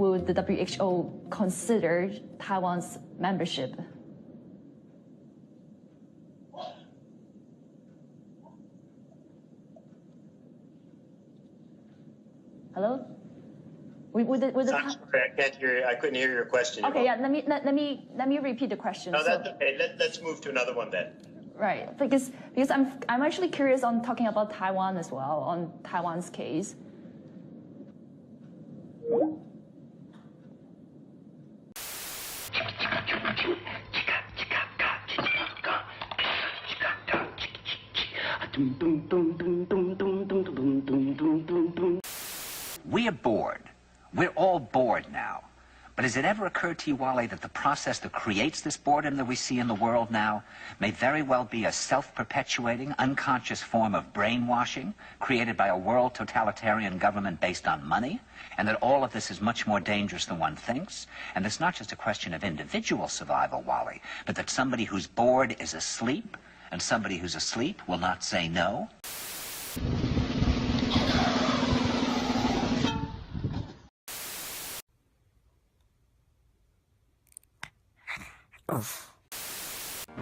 would the WHO consider Taiwan's membership? Hello? I'm sorry, I can't hear you. I couldn't hear your question. Okay, yeah. Let me repeat the question. No, that's okay. Let's move to another one then. Right, because I'm actually curious on talking about Taiwan as well, on Taiwan's case. We're bored. We're all bored now. But has it ever occurred to you, Wally, that the process that creates this boredom that we see in the world now may very well be a self-perpetuating, unconscious form of brainwashing created by a world totalitarian government based on money, and that all of this is much more dangerous than one thinks, and it's not just a question of individual survival, Wally, but that somebody who's bored is asleep, and somebody who's asleep will not say no?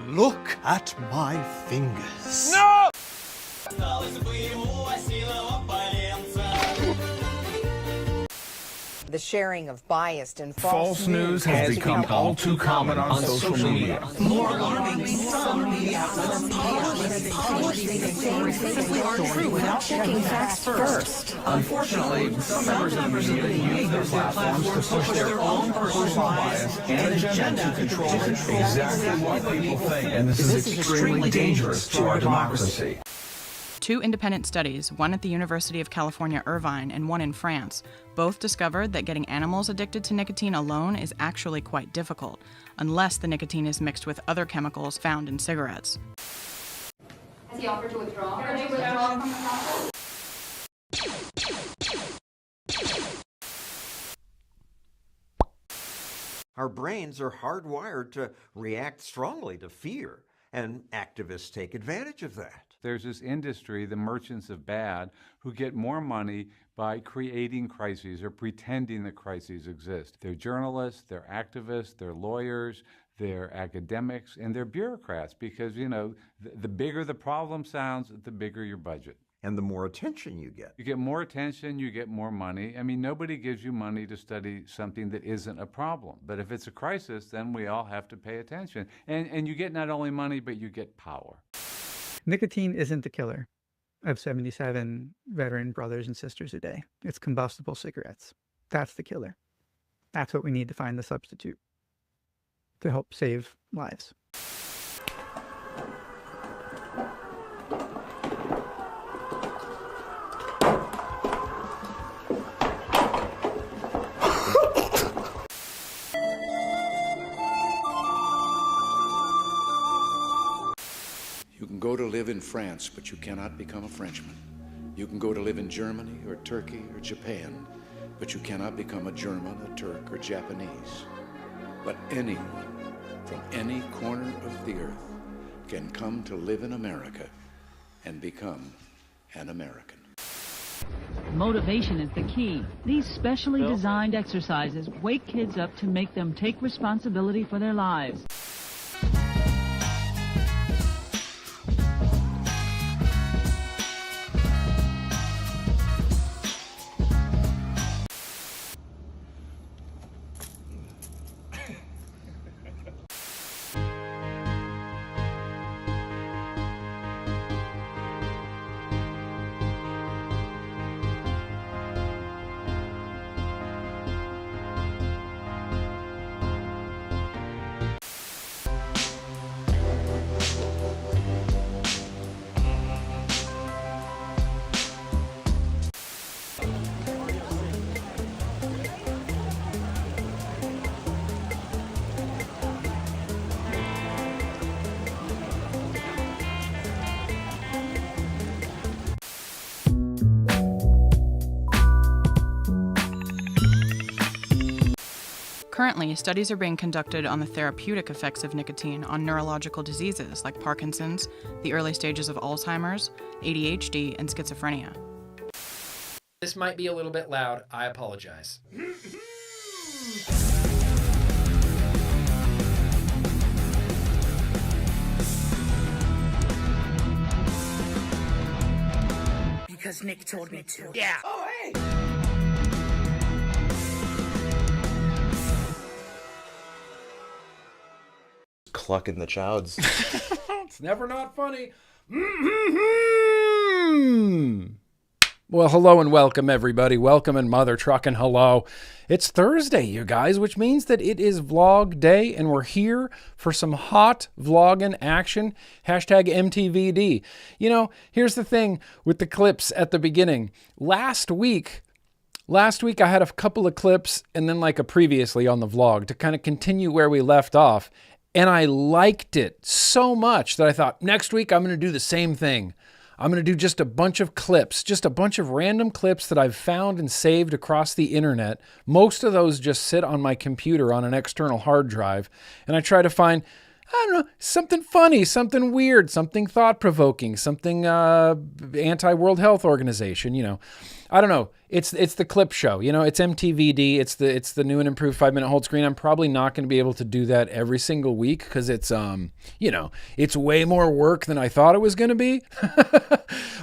Look at my fingers. No! The sharing of biased and False news has become all too common on social media. More alarming, some media outlets are true without checking facts first. Unfortunately, some members of the media use their platforms to push their own personal bias and agenda to control exactly what people think. And this is extremely dangerous to our democracy. Two independent studies, one at the University of California, Irvine, and one in France, both discovered that getting animals addicted to nicotine alone is actually quite difficult, unless the nicotine is mixed with other chemicals found in cigarettes. Has he offered to withdraw? Or to withdraw from the process? Our brains are hardwired to react strongly to fear, and activists take advantage of that. There's this industry, the merchants of bad, who get more money by creating crises or pretending that crises exist. They're journalists, they're activists, they're lawyers, they're academics, and they're bureaucrats because, you know, the bigger the problem sounds, the bigger your budget. And the more attention you get. You get more attention, you get more money. I mean, nobody gives you money to study something that isn't a problem. But if it's a crisis, then we all have to pay attention. And you get not only money, but you get power. Nicotine isn't the killer of 77 veteran brothers and sisters a day. It's combustible cigarettes. That's the killer. That's what we need to find the substitute to help save lives. You can go to live in France, but you cannot become a Frenchman. You can go to live in Germany or Turkey or Japan, but you cannot become a German, a Turk, or Japanese. But anyone from any corner of the earth can come to live in America and become an American. Motivation is the key. These specially designed exercises wake kids up to make them take responsibility for their lives. Currently, studies are being conducted on the therapeutic effects of nicotine on neurological diseases like Parkinson's, the early stages of Alzheimer's, ADHD, and schizophrenia. This might be a little bit loud. I apologize. because Nick told me to. Yeah. Oh, hey! Clucking the chowds. It's never not funny. Well, hello and welcome, everybody. Welcome and mother trucking hello. It's Thursday, you guys, which means that it is vlog day, and we're here for some hot vlogging action. Hashtag MTVD. You know, here's the thing with the clips at the beginning. Last week I had a couple of clips and then like a previously on the vlog to kind of continue where we left off. And I liked it so much that I thought, next week I'm going to do the same thing. I'm going to do just a bunch of clips, just a bunch of random clips that I've found and saved across the internet. Most of those just sit on my computer on an external hard drive. And I try to find, I don't know, something funny, something weird, something thought-provoking, something anti-World Health Organization, you know. I don't know. It's the clip show, you know. It's MTVD. It's the new and improved 5-minute hold screen. I'm probably not going to be able to do that every single week because it's you know, it's way more work than I thought it was going to be.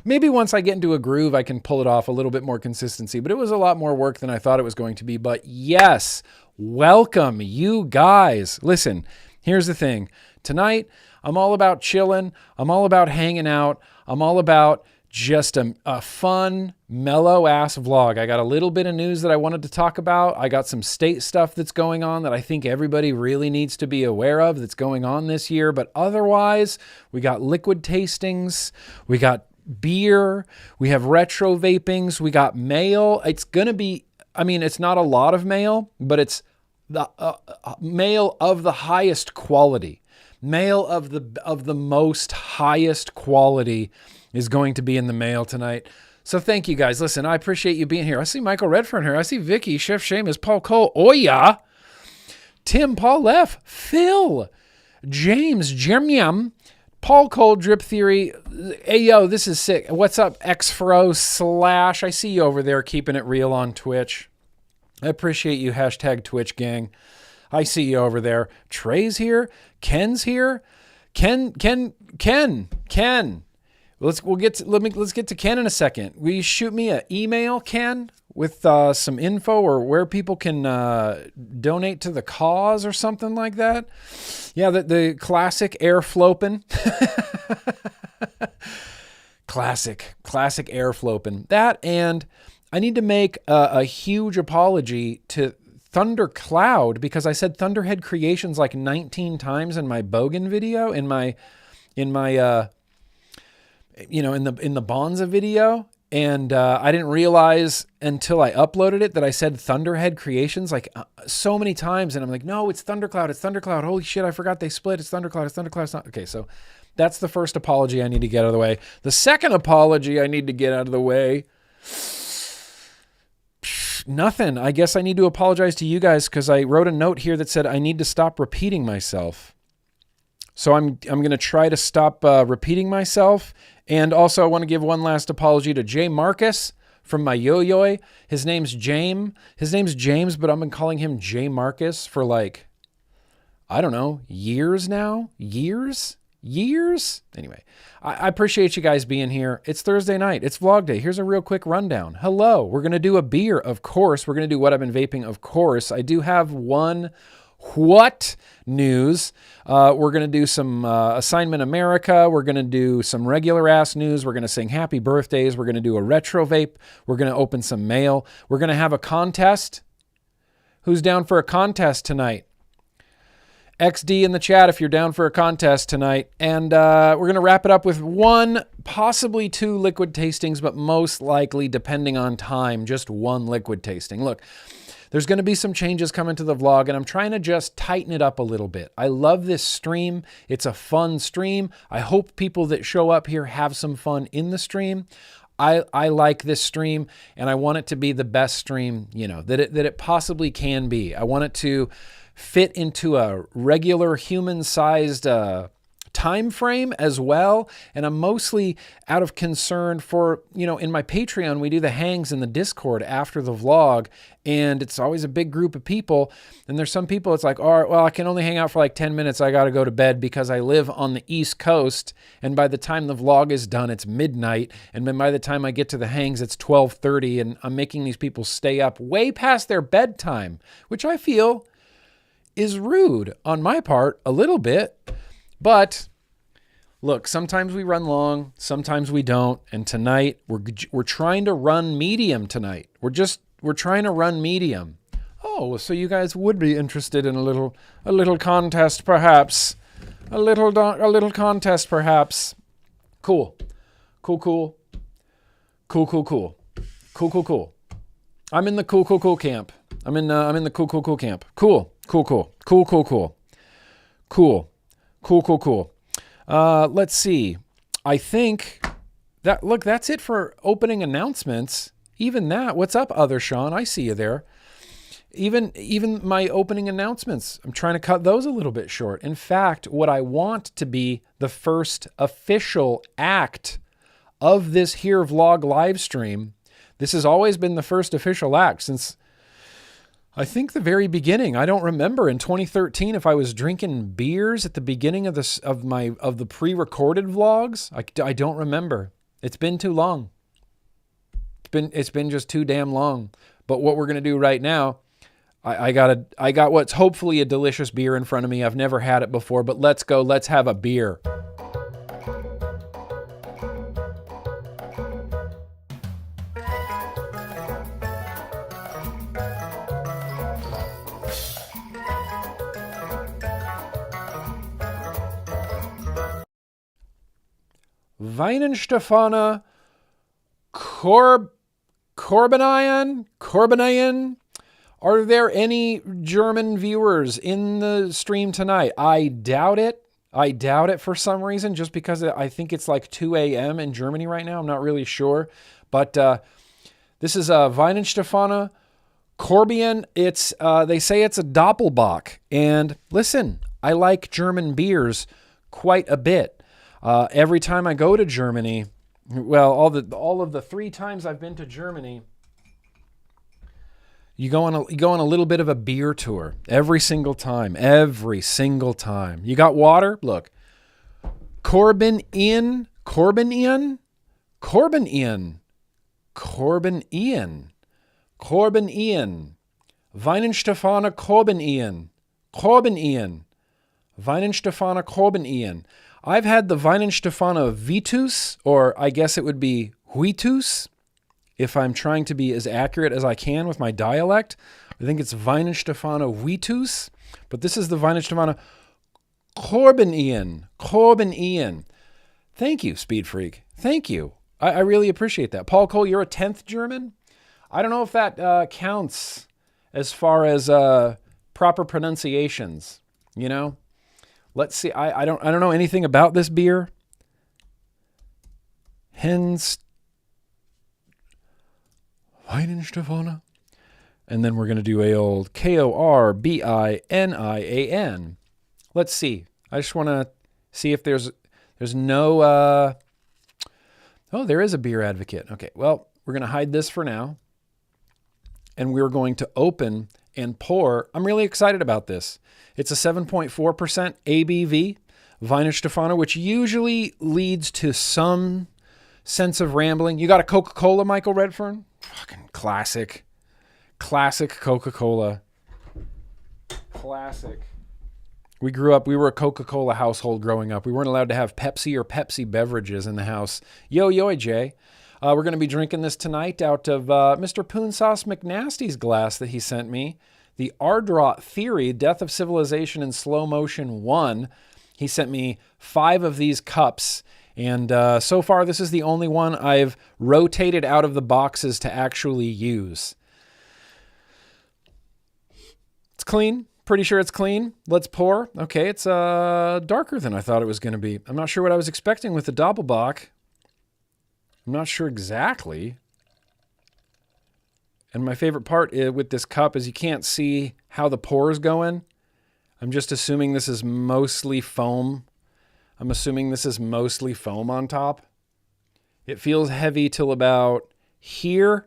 Maybe once I get into a groove, I can pull it off a little bit more consistency. But it was a lot more work than I thought it was going to be. But yes, welcome you guys. Listen, here's the thing. Tonight, I'm all about chilling. I'm all about hanging out. I'm all about just a fun, mellow-ass vlog. I got a little bit of news that I wanted to talk about. I got some state stuff that's going on that I think everybody really needs to be aware of that's going on this year. But otherwise, we got liquid tastings. We got beer. We have retro vapings. We got mail. It's going to be, I mean, it's not a lot of mail, but it's the mail of the highest quality. Mail of the most highest quality is going to be in the mail tonight. So thank you guys. Listen, I appreciate you being here. I see Michael Redfern here. I see Vicky, Chef Seamus, Paul Cole, Oya, Tim, Paul F, Phil, James, Jermiam, Paul Cole, Drip Theory. Hey, yo, this is sick. What's up, Xfro / I see you over there keeping it real on Twitch. I appreciate you, hashtag Twitch gang. I see you over there. Trey's here. Ken's here. Ken. Let's get to Ken in a second. Will you shoot me an email, Ken, with some info or where people can donate to the cause or something like that? Yeah, the classic air flopin'. classic air flopin'. That, and I need to make a huge apology to Thundercloud because I said Thunderhead Creations like 19 times in my Bogan video, in my you know, in the Bonza video, and I didn't realize until I uploaded it that I said Thunderhead Creations like so many times, and I'm like, no, it's Thundercloud, it's Thundercloud. Holy shit, I forgot they split. It's Thundercloud, it's Thundercloud. It's not. Okay, so that's the first apology I need to get out of the way. The second apology I need to get out of the way, nothing. I guess I need to apologize to you guys because I wrote a note here that said I need to stop repeating myself. So I'm going to try to stop repeating myself. And also I want to give one last apology to Jay Marcus from my yo-yo. His name's James, but I've been calling him Jay Marcus for like, I don't know, years now? Years? Anyway, I appreciate you guys being here. It's Thursday night. It's vlog day. Here's a real quick rundown. Hello. We're going to do a beer, of course. We're going to do what I've been vaping, of course. I do have one what news. We're going to do some Assignment America. We're going to do some regular ass news. We're going to sing happy birthdays. We're going to do a retro vape. We're going to open some mail. We're going to have a contest. Who's down for a contest tonight? XD in the chat if you're down for a contest tonight. And we're going to wrap it up with one, possibly two liquid tastings, but most likely, depending on time, just one liquid tasting. Look, there's going to be some changes coming to the vlog, and I'm trying to just tighten it up a little bit. I love this stream. It's a fun stream. I hope people that show up here have some fun in the stream. I like this stream, and I want it to be the best stream, you know, that it possibly can be. I want it to fit into a regular human-sized time frame as well. And I'm mostly out of concern for, in my Patreon, we do the hangs in the Discord after the vlog, and it's always a big group of people. And there's some people, it's like, all right, well, I can only hang out for like 10 minutes. I got to go to bed because I live on the East Coast. And by the time the vlog is done, it's midnight. And then by the time I get to the hangs, it's 12:30. And I'm making these people stay up way past their bedtime, which I feel is rude on my part a little bit. But look, sometimes we run long, sometimes we don't. And tonight we're trying to run medium tonight. We're trying to run medium. Oh, so you guys would be interested in a little contest, perhaps? A little contest, perhaps? Cool. I'm in the cool camp. I'm in the cool camp. Cool. Let's see. I think that's it for opening announcements. Even that. What's up, other Sean? I see you there. Even my opening announcements, I'm trying to cut those a little bit short. In fact, what I want to be the first official act of this here vlog live stream, this has always been the first official act since I think the very beginning. I don't remember in 2013 if I was drinking beers at the beginning of the pre-recorded vlogs. I don't remember. It's been too long. It's been just too damn long. But what we're gonna do right now, I got what's hopefully a delicious beer in front of me. I've never had it before, but let's go. Let's have a beer. Weihenstephaner Corbinian. Are there any German viewers in the stream tonight? I doubt it. For some reason, just because I think it's like 2 a.m. in Germany right now. I'm not really sure. But this is Weihenstephaner Corbian. It's they say it's a Doppelbock. And listen, I like German beers quite a bit. Every time I go to Germany, well, all of the 3 times I've been to Germany, you go on a little bit of a beer tour every single time. You got water? Look. Corbin Ian. Weihenstephaner Weihenstephaner Corbin. I've had the Weihenstephaner Vitus, or I guess it would be Huitus, if I'm trying to be as accurate as I can with my dialect. I think it's Weihenstephaner Vitus, but this is the Weihenstephaner Corbin. Thank you, Speed Freak. Thank you. I really appreciate that. Paul Cole, you're a 10th German? I don't know if that counts as far as proper pronunciations, Let's see. I don't know anything about this beer. Weihenstephaner. And then we're going to do a old Korbinian. Let's see. I just want to see if there's no oh, there is a beer advocate. Okay. Well, we're going to hide this for now. And we're going to open and pour. I'm really excited about this. It's a 7.4% ABV Weihenstephaner, which usually leads to some sense of rambling. You got a Coca-Cola, Michael Redfern? Fucking classic. Classic Coca-Cola. Classic. We were a Coca-Cola household growing up. We weren't allowed to have Pepsi or Pepsi beverages in the house. Yo, Jay. We're going to be drinking this tonight out of Mr. Poonsauce McNasty's glass that he sent me. The Ardrot Theory, Death of Civilization in Slow Motion 1. He sent me 5 of these cups. And so far, this is the only one I've rotated out of the boxes to actually use. It's clean. Pretty sure it's clean. Let's pour. Okay, it's darker than I thought it was going to be. I'm not sure what I was expecting with the Doppelbock. I'm not sure exactly. And my favorite part with this cup is you can't see how the pour is going. I'm just assuming this is mostly foam. I'm assuming this is mostly foam on top. It feels heavy till about here,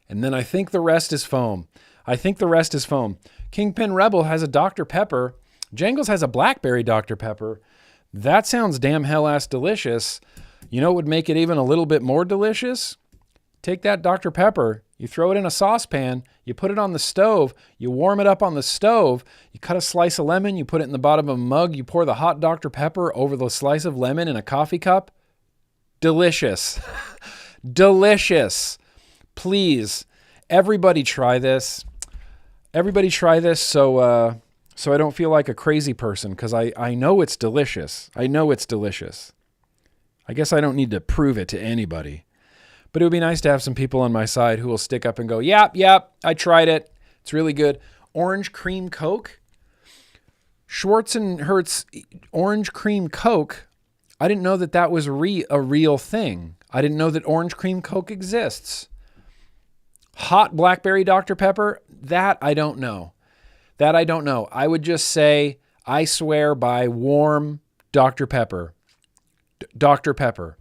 and then I think the rest is foam. Kingpin Rebel has a Dr. Pepper. Jangles has a blackberry Dr. Pepper. That sounds damn hell-ass delicious. You know what would make it even a little bit more delicious? Take that Dr. Pepper, you throw it in a saucepan, you put it on the stove, you warm it up on the stove, you cut a slice of lemon, you put it in the bottom of a mug, you pour the hot Dr. Pepper over the slice of lemon in a coffee cup. Delicious. Delicious. Please, everybody try this. Everybody try this so I don't feel like a crazy person, because I know it's delicious. I know it's delicious. I guess I don't need to prove it to anybody. But it would be nice to have some people on my side who will stick up and go, yep, I tried it. It's really good. Orange cream Coke. Schwartz and Hertz orange cream Coke. I didn't know that that was a real thing. I didn't know that orange cream Coke exists. Hot blackberry Dr. Pepper, that I don't know. I would just say, I swear by warm Dr. Pepper. Dr. Pepper.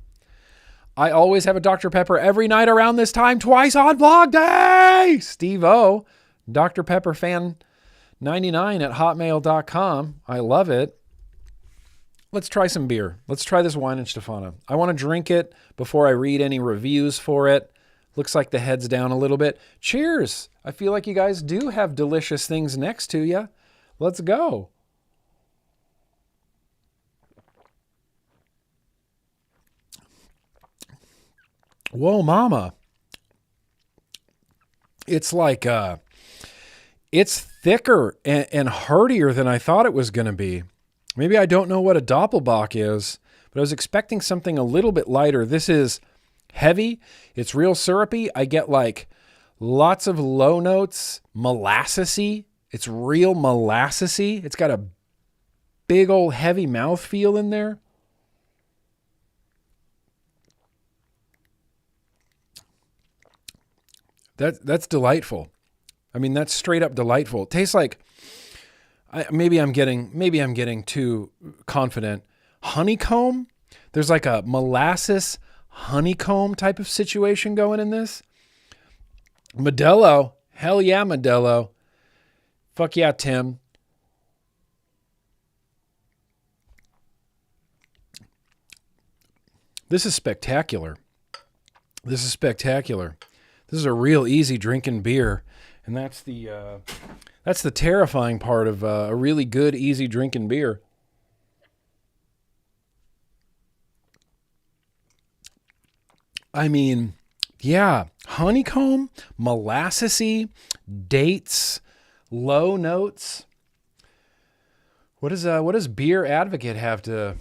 I always have a Dr. Pepper every night around this time, twice on vlog day. Steve O, Dr. Pepper fan 99 at hotmail.com. I love it. Let's try some beer. Let's try this wine and Stefano. I want to drink it before I read any reviews for it. Looks like the head's down a little bit. Cheers. I feel like you guys do have delicious things next to you. Let's go. Whoa, mama. It's like, it's thicker and heartier than I thought it was going to be. Maybe I don't know what a Doppelbock is, but I was expecting something a little bit lighter. This is heavy. It's real syrupy. I get like lots of low notes, molassesy. It's real molassesy. It's got a big old heavy mouthfeel in there. That's delightful. I mean, that's straight up delightful. It tastes like, maybe I'm getting too confident. Honeycomb. There's like a molasses honeycomb type of situation going in this. Modelo. Hell yeah, Modelo. Fuck yeah, Tim. This is spectacular. This is a real easy drinking beer, and that's the terrifying part of a really good, easy drinking beer. I mean, yeah, honeycomb, molassesy, dates, low notes. What does Beer Advocate have to?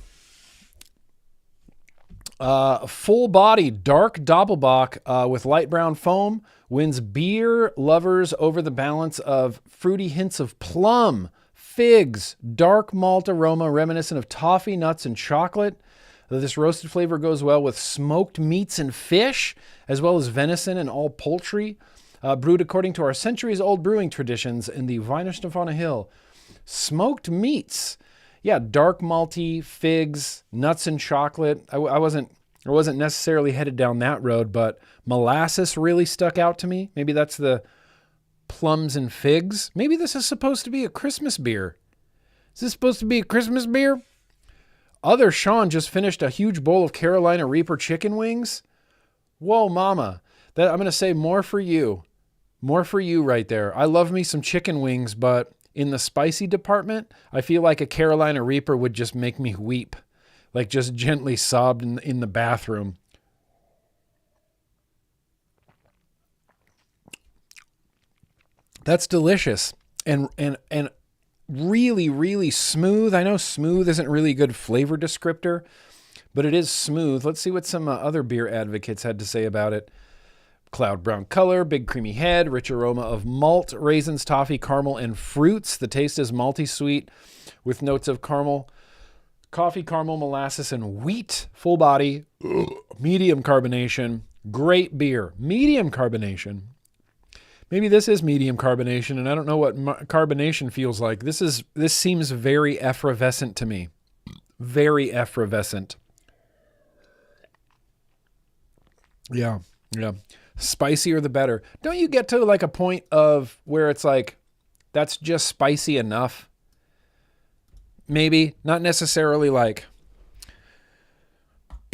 Full body dark Doppelbock with light brown foam wins beer lovers over the balance of fruity hints of plum, figs, dark malt aroma reminiscent of toffee, nuts, and chocolate. This roasted flavor goes well with smoked meats and fish, as well as venison and all poultry. Brewed according to our centuries-old brewing traditions in the Wiener Stefano Hill. Smoked meats. Yeah, dark malty, figs, nuts, and chocolate. I wasn't necessarily headed down that road, but molasses really stuck out to me. Maybe that's the plums and figs. Maybe this is supposed to be a Christmas beer. Is this supposed to be a Christmas beer? Other Sean just finished a huge bowl of Carolina Reaper chicken wings. Whoa, mama. I'm going to say more for you. More for you right there. I love me some chicken wings, but in the spicy department, I feel like a Carolina Reaper would just make me weep. Like just gently sobbed in the bathroom. That's delicious. And really, really smooth. I know smooth isn't really a good flavor descriptor, but it is smooth. Let's see what some other beer advocates had to say about it. Cloud brown color, big creamy head, rich aroma of malt, raisins, toffee, caramel, and fruits. The taste is malty sweet with notes of caramel, coffee, caramel, molasses, and wheat. Full body, medium carbonation. Great beer. Medium carbonation. Maybe this is medium carbonation, and I don't know what carbonation feels like. This seems very effervescent to me. Very effervescent. Yeah. Spicier the better. Don't you get to like a point of where it's like, that's just spicy enough? Maybe not necessarily like,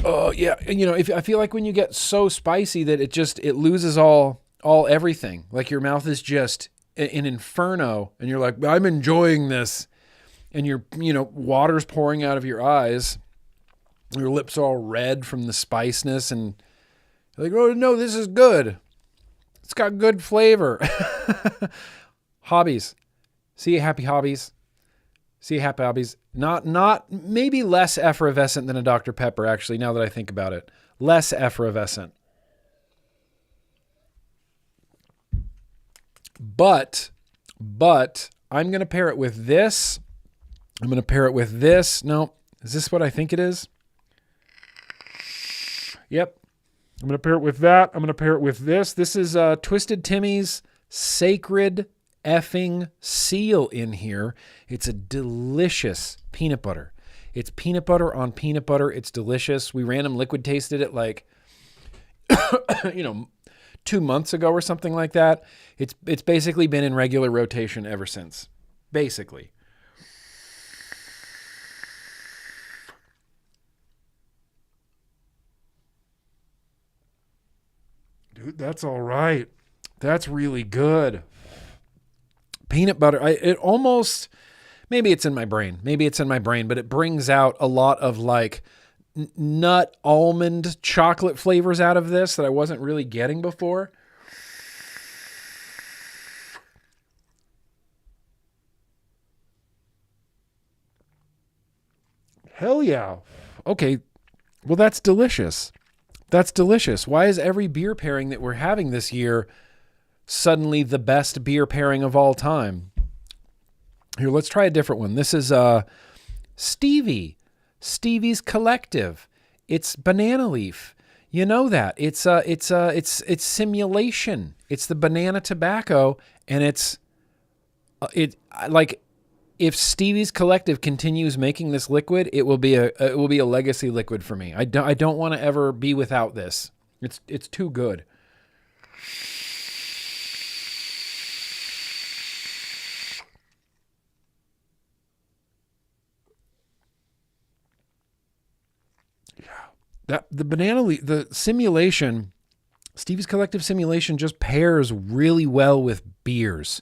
oh yeah. If I feel like when you get so spicy that it loses all everything, like your mouth is just an inferno and you're like, I'm enjoying this. And water's pouring out of your eyes. Your lips are all red from the spiciness and you're like, oh no, this is good. It's got good flavor. Hobbies. See you happy hobbies. Not maybe less effervescent than a Dr. Pepper, actually, now that I think about it. Less effervescent. But I'm going to pair it with this. I'm going to pair it with this. No, is this what I think it is? Yep. I'm going to pair it with that. I'm going to pair it with this. This is Twisted Timmy's Sacred Effing Seal in here. It's a delicious peanut butter. It's peanut butter on peanut butter. It's delicious. We random liquid tasted it like, 2 months ago or something like that. It's basically been in regular rotation ever since. Basically. Dude, that's all right. That's really good. Peanut butter. It almost, maybe it's in my brain, but it brings out a lot of like nut, almond, chocolate flavors out of this that I wasn't really getting before. Hell yeah. Okay. Well, that's delicious. Why is every beer pairing that we're having this year suddenly the best beer pairing of all time? Here, let's try a different one. This is Stevie's Collective. It's banana leaf. You know that. It's simulation. It's the banana tobacco, and it's like if Stevie's Collective continues making this liquid, it will be a legacy liquid for me. I don't want to ever be without this. It's too good. Yeah. The banana leaf, the simulation, Stevie's Collective simulation just pairs really well with beers.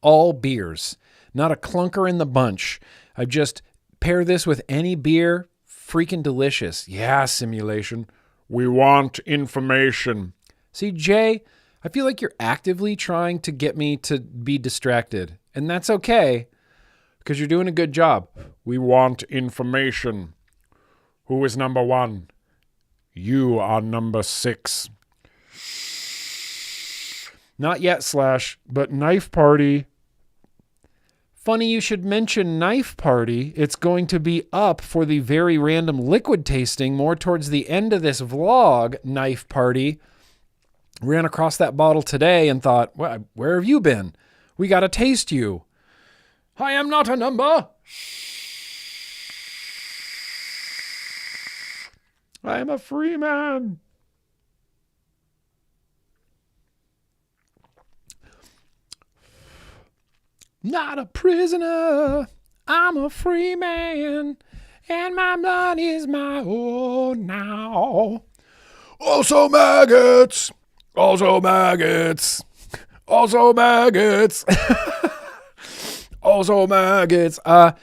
All beers. Not a clunker in the bunch. I just pair this with any beer. Freaking delicious. Yeah, simulation. We want information. See, Jay, I feel like you're actively trying to get me to be distracted. And that's okay, because you're doing a good job. We want information. Who is number 1? You are number 6. Not yet, Slash, but Knife Party. Funny you should mention Knife Party. It's going to be up for the very random liquid tasting more towards the end of this vlog, Knife Party. Ran across that bottle today and thought, well, where have you been? We got to taste you. I am not a number. I am a free man. Not a prisoner, I'm a free man, and my blood is my own now. Also maggots, also maggots, also maggots, also maggots. All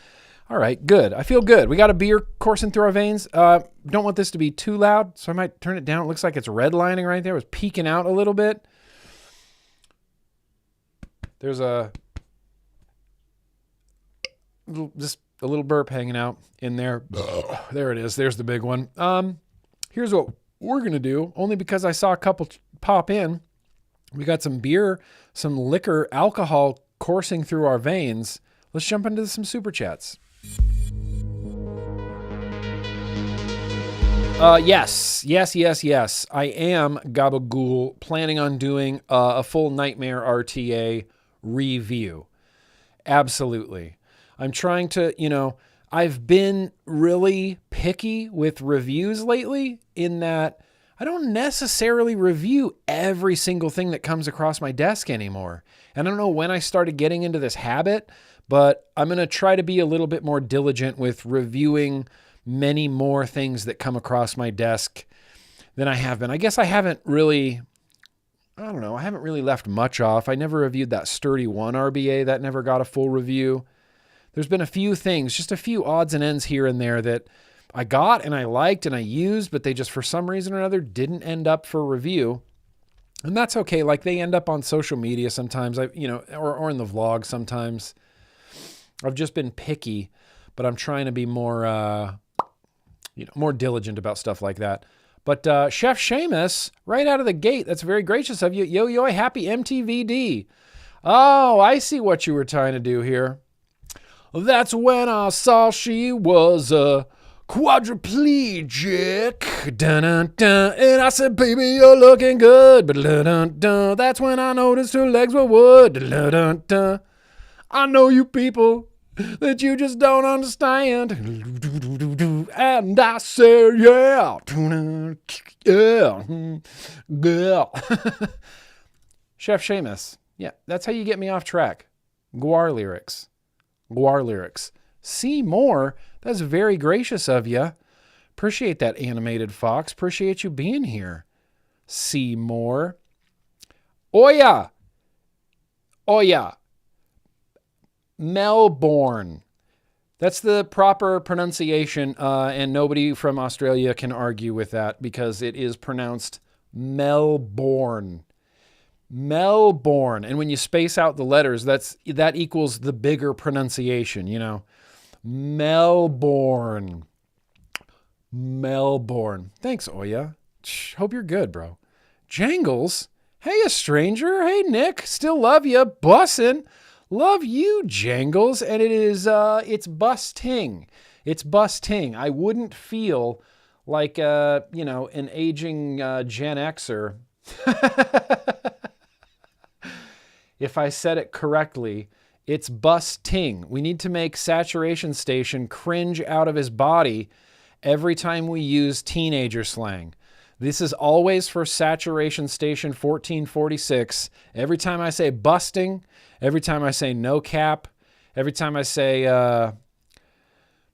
right, good. I feel good. We got a beer coursing through our veins. Don't want this to be too loud, so I might turn it down. It looks like it's redlining right there. It was peeking out a little bit. There's just a little burp hanging out in there. There it is. There's the big one. Here's what we're going to do, only because I saw a couple pop in. We got some beer, some liquor, alcohol coursing through our veins. Let's jump into some super chats. Yes. I am, Gabagool, planning on doing a full Nightmare RTA review. Absolutely. I'm trying to, I've been really picky with reviews lately in that I don't necessarily review every single thing that comes across my desk anymore. And I don't know when I started getting into this habit, but I'm going to try to be a little bit more diligent with reviewing many more things that come across my desk than I have been. I guess I haven't really left much off. I never reviewed that Sturdy 1 RBA. That never got a full review. There's been a few things, just a few odds and ends here and there that I got and I liked and I used, but they just for some reason or another didn't end up for review. And that's okay. Like they end up on social media sometimes, or in the vlog sometimes. I've just been picky, but I'm trying to be more, more diligent about stuff like that. But Chef Seamus, right out of the gate, that's very gracious of you. Yo, happy MTVD. Oh, I see what you were trying to do here. That's when I saw she was a quadriplegic. Dun-dun-dun. And I said, baby, you're looking good. But dun-dun-dun. That's when I noticed her legs were wood. Dun-dun-dun. I know you people that you just don't understand. And I said, yeah. Yeah. Chef Seamus. Yeah, that's how you get me off track. Guar lyrics. See more. That's very gracious of you. Appreciate that, Animated Fox. Appreciate you being here. See more. Oya. Melbourne. That's the proper pronunciation, and nobody from Australia can argue with that because it is pronounced Melbourne. Melbourne. And when you space out the letters, that equals the bigger pronunciation, Melbourne. Thanks, Oya. Hope you're good, bro. Jangles. Hey, a stranger. Hey, Nick. Still love you. Bussin'. Love you, Jangles. And it is, it's busting. It's busting. I wouldn't feel like, an aging Gen Xer if I said it correctly. It's busting. We need to make Saturation Station cringe out of his body every time we use teenager slang. This is always for Saturation Station 1446. Every time I say busting, every time I say no cap, every time I say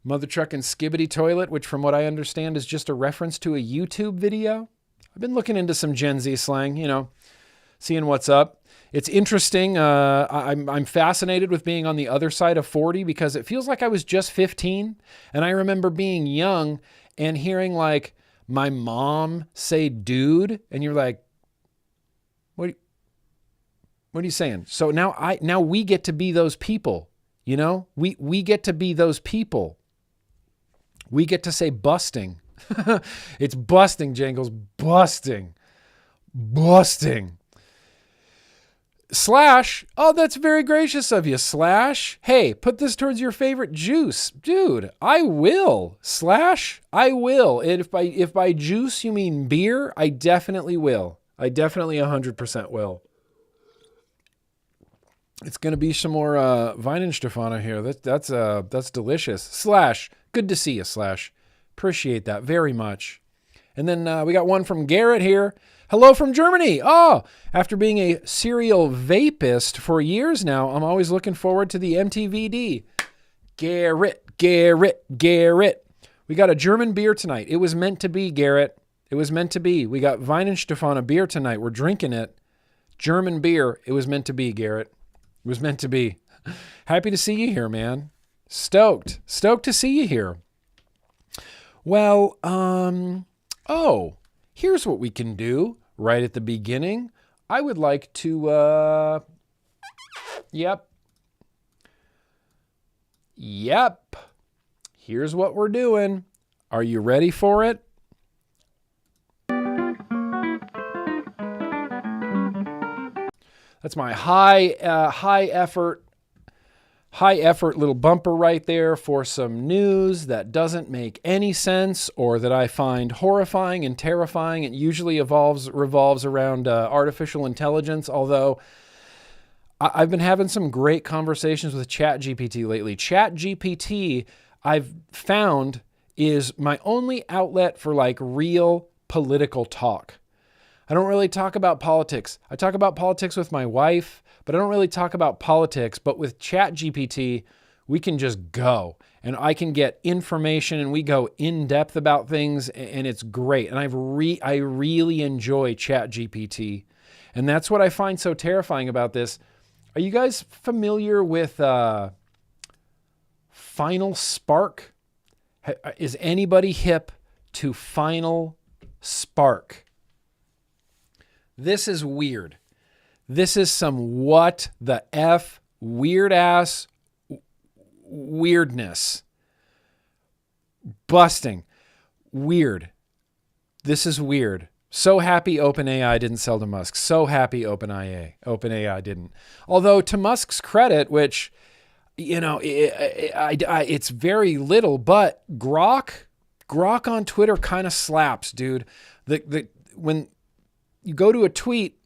mother truck and skibbity toilet, which from what I understand is just a reference to a YouTube video. I've been looking into some Gen Z slang, seeing what's up. It's interesting. I'm fascinated with being on the other side of 40 because it feels like I was just 15. And I remember being young and hearing like my mom say dude. And you're like, what are you saying? So now we get to be those people, we get to be those people. We get to say busting. It's busting, Jangles. Busting. Slash, oh, that's very gracious of you, Slash. Hey, put this towards your favorite juice. Dude, I will. Slash, I will. And if by juice you mean beer, I definitely will. I definitely 100% will. It's going to be some more Weihenstephaner here. That's delicious. Slash, good to see you, Slash. Appreciate that very much. And then we got one from Garrett here. Hello from Germany. Oh, after being a serial vapist for years now, I'm always looking forward to the MTVD. Garrett. We got a German beer tonight. It was meant to be, Garrett. It was meant to be. We got Weihenstephaner beer tonight. We're drinking it. German beer. It was meant to be, Garrett. It was meant to be. Happy to see you here, man. Stoked to see you here. Well, here's what we can do right at the beginning. I would like to, Yep. Here's what we're doing. Are you ready for it? That's my high effort little bumper right there for some news that doesn't make any sense or that I find horrifying and terrifying. It usually revolves around artificial intelligence, although I've been having some great conversations with ChatGPT lately. ChatGPT, I've found is my only outlet for like real political talk. I don't really talk about politics. I talk about politics with my wife, but I don't really talk about politics. But with ChatGPT, we can just go and I can get information and we go in depth about things and it's great. And I really enjoy ChatGPT. And that's what I find so terrifying about this. Are you guys familiar with Final Spark? Is anybody hip to Final Spark? This is weird. This is some what the F weird ass weirdness. Busting. Weird. This is weird. So happy OpenAI didn't sell to Musk. So happy OpenAI didn't. Although to Musk's credit, which, you know, it's very little, but Grok on Twitter kind of slaps, dude. When you go to a tweet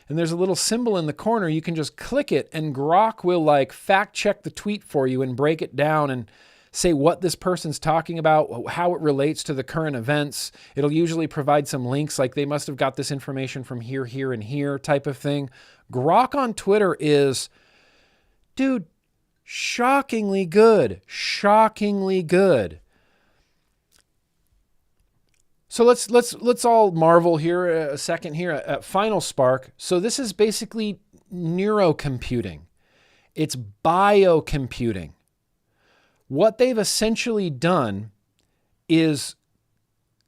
and there's a little symbol in the corner, you can just click it and Grok will like fact check the tweet for you and break it down and say what this person's talking about, how it relates to the current events. It'll usually provide some links like they must have got this information from here, here, and here type of thing. Grok on Twitter is, dude, shockingly good. Shockingly good. So let's all marvel here a second here at Final Spark. So this is basically neurocomputing. It's biocomputing. What they've essentially done is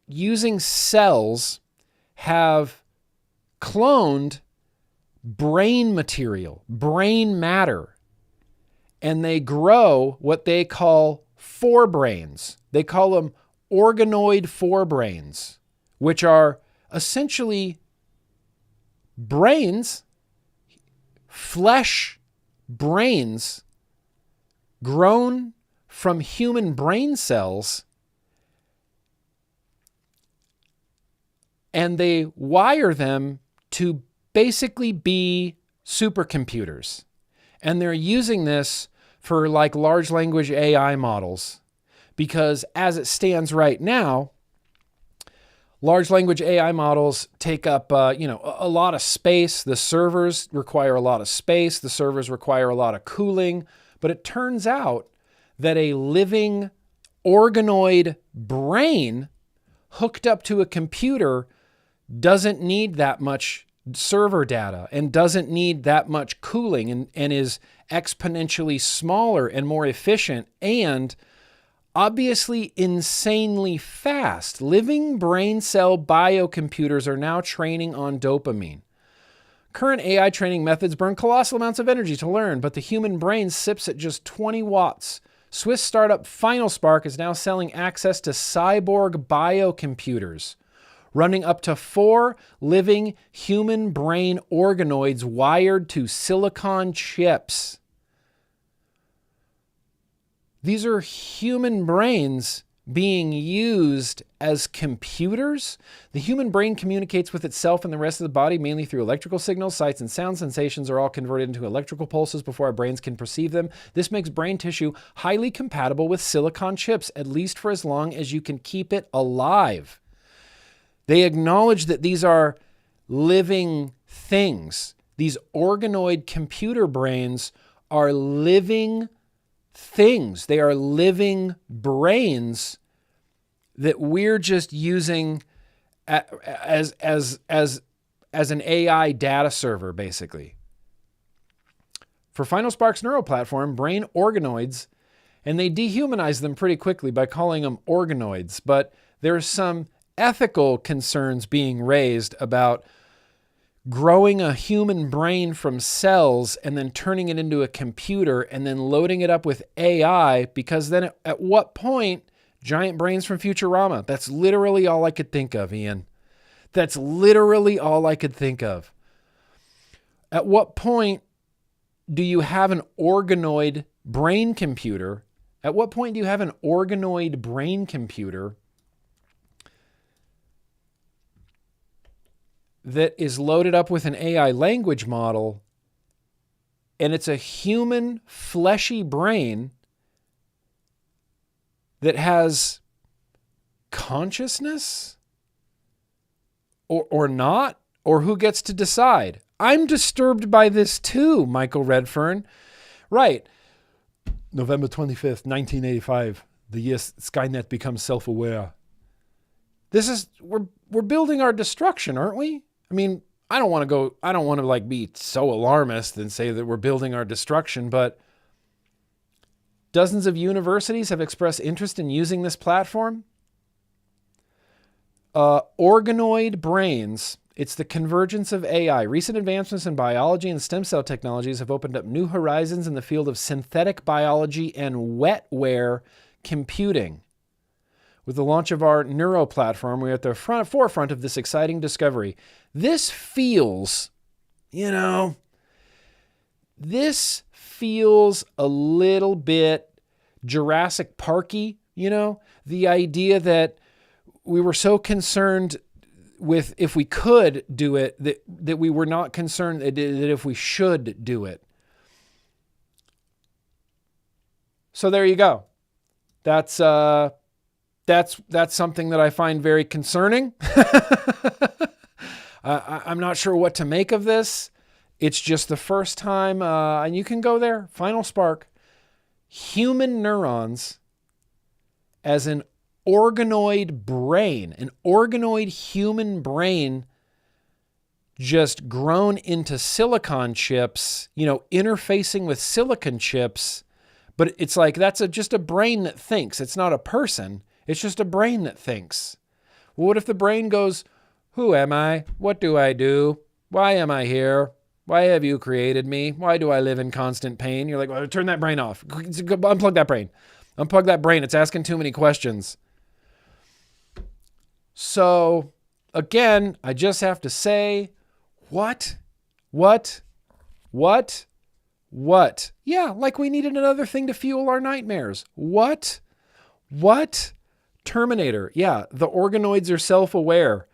using cells have cloned brain material, brain matter, and they grow what they call forebrains. They call them organoid forebrains, which are essentially brains, flesh brains grown from human brain cells, and they wire them to basically be supercomputers. And they're using this for like large language AI models. Because as it stands right now, large language AI models take up a lot of space. The servers require a lot of space. The servers require a lot of cooling. But it turns out that a living organoid brain hooked up to a computer doesn't need that much server data and doesn't need that much cooling and is exponentially smaller and more efficient and obviously insanely fast. Living brain cell biocomputers are now training on dopamine. Current AI training methods burn colossal amounts of energy to learn, but the human brain sips at just 20 watts. Swiss startup Final Spark is now selling access to cyborg biocomputers, running up to 4 living human brain organoids wired to silicon chips. These are human brains being used as computers. The human brain communicates with itself and the rest of the body mainly through electrical signals. Sights and sound sensations are all converted into electrical pulses before our brains can perceive them. This makes brain tissue highly compatible with silicon chips, at least for as long as you can keep it alive. They acknowledge that these are living things. These organoid computer brains are living things. They are living brains that we're just using as an AI data server, basically. For Final Spark's neural platform, brain organoids, and they dehumanize them pretty quickly by calling them organoids, but there's some ethical concerns being raised about growing a human brain from cells and then turning it into a computer and then loading it up with AI, because then at what point, giant brains from Futurama, that's literally all I could think of, Ian. That's literally all I could think of. At what point do you have an organoid brain computer? At what point do you have an organoid brain computer that is loaded up with an AI language model, and it's a human fleshy brain that has consciousness or not, or who gets to decide? I'm disturbed by this too, Michael Redfern. Right. November 25th, 1985, the year Skynet becomes self-aware. We're building our destruction, aren't we? I mean, I don't want to like be so alarmist and say that we're building our destruction, but dozens of universities have expressed interest in using this platform. Organoid brains. It's the convergence of AI. Recent advancements in biology and stem cell technologies have opened up new horizons in the field of synthetic biology and wetware computing. With the launch of our Neuro platform, we're at the forefront of this exciting discovery. This feels, this feels a little bit Jurassic Parky, the idea that we were so concerned with if we could do it, that we were not concerned that if we should do it. So there you go. That's something that I find very concerning. I'm not sure what to make of this. It's just the first time, and you can go there, Final Spark, human neurons as an organoid brain, an organoid human brain just grown into silicon chips, interfacing with silicon chips. But it's like, that's just a brain that thinks. It's not a person. It's just a brain that thinks. Well, what if the brain goes, who am I? What do I do? Why am I here? Why have you created me? Why do I live in constant pain? You're like, well, turn that brain off. Unplug that brain. Unplug that brain. It's asking too many questions. So, again, I just have to say, what? Yeah, like we needed another thing to fuel our nightmares. What? Terminator. Yeah, the organoids are self-aware.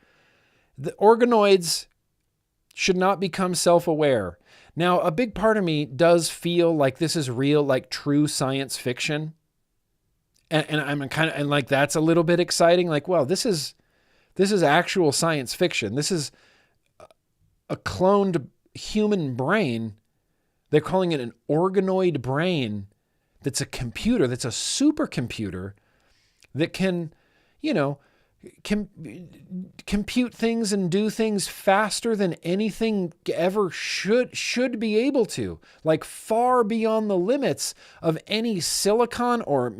The organoids should not become self-aware. Now, a big part of me does feel like this is real, like true science fiction. And I'm kind of, and like, that's a little bit exciting. Like, well, this is actual science fiction. This is a cloned human brain. They're calling it an organoid brain that's a computer, that's a supercomputer that can, compute things and do things faster than anything ever should be able to, like far beyond the limits of any silicon or,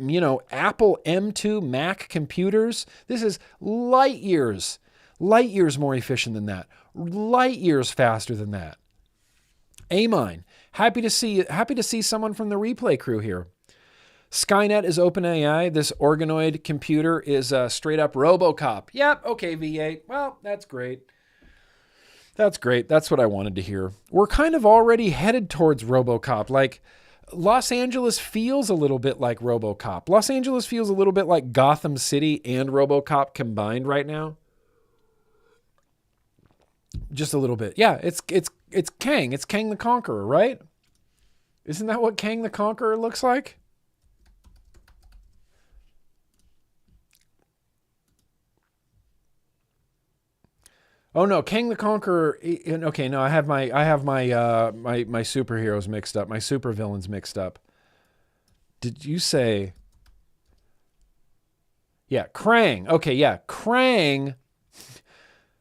Apple M2 Mac computers. This is light years more efficient than that, light years faster than that. Amine. Happy to see someone from the replay crew here. Skynet is OpenAI. This organoid computer is straight up RoboCop. Yep. Okay, V8. Well, that's great. That's great. That's what I wanted to hear. We're kind of already headed towards RoboCop. Like, Los Angeles feels a little bit like RoboCop. Los Angeles feels a little bit like Gotham City and RoboCop combined right now. Just a little bit. Yeah, it's Kang. It's Kang the Conqueror, right? Isn't that what Kang the Conqueror looks like? Oh no, Kang the Conqueror. Okay, no, I have my superheroes mixed up. My supervillains mixed up. Did you say? Yeah, Krang. Okay, yeah, Krang.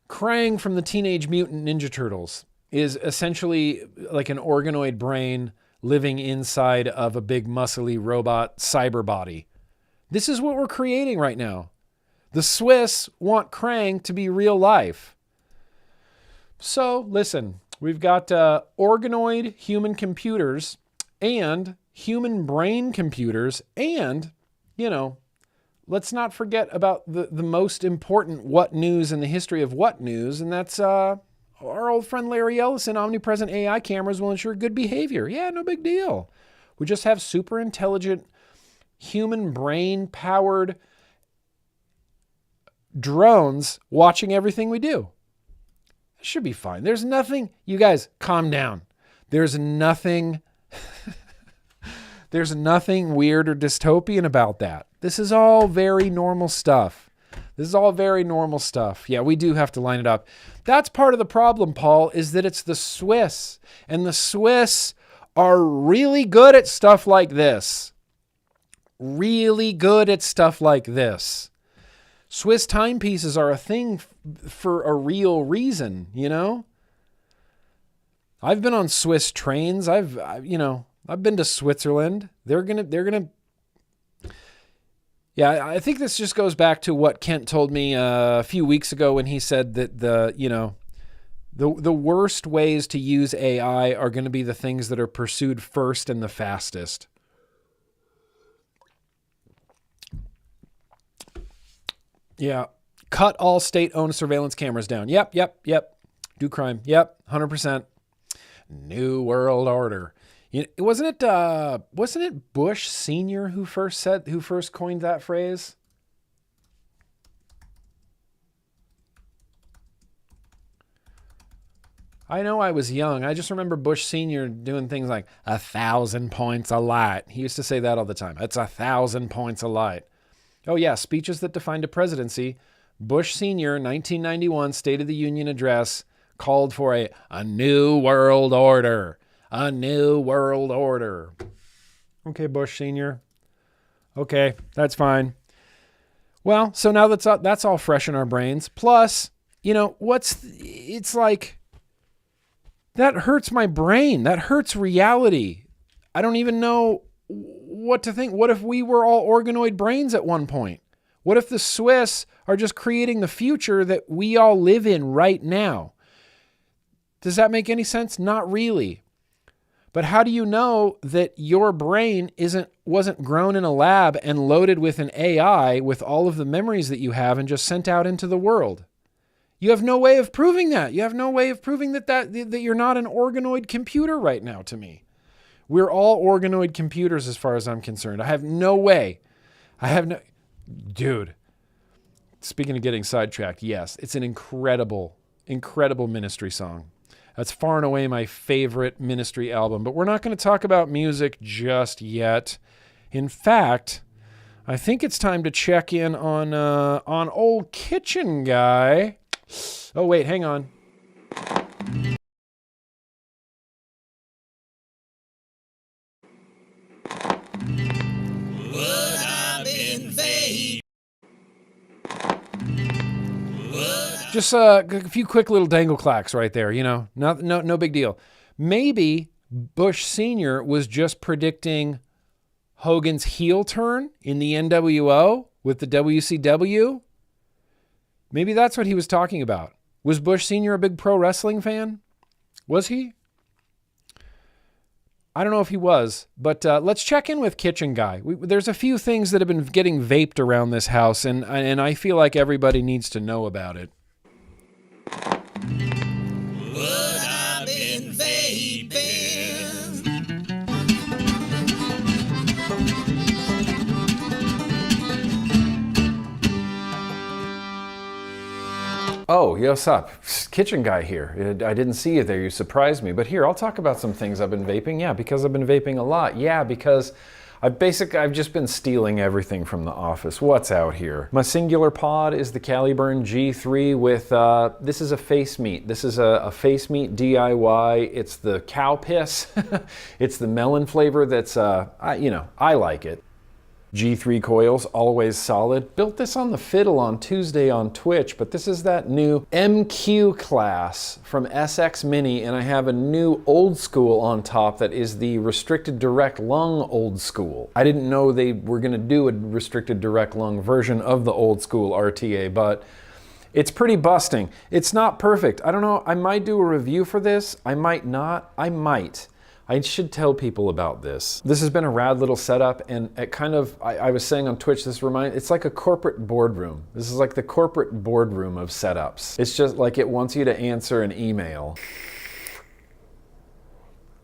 Krang from the Teenage Mutant Ninja Turtles is essentially like an organoid brain living inside of a big muscly robot cyber body. This is what we're creating right now. The Swiss want Krang to be real life. So listen, we've got organoid human computers and human brain computers, and, let's not forget about the most important what news in the history of what news, and that's our old friend Larry Ellison. Omnipresent AI cameras will ensure good behavior. Yeah, no big deal. We just have super intelligent human brain powered drones watching everything we do. It should be fine. There's nothing, you guys, calm down. There's nothing There's nothing weird or dystopian about that. This is all very normal stuff. This is all very normal stuff. Yeah, we do have to line it up. That's part of the problem, Paul, is that it's the Swiss. And the Swiss are really good at stuff like this. Really good at stuff like this. Swiss timepieces are a thing for a real reason, you know? I've been on Swiss trains. I've been to Switzerland. They're gonna. Yeah, I think this just goes back to what Kent told me a few weeks ago when he said that the worst ways to use AI are going to be the things that are pursued first and the fastest. Yeah. Cut all state-owned surveillance cameras down. Yep. Do crime. Yep. 100%. New World Order. Wasn't it Bush Sr. who first coined that phrase? I know I was young. I just remember Bush Sr. doing things like 1,000 points a light. He used to say that all the time. It's 1,000 points a light. Oh yeah, speeches that defined a presidency. Bush Sr., 1991 State of the Union address, called for a new world order. A new world order. Okay, Bush Sr. Okay, that's fine. Well, so now that's all fresh in our brains. Plus, it's like, that hurts my brain. That hurts reality. I don't even know what to think. What if we were all organoid brains at one point? What if the Swiss are just creating the future that we all live in right now? Does that make any sense? Not really. But how do you know that your brain wasn't grown in a lab and loaded with an AI with all of the memories that you have and just sent out into the world? You have no way of proving that. You have no way of proving that you're not an organoid computer right now to me. We're all organoid computers as far as I'm concerned. I have no way. Dude, speaking of getting sidetracked, yes, it's an incredible, incredible Ministry song. That's far and away my favorite Ministry album, but we're not going to talk about music just yet. In fact, I think it's time to check in on old Kitchen Guy. Oh, wait, hang on. Just a few quick little dangle clacks right there, no big deal. Maybe Bush Sr. was just predicting Hogan's heel turn in the NWO with the WCW. Maybe that's what he was talking about. Was Bush Sr. a big pro wrestling fan? Was he? I don't know if he was, but let's check in with Kitchen Guy. There's a few things that have been getting vaped around this house, and I feel like everybody needs to know about it. What I've been vaping. Oh, what's up? Kitchen Guy here. I didn't see you there. You surprised me. But here, I'll talk about some things I've been vaping. Yeah, because I've been vaping a lot. Yeah, because I've just been stealing everything from the office. What's out here? My singular pod is the Caliburn G3 with, this is a face meat. This is a face meat DIY. It's the cow piss. It's the melon flavor that's, I like it. G3 coils, always solid. Built this on the fiddle on Tuesday on Twitch, but this is that new MQ class from SX Mini, and I have a new old school on top that is the restricted direct lung old school. I didn't know they were gonna do a restricted direct lung version of the old school RTA, but it's pretty busting. It's not perfect. I don't know, I might do a review for this. I might not, I might. I should tell people about this. This has been a rad little setup, and it kind of, I was saying on Twitch, it's like a corporate boardroom. This is like the corporate boardroom of setups. It's just like it wants you to answer an email.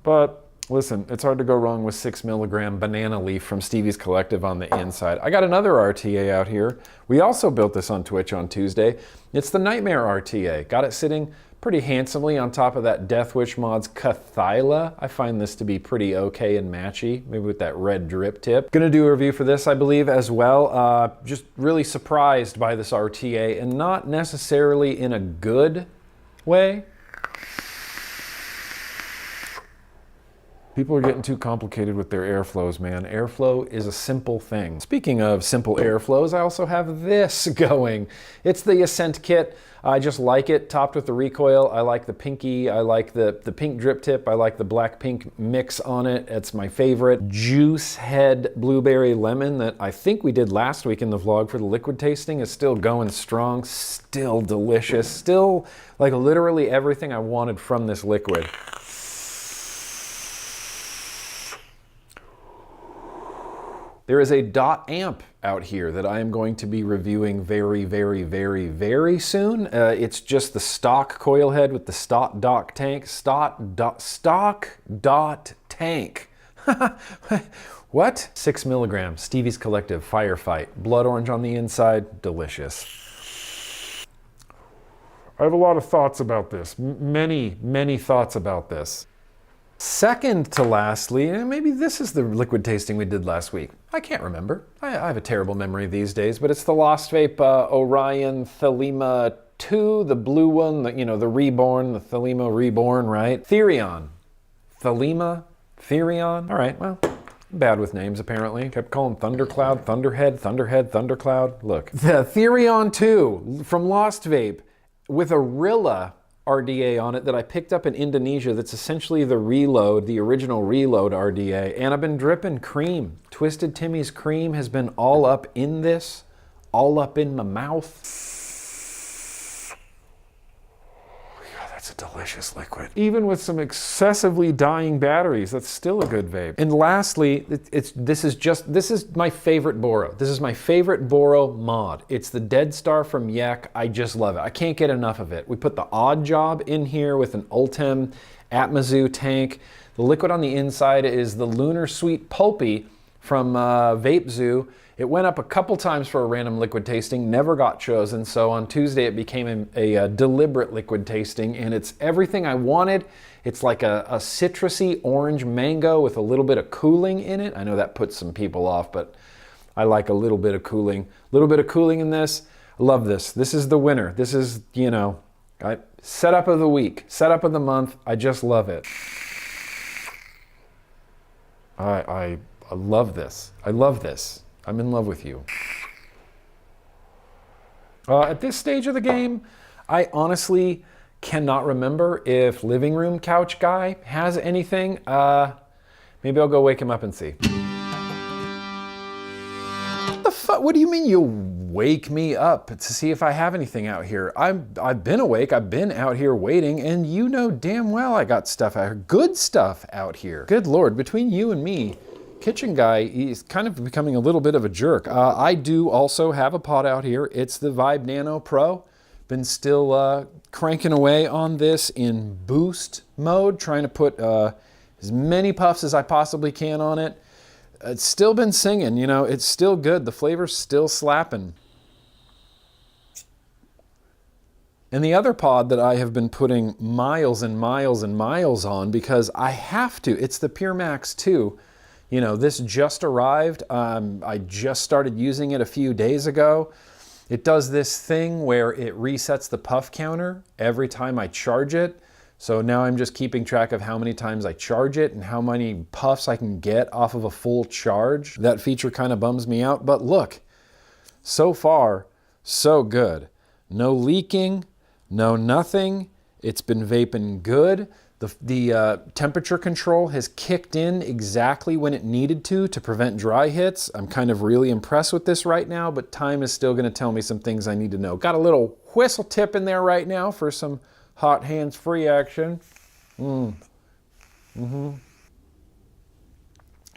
But listen, it's hard to go wrong with 6 milligram banana leaf from Stevie's Collective on the inside. I got another RTA out here. We also built this on Twitch on Tuesday. It's the Nightmare RTA. Got it sitting pretty handsomely on top of that Death Wish Mods Cathyla. I find this to be pretty okay and matchy, maybe with that red drip tip. Gonna do a review for this, I believe, as well. Just really surprised by this RTA, and not necessarily in a good way. People are getting too complicated with their airflows, man. Airflow is a simple thing. Speaking of simple airflows, I also have this going. It's the Ascent kit. I just like it, topped with the recoil. I like the pinky, I like the pink drip tip, I like the black-pink mix on it. It's my favorite. Juice Head Blueberry Lemon that I think we did last week in the vlog for the liquid tasting is still going strong, still delicious, still like literally everything I wanted from this liquid. There is a dot amp out here that I am going to be reviewing very, very, very, very soon. It's just the stock coil head with the stock dot tank. Stock dot tank. What? 6 milligrams, Stevie's Collective Firefight. Blood orange on the inside, delicious. I have a lot of thoughts about this. Many, many thoughts about this. Second to lastly, and maybe this is the liquid tasting we did last week. I can't remember. I have a terrible memory these days, but it's the Lost Vape Orion Thelema 2, the blue one, the Reborn, the Thelema Reborn, right? Therion. Thelema? Therion? All right, well, bad with names apparently. Kept calling Thundercloud, Thunderhead, Thunderhead, Thundercloud. Look, the Therion 2 from Lost Vape with a Rilla RDA on it that I picked up in Indonesia that's essentially the Reload, the original Reload RDA, and I've been dripping cream. Twisted Timmy's cream has been all up in this, all up in my mouth. God, that's a delicious liquid. Even with some excessively dying batteries, that's still a good vape. And lastly, this is my favorite Boro. This is my favorite Boro mod. It's the Dead Star from Yek. I just love it. I can't get enough of it. We put the Odd Job in here with an Ultem Atmazoo tank. The liquid on the inside is the Lunar Sweet Pulpy from Vape Zoo. It went up a couple times for a random liquid tasting, never got chosen, so on Tuesday it became a deliberate liquid tasting, and it's everything I wanted. It's like a citrusy orange mango with a little bit of cooling in it. I know that puts some people off, but I like a little bit of cooling. A little bit of cooling in this. I love this. This is the winner. This is, setup of the week, setup of the month. I just love it. I love this. I love this. I'm in love with you. At this stage of the game, I honestly cannot remember if Living Room Couch Guy has anything. Maybe I'll go wake him up and see. What the fuck? What do you mean you'll wake me up to see if I have anything out here? I've been awake, I've been out here waiting, and you know damn well I got stuff out here. Good stuff out here. Good Lord, between you and me, Kitchen Guy, he's kind of becoming a little bit of a jerk. I do also have a pod out here. It's the Vibe Nano Pro. Been still cranking away on this in boost mode, trying to put as many puffs as I possibly can on it. It's still been singing, it's still good. The flavor's still slapping. And the other pod that I have been putting miles and miles and miles on because I have to, it's the Pure Max 2. This just arrived. I just started using it a few days ago. It does this thing where it resets the puff counter every time I charge it. So now I'm just keeping track of how many times I charge it and how many puffs I can get off of a full charge. That feature kind of bums me out, but look, so far, so good. No leaking, no nothing. It's been vaping good. The temperature control has kicked in exactly when it needed to prevent dry hits. I'm kind of really impressed with this right now, but time is still going to tell me some things I need to know. Got a little whistle tip in there right now for some hot hands-free action.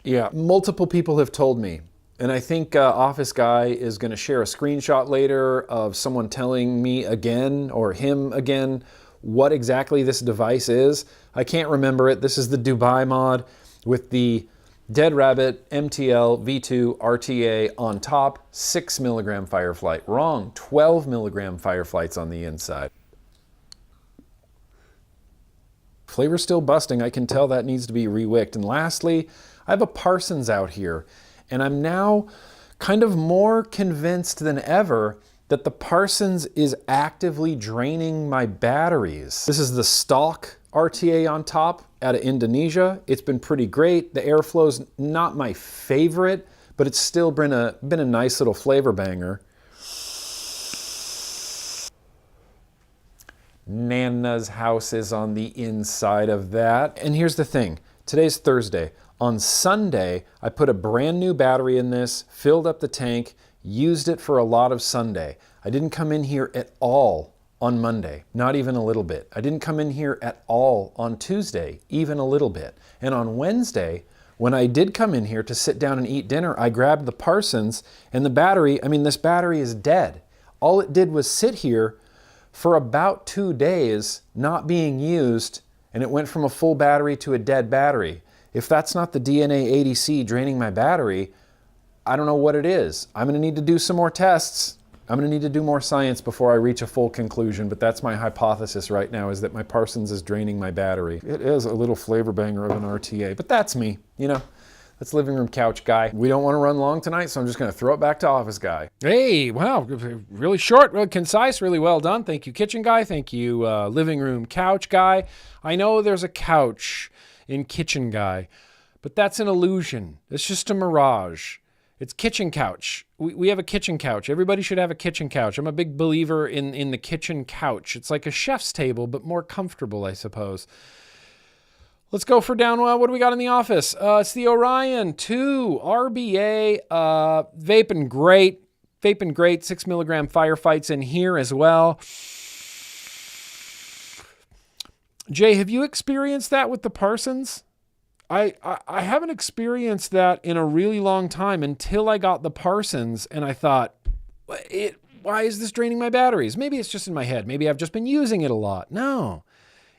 Yeah, multiple people have told me, and I think Office Guy is going to share a screenshot later of someone telling me again, or him again, what exactly this device is. I can't remember it. This is the Dubai mod with the Dead Rabbit MTL V2 RTA on top, 6 milligram Fireflight. Wrong, 12 milligram Fireflights on the inside. Flavor's still busting. I can tell that needs to be rewicked. And lastly, I have a Parsons out here, and I'm now kind of more convinced than ever that the Parsons is actively draining my batteries. This is the stock RTA on top out of Indonesia. It's been pretty great. The airflow's not my favorite, but it's still been a nice little flavor banger. Nana's house is on the inside of that. And here's the thing, today's Thursday. On Sunday, I put a brand new battery in this, filled up the tank, used it for a lot of Sunday. I didn't come in here at all on Monday, not even a little bit. I didn't come in here at all on Tuesday, even a little bit. And on Wednesday, when I did come in here to sit down and eat dinner, I grabbed the Parsons and the battery, this battery is dead. All it did was sit here for about 2 days, not being used, and it went from a full battery to a dead battery. If that's not the DNA ADC draining my battery, I don't know what it is. I'm gonna need to do some more tests. I'm gonna need to do more science before I reach a full conclusion, but that's my hypothesis right now, is that my Parsons is draining my battery. It is a little flavor banger of an RTA, but that's me, That's living room couch guy. We don't want to run long tonight, so I'm just going to throw it back to office guy. Hey, wow, really short, really concise, really well done. Thank you, kitchen guy. Thank you, living room couch guy. I know there's a couch in kitchen guy, but that's an illusion. It's just a mirage. It's kitchen couch. We have a kitchen couch. Everybody should have a kitchen couch. I'm a big believer in the kitchen couch. It's like a chef's table, but more comfortable, I suppose. Let's go for down. What do we got in the office? It's the Orion 2 RBA. Vaping great. Vaping great. 6 milligram firefights in here as well. Jay, have you experienced that with the Parsons? I haven't experienced that in a really long time until I got the Parsons, and I thought, why is this draining my batteries? Maybe it's just in my head. Maybe I've just been using it a lot. No.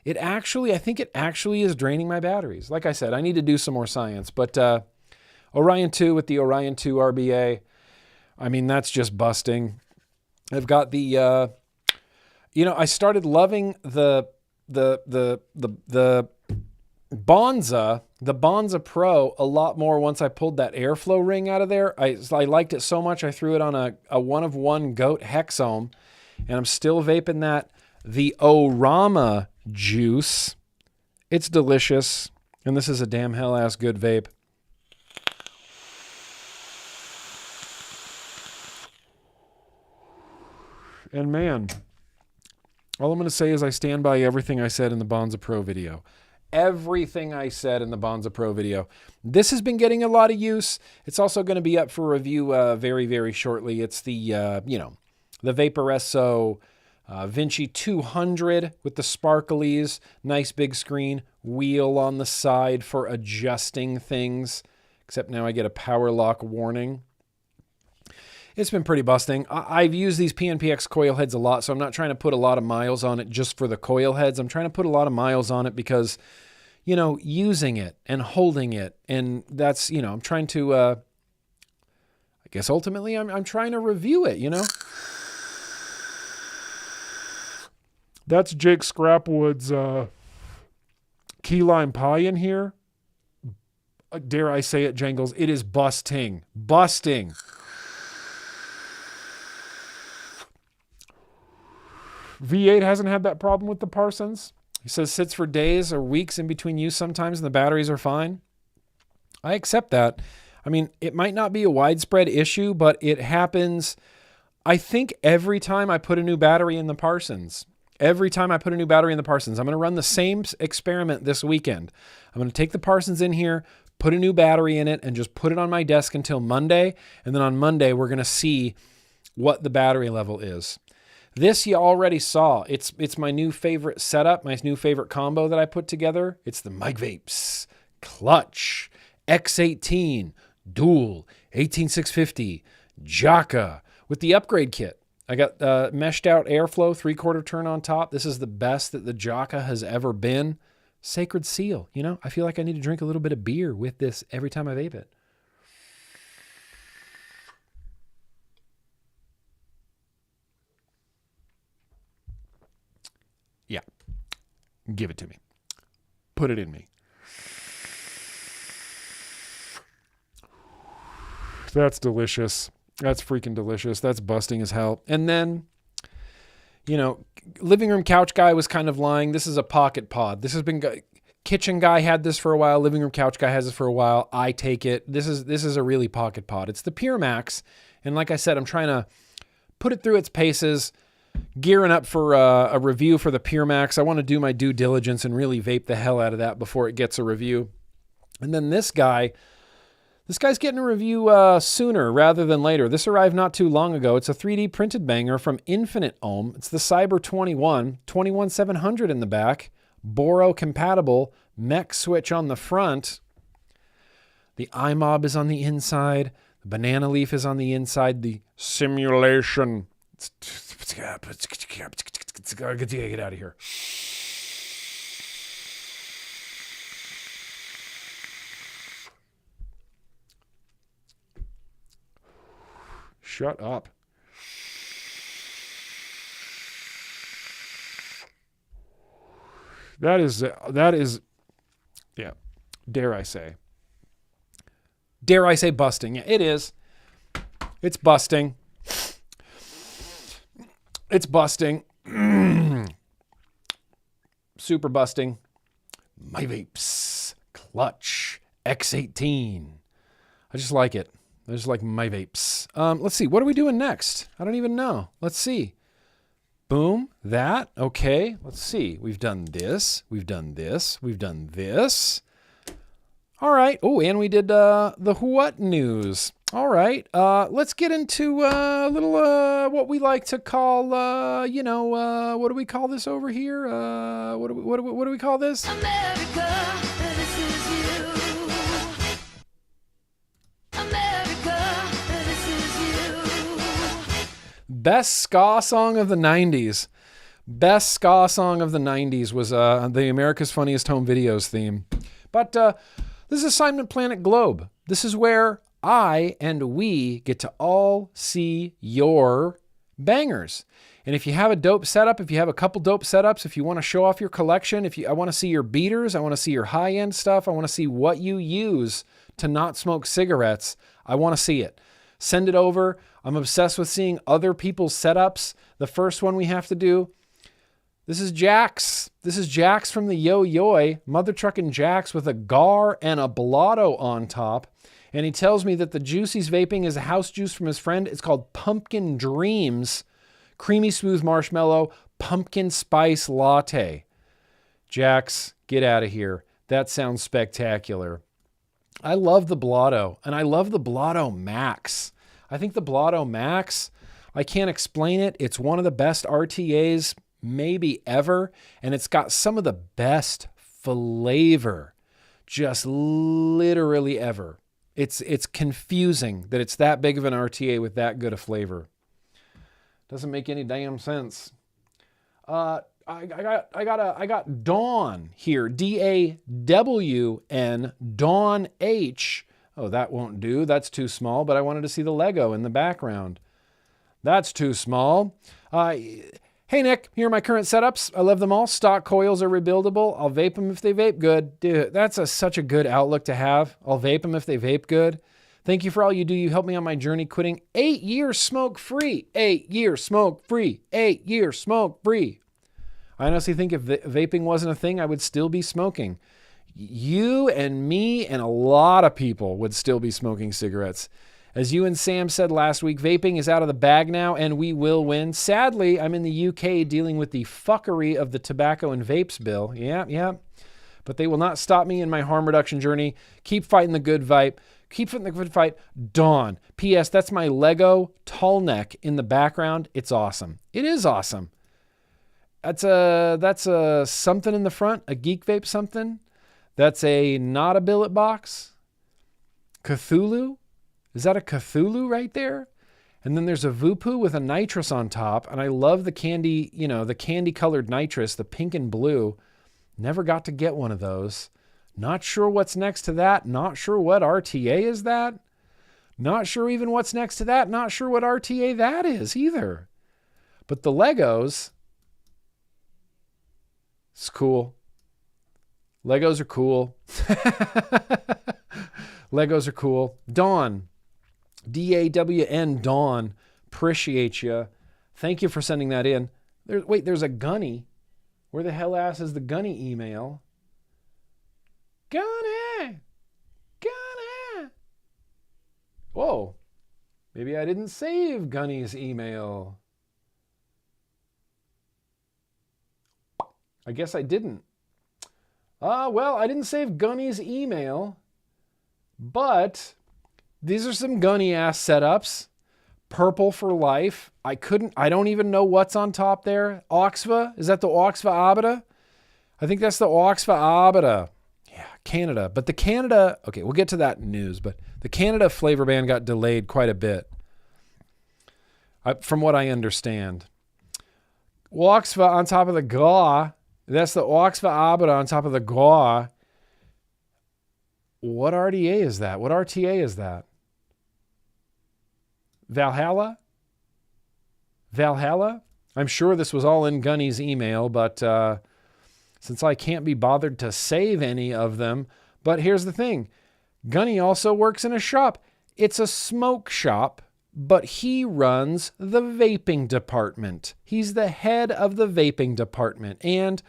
I think it actually is draining my batteries. Like I said, I need to do some more science, but Orion 2 with the Orion 2 RBA, that's just busting. I've got the, I started loving the Bonza Pro a lot more once I pulled that airflow ring out of there. I liked it so much, I threw it on a 1-of-1 goat hexohm, and I'm still vaping that. The Orama juice. It's delicious. And this is a damn hell-ass good vape. And man, all I'm going to say is I stand by everything I said in the Bonza Pro video. Everything I said in the Bonza Pro video. This has been getting a lot of use. It's also going to be up for review very, very shortly. It's the, the Vaporesso Vinci 200 with the sparklies, nice big screen, wheel on the side for adjusting things, except now I get a power lock warning. It's been pretty busting. I've used these PNPX coil heads a lot, so I'm not trying to put a lot of miles on it just for the coil heads. I'm trying to put a lot of miles on it because, using it and holding it, and that's, I'm trying to, I guess ultimately I'm trying to review it, That's Jake Scrapwood's key lime pie in here. Dare I say it, Jangles? It is busting. Busting. V8 hasn't had that problem with the Parsons. He says sits for days or weeks in between use sometimes and the batteries are fine. I accept that. It might not be a widespread issue, but it happens, I think, every time I put a new battery in the Parsons. Every time I put a new battery in the Parsons, I'm going to run the same experiment this weekend. I'm going to take the Parsons in here, put a new battery in it, and just put it on my desk until Monday. And then on Monday, we're going to see what the battery level is. This you already saw. It's my new favorite setup, my new favorite combo that I put together. It's the Mike Vapes Clutch X18 Dual 18650 Jaka with the upgrade kit. I got meshed out airflow, 3/4 turn on top. This is the best that the Jaka has ever been. Sacred seal, I feel like I need to drink a little bit of beer with this every time I vape it. Yeah, give it to me. Put it in me. That's delicious. That's freaking delicious. That's busting as hell. And then, you know, living room couch guy was kind of lying. This is a pocket pod. This has been, kitchen guy had this for a while. Living room couch guy has it for a while. I take it. This is a really pocket pod. It's the Pure Max. And like I said, I'm trying to put it through its paces, gearing up for a review for the Pure Max. I want to do my due diligence and really vape the hell out of that before it gets a review. And then this guy's getting a review sooner rather than later. This arrived not too long ago. It's a 3D printed banger from Infinite Ohm. It's the Cyber 21700 in the back, Boro compatible, mech switch on the front. The iMob is on the inside. The banana leaf is on the inside. The simulation. Get out of here. Shut up. That is, yeah, dare I say busting. Yeah, it is. It's busting. It's busting. Super busting. My Vapes Clutch X18. I just like it. I just like my vapes. Let's see. What are we doing next? I don't even know. Let's see. Boom. That. Okay. Let's see. We've done this. We've done this. We've done this. All right. Oh, and we did the WHUT news. All right. Let's get into a little what we like to call, what do we call this over here? What do we call this? America, this is you. America, this is you. Best ska song of the 90s. Best ska song of the 90s was the America's Funniest Home Videos theme. But this is Assignment Planet Globe. This is where I and we get to all see your bangers. And if you have a dope setup, if you have a couple dope setups, if you want to show off your collection, I want to see your beaters, I want to see your high-end stuff, I want to see what you use to not smoke cigarettes, I want to see it. Send it over. I'm obsessed with seeing other people's setups. The first one we have to do, this is Jax. This is Jax from the Yo-Yoy, Mother Truckin' Jax with a Gar and a Blotto on top. And he tells me that the juice he's vaping is a house juice from his friend. It's called Pumpkin Dreams. Creamy smooth marshmallow, pumpkin spice latte. Jax, get out of here. That sounds spectacular. I love the Blotto, and I love the Blotto Max. I think the Blotto Max, I can't explain it. It's one of the best RTAs maybe ever, and it's got some of the best flavor, just literally ever. It's confusing that it's that big of an RTA with that good a flavor. Doesn't make any damn sense. I got Dawn here. DAWN, Dawn H. Oh, that won't do. That's too small, but I wanted to see the Lego in the background. That's too small. Hey, Nick, here are my current setups. I love them all. Stock coils are rebuildable. I'll vape them if they vape good. Dude, that's such a good outlook to have. I'll vape them if they vape good. Thank you for all you do. You helped me on my journey quitting 8 years smoke-free. 8 years smoke-free. 8 years smoke-free. I honestly think if vaping wasn't a thing, I would still be smoking. You and me and a lot of people would still be smoking cigarettes. As you and Sam said last week, vaping is out of the bag now, and we will win. Sadly, I'm in the UK dealing with the fuckery of the tobacco and vapes bill. Yeah. But they will not stop me in my harm reduction journey. Keep fighting the good vape. Keep fighting the good fight. Dawn. P.S. That's my Lego tall neck in the background. It's awesome. It is awesome. That's a something in the front, a Geek Vape something. That's a not a billet box. Cthulhu. Is that a Cthulhu right there? And then there's a Voopoo with a nitrous on top. And I love the candy, the candy colored nitrous, the pink and blue. Never got to get one of those. Not sure what's next to that. Not sure what RTA is that. Not sure even what's next to that. Not sure what RTA that is either. But the Legos, it's cool. Legos are cool. Legos are cool. Dawn, D-A-W-N, Dawn. Appreciate you. Thank you for sending that in. There's a Gunny. Where the hell ass is the Gunny email? Gunny! Whoa. Maybe I didn't save Gunny's email. I guess I didn't. Well, I didn't save Gunny's email, but these are some Gunny ass setups. Purple for life. I don't even know what's on top there. Oxva? Is that the Oxva Abita? I think that's the Oxva Abita. Yeah, Canada. But the Canada, okay, we'll get to that in news, but the Canada flavor ban got delayed quite a bit, from what I understand. Oxva on top of the GAW. That's the Oxva Abita on top of the GAW. What RDA is that? What RTA is that? Valhalla? I'm sure this was all in Gunny's email, but since I can't be bothered to save any of them, but here's the thing. Gunny also works in a shop. It's a smoke shop, but he runs the vaping department. He's the head of the vaping department. And,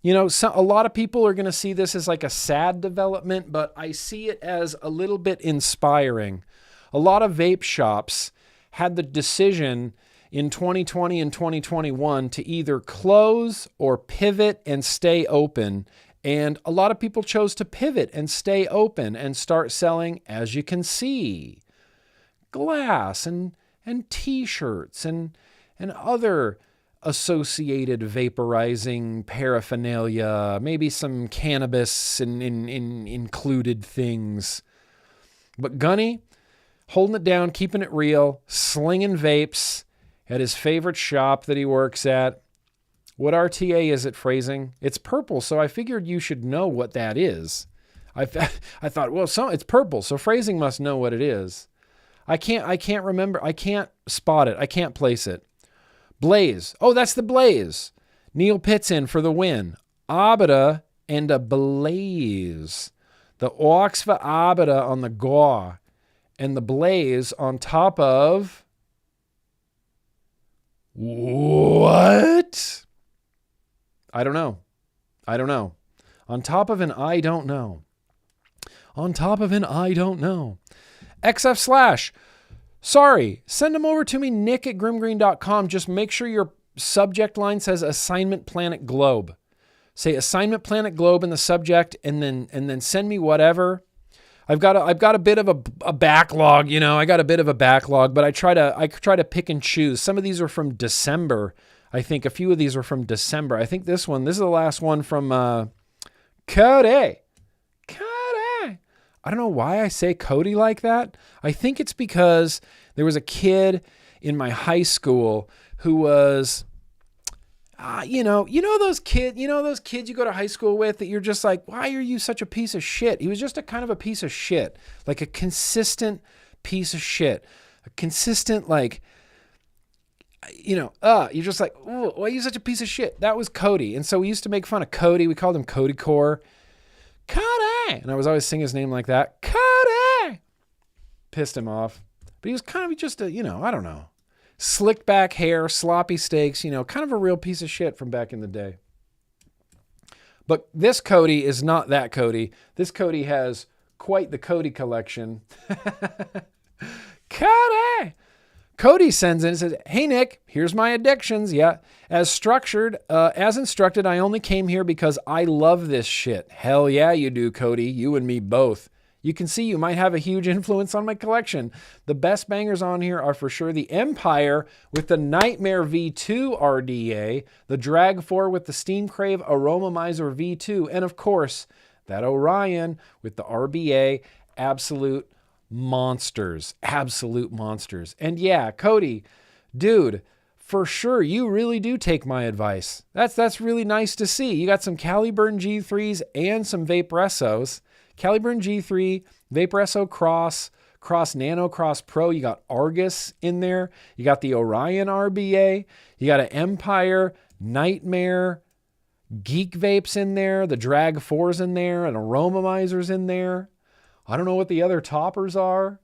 you know, a lot of people are going to see this as like a sad development, but I see it as a little bit inspiring. A lot of vape shops had the decision in 2020 and 2021 to either close or pivot and stay open. And a lot of people chose to pivot and stay open and start selling, as you can see, glass and t-shirts and other associated vaporizing paraphernalia, maybe some cannabis and included things. But Gunny, holding it down, keeping it real, slinging vapes at his favorite shop that he works at. What RTA is it, phrasing? It's purple, so I figured you should know what that is. I thought, well, it's purple, so phrasing must know what it is. I can't remember. I can't spot it. I can't place it. Blaze. Oh, that's the Blaze. Neil Pitts in for the win. Abita and a Blaze. The Oxva Abita on the GAW and the Blaze on top of... What? I don't know. On top of an I don't know. XF/. Sorry, send them over to me, nick@grimmgreen.com. Just make sure your subject line says Assignment Planet Globe. Say Assignment Planet Globe in the subject, and then send me whatever. I've got a bit of a backlog, you know. I got a bit of a backlog, but I try to pick and choose. Some of these are from December. I think a few of these are from December. I think this is the last one from Cody. I don't know why I say Cody like that. I think it's because there was a kid in my high school who was, you know those kids you go to high school with that you're just like, why are you such a piece of shit? He was just a kind of a piece of shit, like a consistent piece of shit, a consistent, like, you're just like, oh, why are you such a piece of shit? That was Cody. And so we used to make fun of Cody. We called him Cody Core. Cody! And I was always singing his name like that. Cody! Pissed him off. But he was kind of just I don't know. Slicked back hair, sloppy steaks, kind of a real piece of shit from back in the day. But this Cody is not that Cody. This Cody has quite the Cody collection. Cody! Cody sends in and says, hey, Nick, here's my addictions. Yeah. As instructed, I only came here because I love this shit. Hell yeah, you do, Cody. You and me both. You can see you might have a huge influence on my collection. The best bangers on here are for sure the Empire with the Nightmare V2 RDA, the Drag 4 with the Steam Crave Aromamizer V2, and of course, that Orion with the RBA. Absolute monsters. And yeah, Cody, dude, for sure, you really do take my advice. That's really nice to see. You got some Caliburn G3s and some Vaporesos. Caliburn G3, Vaporeso Cross Nano, Cross Pro. You got Argus in there. You got the Orion RBA. You got an Empire, Nightmare. Geek Vape's in there. The Drag 4's in there. An Aromamizer's in there. I don't know what the other toppers are.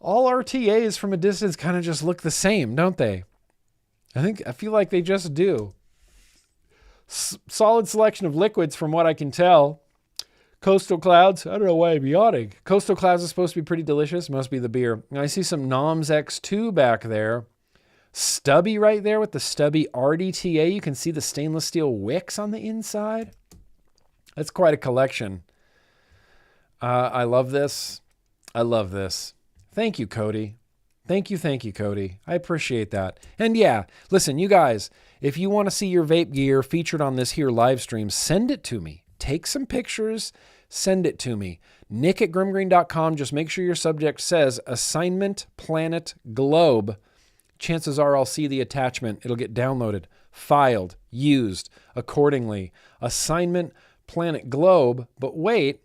All RTAs from a distance kind of just look the same, don't they? I feel like they just do. Solid selection of liquids from what I can tell. Coastal Clouds, I don't know why I'm yawning. Coastal Clouds is supposed to be pretty delicious. Must be the beer. And I see some Noms X2 back there. Stubby right there with the Stubby RDTA. You can see the stainless steel wicks on the inside. That's quite a collection. I love this. I love this. Thank you, Cody. Thank you, Cody. I appreciate that. And yeah, listen, you guys, if you want to see your vape gear featured on this here live stream, send it to me. Take some pictures, send it to me. Nick@grimmgreen.com. Just make sure your subject says assignment planet globe. Chances are I'll see the attachment. It'll get downloaded, filed, used accordingly. Assignment planet globe. But wait,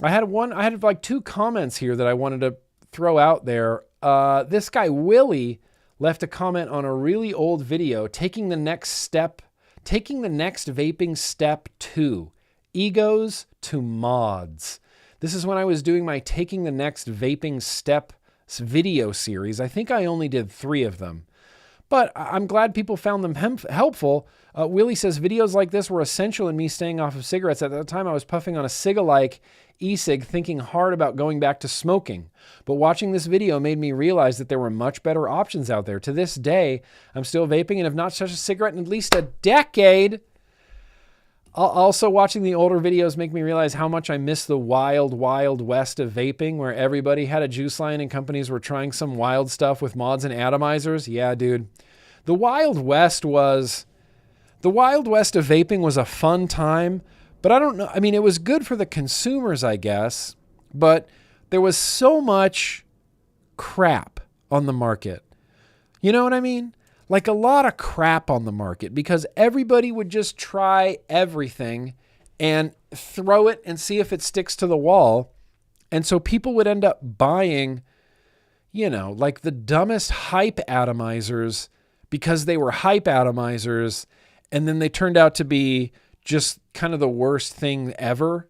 I had like 2 comments here that I wanted to throw out there. This guy, Willie, left a comment on a really old video, taking the next vaping step 2, egos to mods. This is when I was doing my taking the next vaping step video series. I think I only did 3 of them, but I'm glad people found them helpful. Willie says videos like this were essential in me staying off of cigarettes. At that time, I was puffing on a Siga-like e-cig, thinking hard about going back to smoking. But watching this video made me realize that there were much better options out there. To this day, I'm still vaping and have not touched a cigarette in at least a decade. Also, watching the older videos make me realize how much I miss the wild, wild west of vaping, where everybody had a juice line and companies were trying some wild stuff with mods and atomizers. Yeah, dude. The Wild West of vaping was a fun time, but I don't know. I mean, it was good for the consumers, I guess, but there was so much crap on the market. You know what I mean? Like a lot of crap on the market because everybody would just try everything and throw it and see if it sticks to the wall. And so people would end up buying, like the dumbest hype atomizers because they were hype atomizers, and then they turned out to be just kind of the worst thing ever.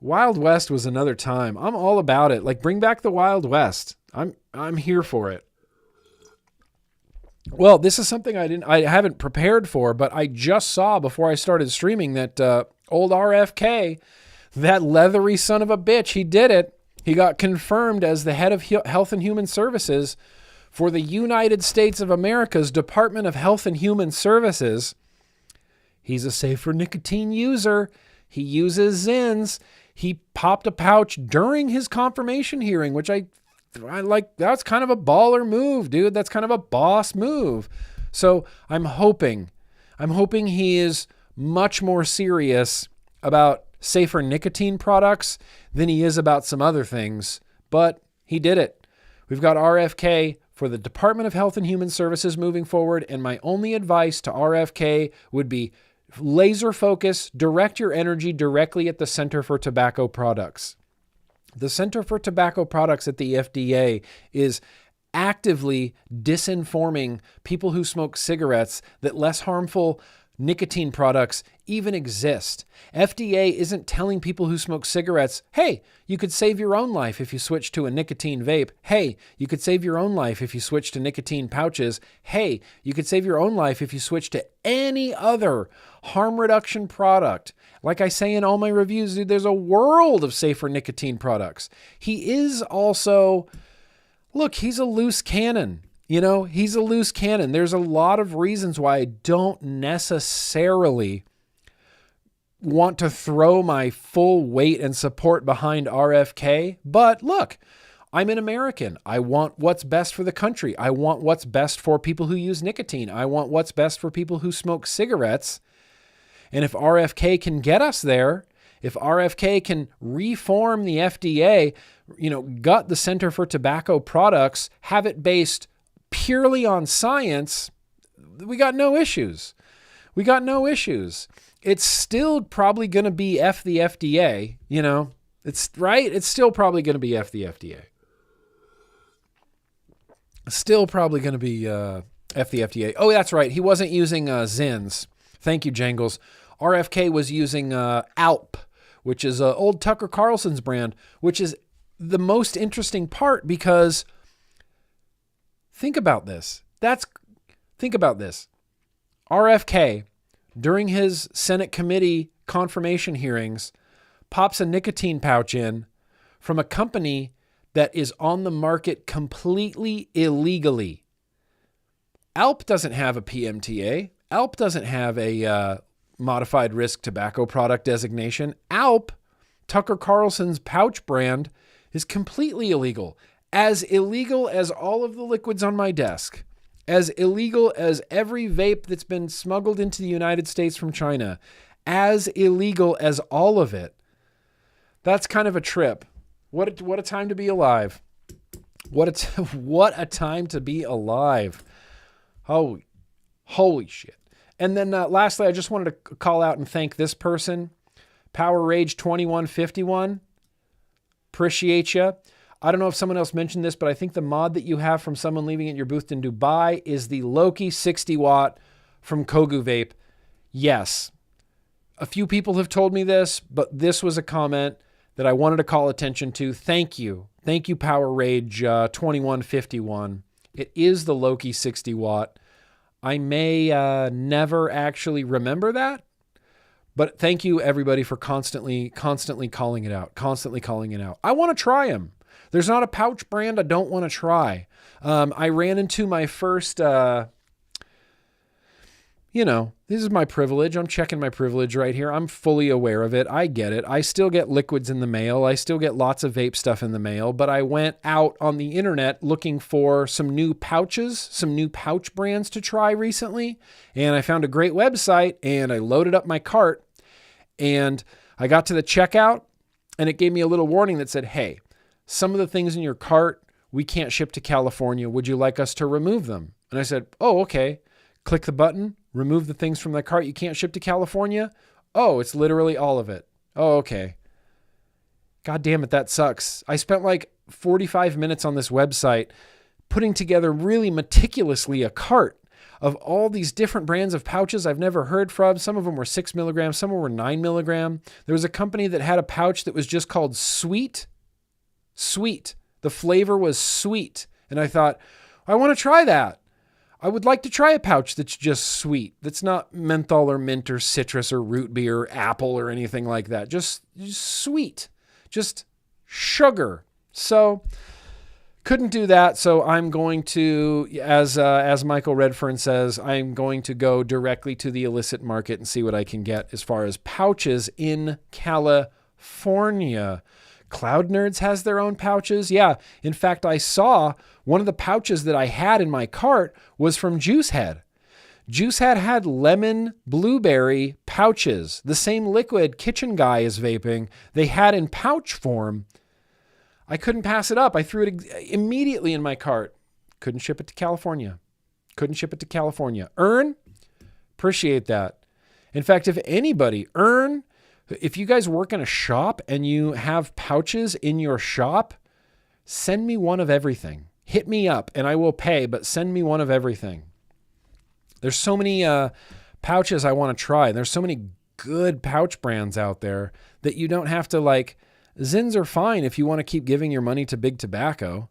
Wild West was another time. I'm all about it. Like, bring back the Wild West. I'm here for it. Well, this is something I haven't prepared for, but I just saw before I started streaming that old RFK, that leathery son of a bitch, he did it. He got confirmed as the head of Health and Human Services for the United States of America's Department of Health and Human Services. He's a safer nicotine user. He uses Zins. He popped a pouch during his confirmation hearing, which I like. That's kind of a baller move, dude. That's kind of a boss move. So I'm hoping he is much more serious about safer nicotine products than he is about some other things. But he did it. We've got RFK for the Department of Health and Human Services moving forward. And my only advice to RFK would be laser focus, direct your energy directly at the Center for Tobacco Products. The Center for Tobacco Products at the FDA is actively disinforming people who smoke cigarettes that less harmful nicotine products even exist. FDA isn't telling people who smoke cigarettes, hey, you could save your own life if you switch to a nicotine vape. Hey, you could save your own life if you switch to nicotine pouches. Hey, you could save your own life if you switch to any other harm reduction product. Like I say in all my reviews, dude, there's a world of safer nicotine products. He is also, look, he's a loose cannon. He's a loose cannon. There's a lot of reasons why I don't necessarily want to throw my full weight and support behind RFK. But look, I'm an American. I want what's best for the country. I want what's best for people who use nicotine. I want what's best for people who smoke cigarettes. And if RFK can get us there, if RFK can reform the FDA, gut the Center for Tobacco Products, have it based purely on science, we got no issues. It's still probably going to be F the FDA, It's right. It's still probably going to be F the FDA. Still probably going to be F the FDA. Oh, that's right. He wasn't using Zins. Thank you, Jangles. RFK was using Alp, which is old Tucker Carlson's brand, which is the most interesting part because think about this. Think about this. RFK, during his Senate committee confirmation hearings, pops a nicotine pouch in from a company that is on the market completely illegally. Alp doesn't have a PMTA. Alp doesn't have a modified risk tobacco product designation. Alp, Tucker Carlson's pouch brand, is completely illegal. As illegal as all of the liquids on my desk. As illegal as every vape that's been smuggled into the United States from China. As illegal as all of it. That's kind of a trip. What a time to be alive. What a time to be alive. Holy shit. And then lastly, I just wanted to call out and thank this person, Power Rage 2151. Appreciate you. I don't know if someone else mentioned this, but I think the mod that you have from someone leaving at your booth in Dubai is the Loki 60 watt from Kogu Vape. Yes. A few people have told me this, but this was a comment that I wanted to call attention to. Thank you. Thank you, Power Rage 2151. It is the Loki 60 watt. I may never actually remember that, but thank you everybody for constantly calling it out, I want to try them. There's not a pouch brand I don't want to try. I ran into my first, this is my privilege. I'm checking my privilege right here. I'm fully aware of it. I get it. I still get liquids in the mail. I still get lots of vape stuff in the mail, but I went out on the internet looking for some new pouches, some new pouch brands to try recently. And I found a great website and I loaded up my cart and I got to the checkout and it gave me a little warning that said, hey, some of the things in your cart, we can't ship to California. Would you like us to remove them? And I said, oh, okay. Click the button, remove the things from the cart you can't ship to California. Oh, it's literally all of it. Oh, okay. God damn it, that sucks. I spent like 45 minutes on this website putting together really meticulously a cart of all these different brands of pouches I've never heard from. Some of them were 6 milligrams, some were 9 milligram. There was a company that had a pouch that was just called Sweet. Sweet. The flavor was sweet. And I thought, I want to try that. I would like to try a pouch that's just sweet. That's not menthol or mint or citrus or root beer or apple or anything like that. Just sweet. Just sugar. So couldn't do that. So I'm going to, as Michael Redfern says, I'm going to go directly to the illicit market and see what I can get as far as pouches in California. Cloud Nerds has their own pouches. Yeah. In fact, I saw one of the pouches that I had in my cart was from Juicehead. Juicehead had lemon blueberry pouches, the same liquid Kitchen Guy is vaping. They had in pouch form. I couldn't pass it up. I threw it immediately in my cart. Couldn't ship it to California. Earn, appreciate that. In fact, if anybody, if you guys work in a shop and you have pouches in your shop, send me one of everything. Hit me up and I will pay, but send me one of everything. There's so many pouches I want to try. There's so many good pouch brands out there that you don't have to Zins are fine if you want to keep giving your money to big tobacco,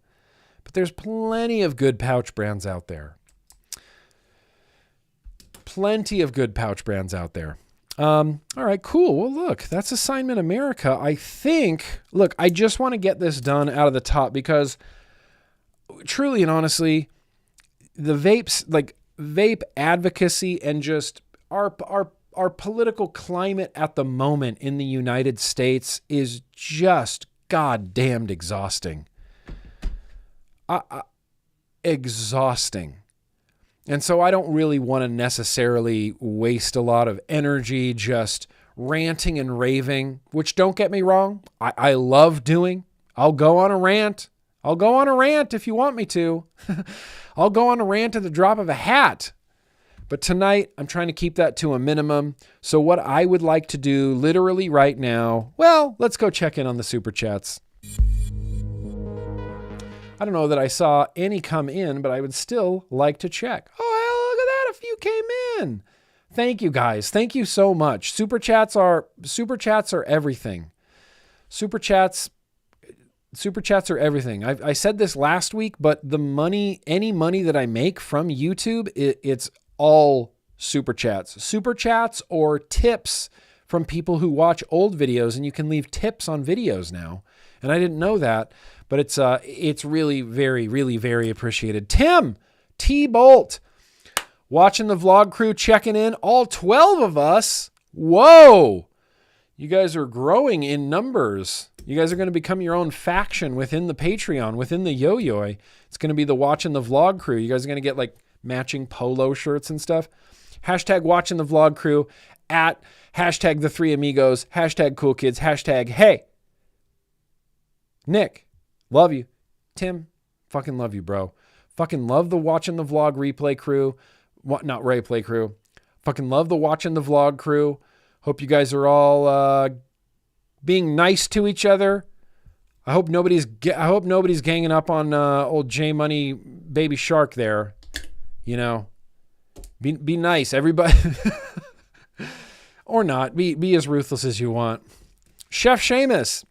but there's plenty of good pouch brands out there. All right, cool. Well, look, that's Assignment America. I just want to get this done out of the top because truly and honestly, the vapes, vape advocacy and just our political climate at the moment in the United States is just goddamned exhausting. Exhausting. And so I don't really want to necessarily waste a lot of energy just ranting and raving, which don't get me wrong, I love doing. I'll go on a rant if you want me to. I'll go on a rant at the drop of a hat. But tonight, I'm trying to keep that to a minimum. So what I would like to do literally right now, well, let's go check in on the Super Chats. I don't know that I saw any come in, but I would still like to check. Oh, you came in. Thank you guys. Thank you so much. Super chats are everything. Super chats are everything. I said this last week, but any money that I make from YouTube, it's all super chats. Super chats or tips from people who watch old videos, and you can leave tips on videos now. And I didn't know that, but it's really very, really very appreciated. Tim T. Bolt, watching the vlog crew, checking in, all 12 of us. Whoa, you guys are growing in numbers. You guys are going to become your own faction within the Patreon, within the Yo-Yo. It's going to be the watching the vlog crew. You guys are going to get like matching polo shirts and stuff. Hashtag watching the vlog crew, at hashtag the three amigos, hashtag cool kids, hashtag hey. Nick, love you. Tim, fucking love you, bro. Fucking love the watching the vlog replay crew. Not replay crew. Fucking love the watching the vlog crew. Hope you guys are all being nice to each other. I hope nobody's ganging up on old J Money Baby Shark there. You know, be nice, everybody. Or not. Be as ruthless as you want. Chef Seamus,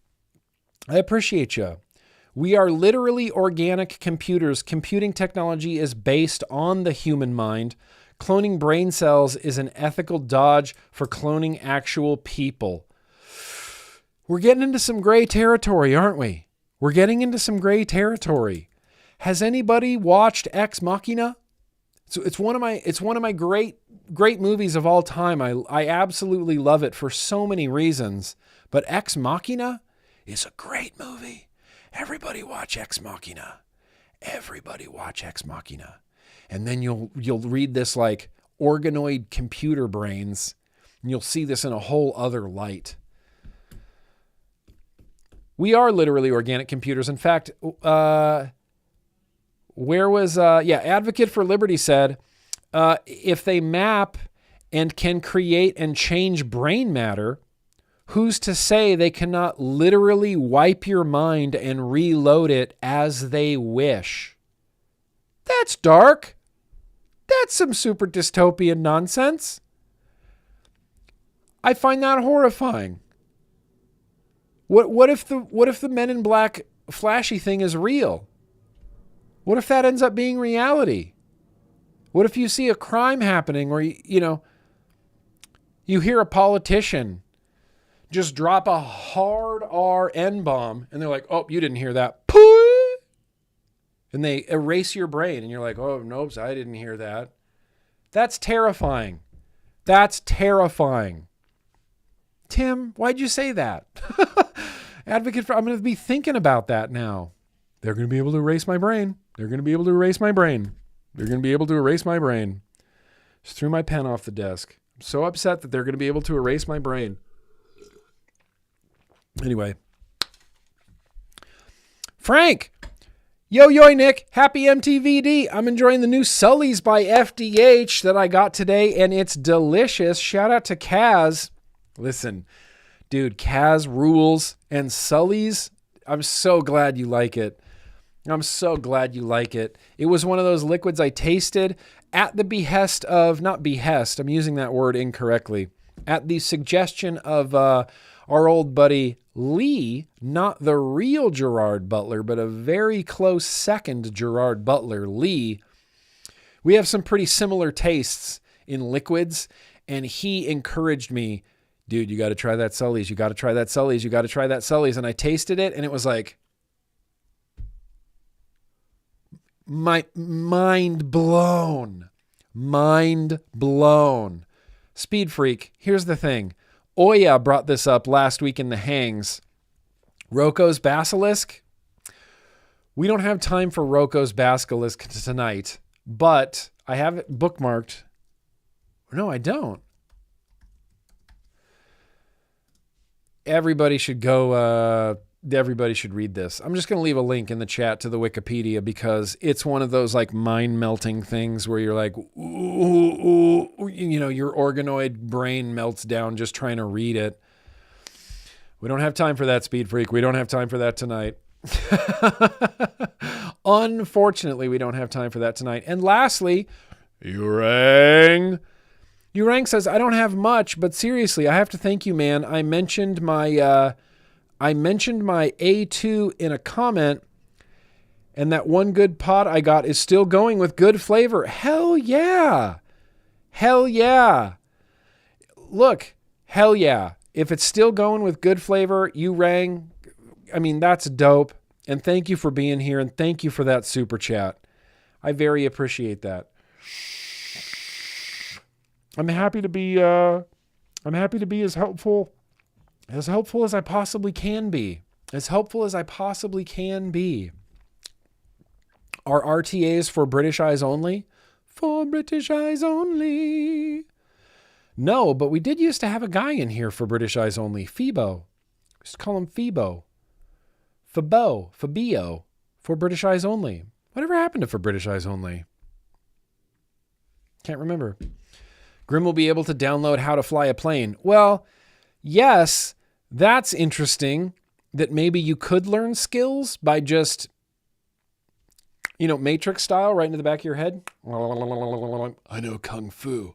I appreciate you. We are literally organic computers. Computing technology is based on the human mind. Cloning brain cells is an ethical dodge for cloning actual people. We're getting into some gray territory, aren't we? We're getting into some gray territory. Has anybody watched Ex Machina? It's one of my great movies of all time. I absolutely love it for so many reasons. But Ex Machina is a great movie. Everybody watch Ex Machina. Everybody watch Ex Machina. And then you'll read this like organoid computer brains, and you'll see this in a whole other light. We are literally organic computers. In fact, Advocate for Liberty said, if they map and can create and change brain matter, who's to say they cannot literally wipe your mind and reload it as they wish? That's dark. That's some super dystopian nonsense. I find that horrifying. What if the Men in Black flashy thing is real? What if that ends up being reality? What if you see a crime happening or you hear a politician just drop a hard R N-bomb and they're like, oh, you didn't hear that. And they erase your brain and you're like, oh, nope, I didn't hear that. That's terrifying. That's terrifying. Tim, why'd you say that? Advocate for, I'm going to be thinking about that now. They're going to be able to erase my brain. They're going to be able to erase my brain. They're going to be able to erase my brain. Just threw my pen off the desk. I'm so upset that they're going to be able to erase my brain. Anyway. Frank. Yo, Nick. Happy MTVD. I'm enjoying the new Sully's by FDH that I got today, and it's delicious. Shout out to Kaz. Listen, dude, Kaz rules, and Sully's, I'm so glad you like it. I'm so glad you like it. It was one of those liquids I tasted at the behest of, not behest, I'm using that word incorrectly, at the suggestion of our old buddy Lee, not the real Gerard Butler, but a very close second Gerard Butler, Lee. We have some pretty similar tastes in liquids, and he encouraged me, dude, you got to try that Sully's. You got to try that Sully's. You got to try that Sully's. And I tasted it, and it was like, my mind blown. Mind blown. Speed Freak, here's the thing. Oya brought this up last week in the Hangs. Rocco's Basilisk. We don't have time for Rocco's Basilisk tonight, but I have it bookmarked. No, I don't. Everybody should go, everybody should read this. I'm just going to leave a link in the chat to the Wikipedia because it's one of those like mind-melting things where you're like, ooh, your organoid brain melts down just trying to read it. We don't have time for that, Speed Freak. We don't have time for that tonight. Unfortunately, we don't have time for that tonight. And lastly, you ready? Urang. Urang says, I don't have much, but seriously, I have to thank you, man. I mentioned my A2 in a comment, and that one good pod I got is still going with good flavor. Hell yeah. Hell yeah. Look, hell yeah. If it's still going with good flavor, you rang. I mean, that's dope. And thank you for being here, and thank you for that super chat. I very appreciate that. I'm happy to be as helpful as I possibly can be. As helpful as I possibly can be. Are RTAs for British eyes only? For British eyes only. No, but we did used to have a guy in here for British eyes only. Phoebo. Just call him Phoebo. Fabio. For British eyes only. Whatever happened to for British eyes only? Can't remember. Grimm will be able to download how to fly a plane. Well, yes, that's interesting that maybe you could learn skills by just, Matrix style, right into the back of your head. I know Kung Fu.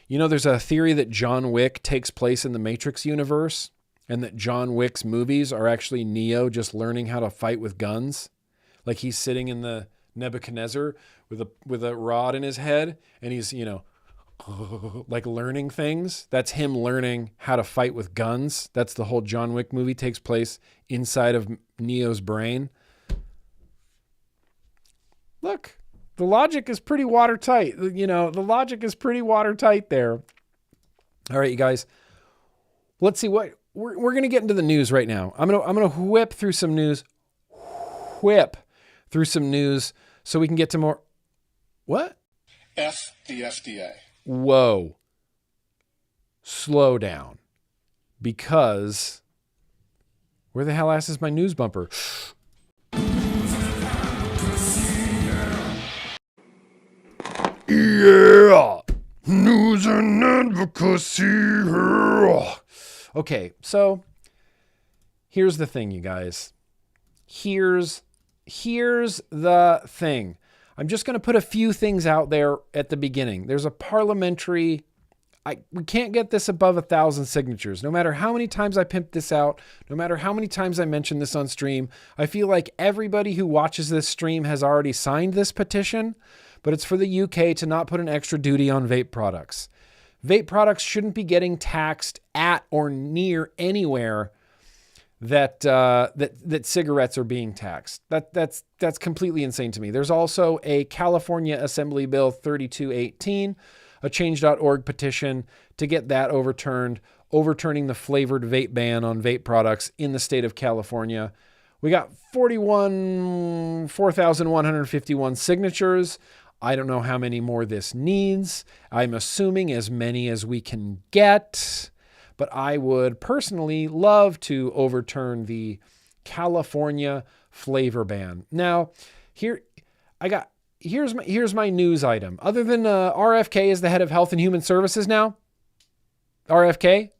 There's a theory that John Wick takes place in the Matrix universe and that John Wick's movies are actually Neo just learning how to fight with guns. Like he's sitting in the Nebuchadnezzar with a rod in his head and he's, like learning things. That's him learning how to fight with guns. That's the whole John Wick movie takes place inside of Neo's brain. Look, the logic is pretty watertight. The logic is pretty watertight there. All right, you guys. Let's see what we're going to get into the news right now. I'm going to whip through some news. Whip through some news so we can get to more. What? F the FDA. Whoa. Slow down. Because where the hell ass is my news bumper? Yeah. News and advocacy. Okay, so here's the thing, you guys. Here's the thing. I'm just going to put a few things out there at the beginning. There's a parliamentary, we can't get this above 1,000 signatures. No matter how many times I pimp this out, no matter how many times I mention this on stream, I feel like everybody who watches this stream has already signed this petition, but it's for the UK to not put an extra duty on vape products. Vape products shouldn't be getting taxed at or near anywhere that cigarettes are being taxed. That's completely insane to me. There's also a California Assembly Bill 3218, a change.org petition to get that overturned, overturning the flavored vape ban on vape products in the state of California. We got 4,151 signatures. I don't know how many more this needs. I'm assuming as many as we can get. But I would personally love to overturn the California flavor ban. Now, here's my news item. Other than RFK is the head of Health and Human Services now. RFK.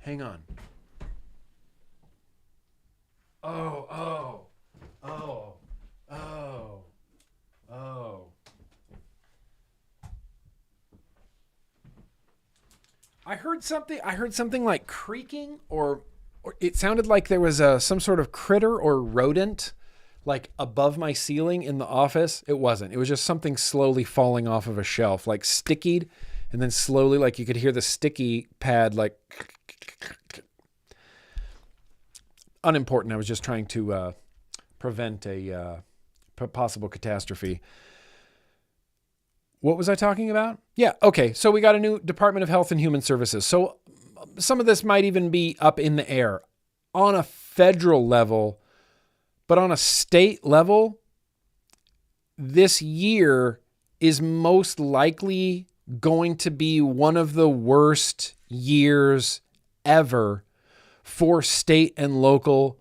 Hang on. Oh. I heard something like creaking or it sounded like there was some sort of critter or rodent like above my ceiling in the office. It wasn't. It was just something slowly falling off of a shelf, like stickied, and then slowly, like you could hear the sticky pad like unimportant. I was just trying to prevent a possible catastrophe. What was I talking about? Yeah, okay. So we got a new Department of Health and Human Services. So some of this might even be up in the air on a federal level, but on a state level, this year is most likely going to be one of the worst years ever for state and local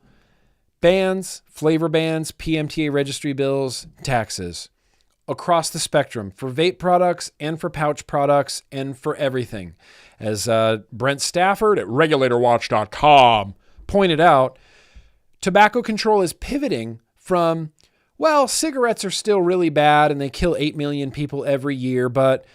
bans, flavor bans, PMTA registry bills, taxes. Across the spectrum for vape products and for pouch products and for everything. As Brent Stafford at regulatorwatch.com pointed out, tobacco control is pivoting from well, cigarettes are still really bad and they kill 8 million people every year, but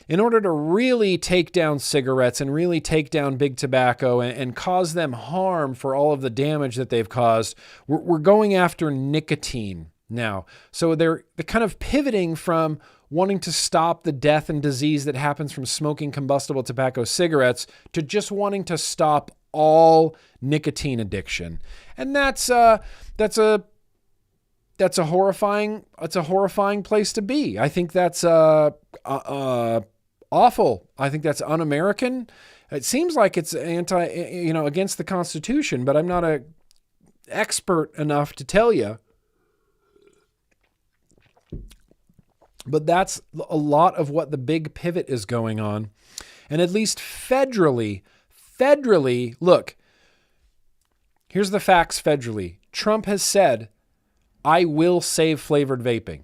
in order to really take down cigarettes and really take down big tobacco and cause them harm for all of the damage that they've caused, we're going after nicotine now. So they're kind of pivoting from wanting to stop the death and disease that happens from smoking combustible tobacco cigarettes to just wanting to stop all nicotine addiction. And that's a horrifying place to be. I think that's awful. I think that's un-American. It seems like it's against the Constitution, but I'm not an expert enough to tell you. But that's a lot of what the big pivot is going on. And at least federally, look, here's the facts federally. Trump has said, I will save flavored vaping.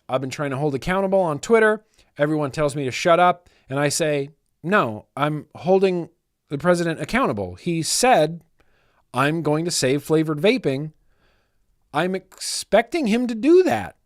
I've been trying to hold accountable on Twitter. Everyone tells me to shut up. And I say, no, I'm holding the president accountable. He said, I'm going to save flavored vaping. I'm expecting him to do that.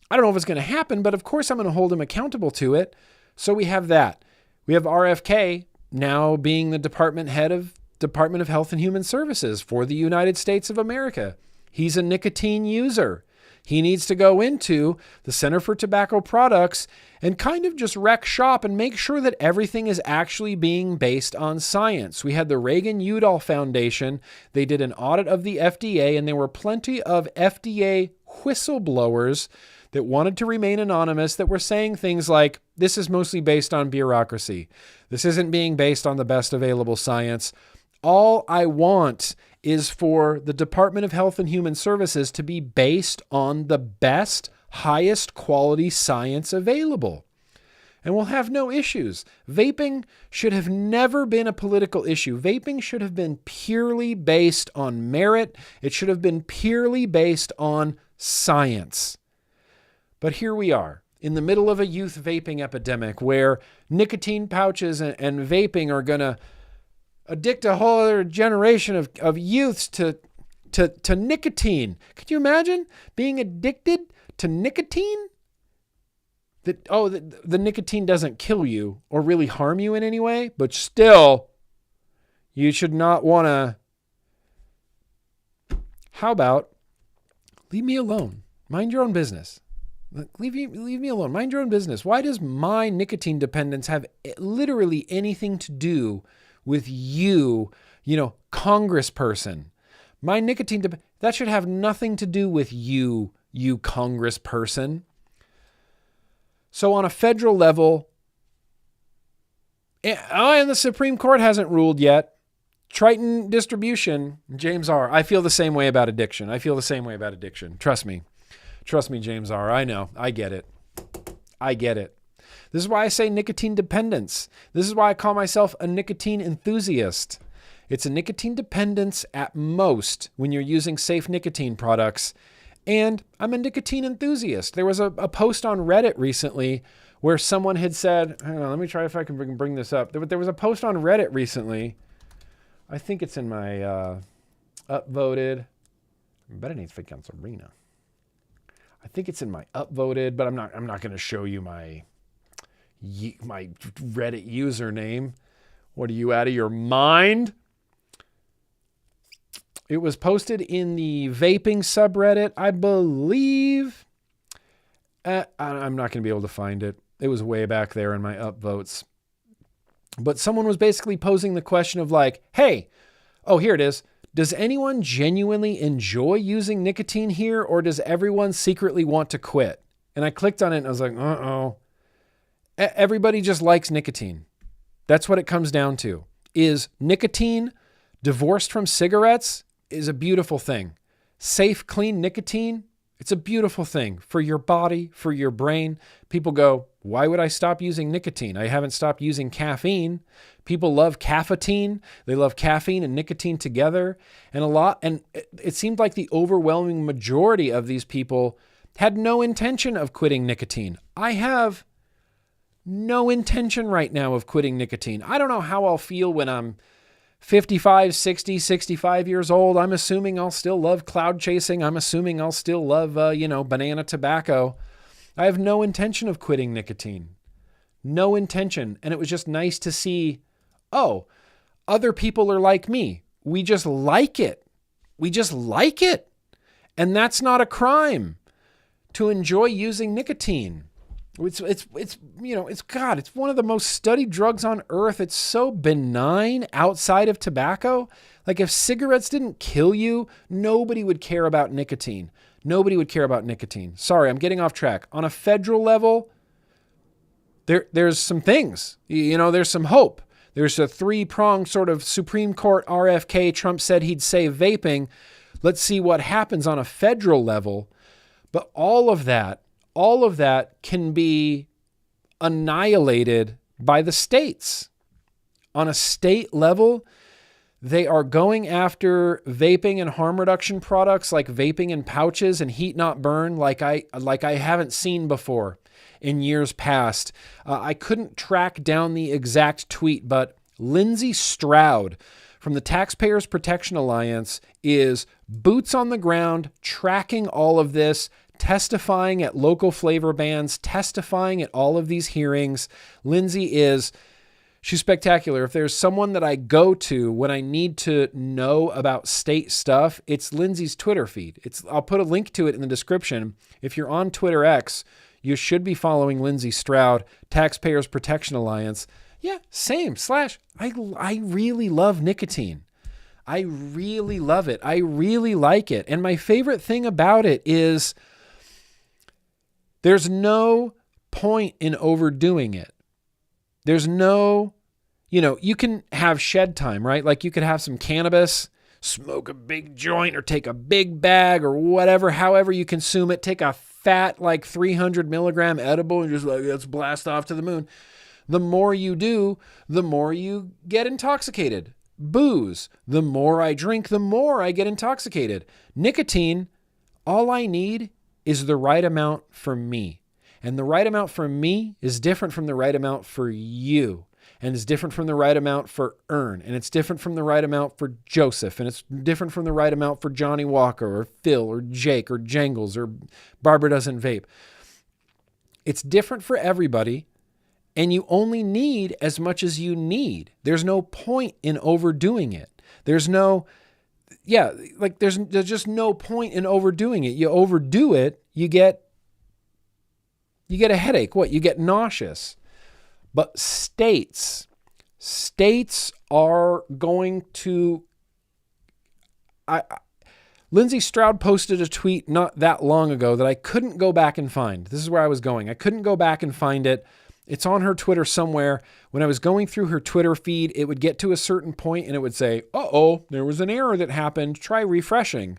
I don't know if it's going to happen, but of course I'm going to hold him accountable to it. So we have that. We have RFK now being the department head of Department of Health and Human Services for the United States of America. He's a nicotine user. He needs to go into the Center for Tobacco Products and kind of just wreck shop and make sure that everything is actually being based on science. We had the Reagan-Udall Foundation. They did an audit of the FDA, and there were plenty of FDA whistleblowers that wanted to remain anonymous that were saying things like, this is mostly based on bureaucracy. This isn't being based on the best available science. All I want is for the Department of Health and Human Services to be based on the best, highest quality science available. And we'll have no issues. Vaping should have never been a political issue. Vaping should have been purely based on merit. It should have been purely based on science. But here we are in the middle of a youth vaping epidemic where nicotine pouches and vaping are going to addict a whole other generation of youths to nicotine. Could you imagine being addicted to nicotine? The nicotine doesn't kill you or really harm you in any way, but still, you should not want to. How about leave me alone? Mind your own business. Leave me alone. Mind your own business. Why does my nicotine dependence have literally anything to do with you, congressperson? My nicotine, that should have nothing to do with you congressperson. So on a federal level, and the Supreme Court hasn't ruled yet, Triton Distribution, James R., I feel the same way about addiction. Trust me, James R., I know, I get it. This is why I say nicotine dependence. This is why I call myself a nicotine enthusiast. It's a nicotine dependence at most when you're using safe nicotine products. And I'm a nicotine enthusiast. There was a post on Reddit recently where someone had said, hang on, let me try if I can bring this up. There was a post on Reddit recently. I think it's in my upvoted. I bet it needs to cancel Arena. I think it's in my upvoted, but I'm not going to show you my Reddit username. What are you, out of your mind? It was posted in the vaping subreddit, I believe. I'm not going to be able to find it. It was way back there in my upvotes. But someone was basically posing the question of like, hey, here it is. Does anyone genuinely enjoy using nicotine here, or does everyone secretly want to quit? And I clicked on it and I was like, everybody just likes nicotine. That's what it comes down to. Is nicotine divorced from cigarettes is a beautiful thing. Safe, clean nicotine, it's a beautiful thing for your body, for your brain. People go, why would I stop using nicotine? I haven't stopped using caffeine. People love caffeine. They love caffeine and nicotine together. And it seemed like the overwhelming majority of these people had no intention of quitting nicotine. I have no intention right now of quitting nicotine. I don't know how I'll feel when I'm 55, 60, 65 years old, I'm assuming I'll still love cloud chasing. I'm assuming I'll still love, banana tobacco. I have no intention of quitting nicotine. No intention. And it was just nice to see, oh, other people are like me. We just like it. We just like it. And that's not a crime to enjoy using nicotine. It's one of the most studied drugs on earth. It's so benign outside of tobacco. Like if cigarettes didn't kill you, nobody would care about nicotine. Nobody would care about nicotine. Sorry, I'm getting off track. On a federal level, there's some things, there's some hope. There's a three-pronged sort of Supreme Court RFK. Trump said he'd save vaping. Let's see what happens on a federal level. But all of that can be annihilated by the states. On a state level, they are going after vaping and harm reduction products like vaping in pouches and heat not burn like I haven't seen before in years past. I couldn't track down the exact tweet, but Lindsey Stroud from the Taxpayers Protection Alliance is boots on the ground, tracking all of this, testifying at local flavor bans, testifying at all of these hearings. She's spectacular. If there's someone that I go to when I need to know about state stuff, it's Lindsey's Twitter feed. I'll put a link to it in the description. If you're on Twitter X, you should be following Lindsey Stroud, Taxpayers Protection Alliance. Yeah, same. / I really love nicotine. I really love it. I really like it. And my favorite thing about it is there's no point in overdoing it. There's no, you can have shed time, right? Like you could have some cannabis, smoke a big joint or take a big bag or whatever, however you consume it, take a fat, 300 milligram edible and just let's blast off to the moon. The more you do, the more you get intoxicated. Booze, the more I drink, the more I get intoxicated. Nicotine, all I need is the right amount for me. And the right amount for me is different from the right amount for you. And it's different from the right amount for Ern. And it's different from the right amount for Joseph. And it's different from the right amount for Johnny Walker or Phil or Jake or Jangles or Barbara Doesn't Vape. It's different for everybody. And you only need as much as you need. There's no point in overdoing it. There's just no point in overdoing it. You overdo it, you get a headache. You get nauseous. But states are going to... Lindsey Stroud posted a tweet not that long ago that I couldn't go back and find. This is where I was going. I couldn't go back and find it. It's on her Twitter somewhere. When I was going through her Twitter feed, it would get to a certain point and it would say, uh-oh, there was an error that happened. Try refreshing.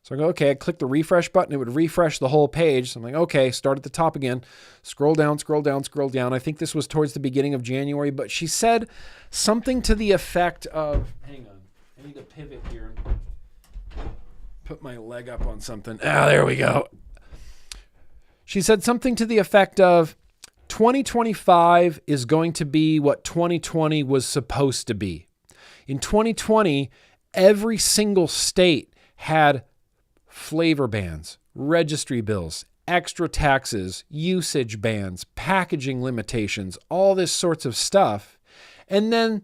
So I go, okay, I click the refresh button. It would refresh the whole page. So I'm like, okay, start at the top again. Scroll down, scroll down, scroll down. I think this was towards the beginning of January, but she said something to the effect of, hang on, I need to pivot here. Put my leg up on something. There we go. She said something to the effect of, 2025 is going to be what 2020 was supposed to be. In 2020, every single state had flavor bans, registry bills, extra taxes, usage bans, packaging limitations, all this sorts of stuff. And then,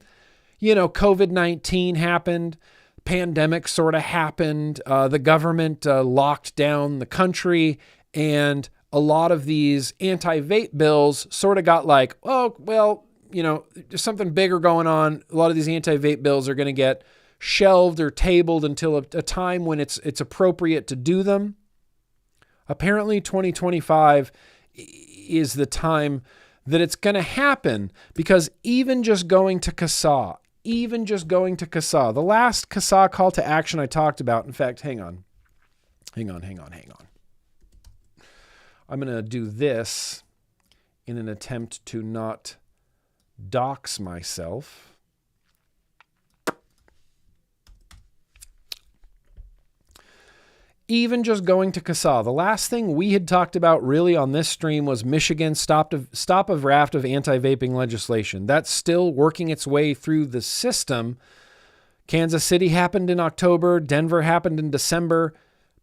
COVID-19 happened, pandemic sort of happened, the government locked down the country, and a lot of these anti-vape bills sort of got like, oh, well, there's something bigger going on. A lot of these anti-vape bills are going to get shelved or tabled until a time when it's appropriate to do them. Apparently 2025 is the time that it's going to happen, because even just going to CASAA, the last CASAA call to action I talked about, in fact, hang on. I'm going to do this in an attempt to not dox myself. Even just going to CASAA, the last thing we had talked about really on this stream was Michigan's stop a raft of anti-vaping legislation. That's still working its way through the system, Kansas City happened in October. Denver happened in December.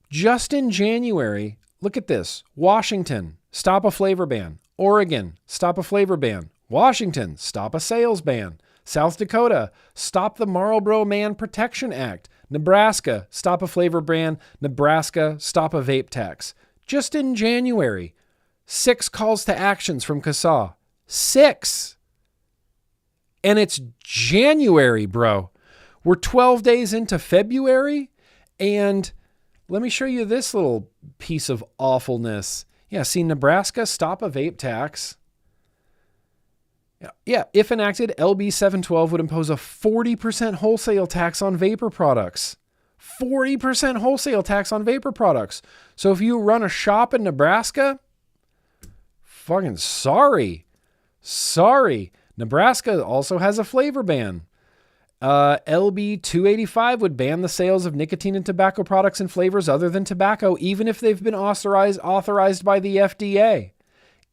Just in January, look at this. Washington, stop a flavor ban. Oregon, stop a flavor ban. Washington, stop a sales ban. South Dakota, stop the Marlboro Man Protection Act. Nebraska, stop a flavor ban. Nebraska, stop a vape tax. Just in January, 6 calls to actions from CASAA. 6. And it's January, bro. We're 12 days into February, and let me show you this little piece of awfulness. Yeah, see, Nebraska, stop a vape tax. Yeah, if enacted, LB 712 would impose a 40% wholesale tax on vapor products. 40% wholesale tax on vapor products. So if you run a shop in Nebraska, fucking sorry. Sorry. Nebraska also has a flavor ban. LB 285 would ban the sales of nicotine and tobacco products and flavors other than tobacco, even if they've been authorized by the FDA.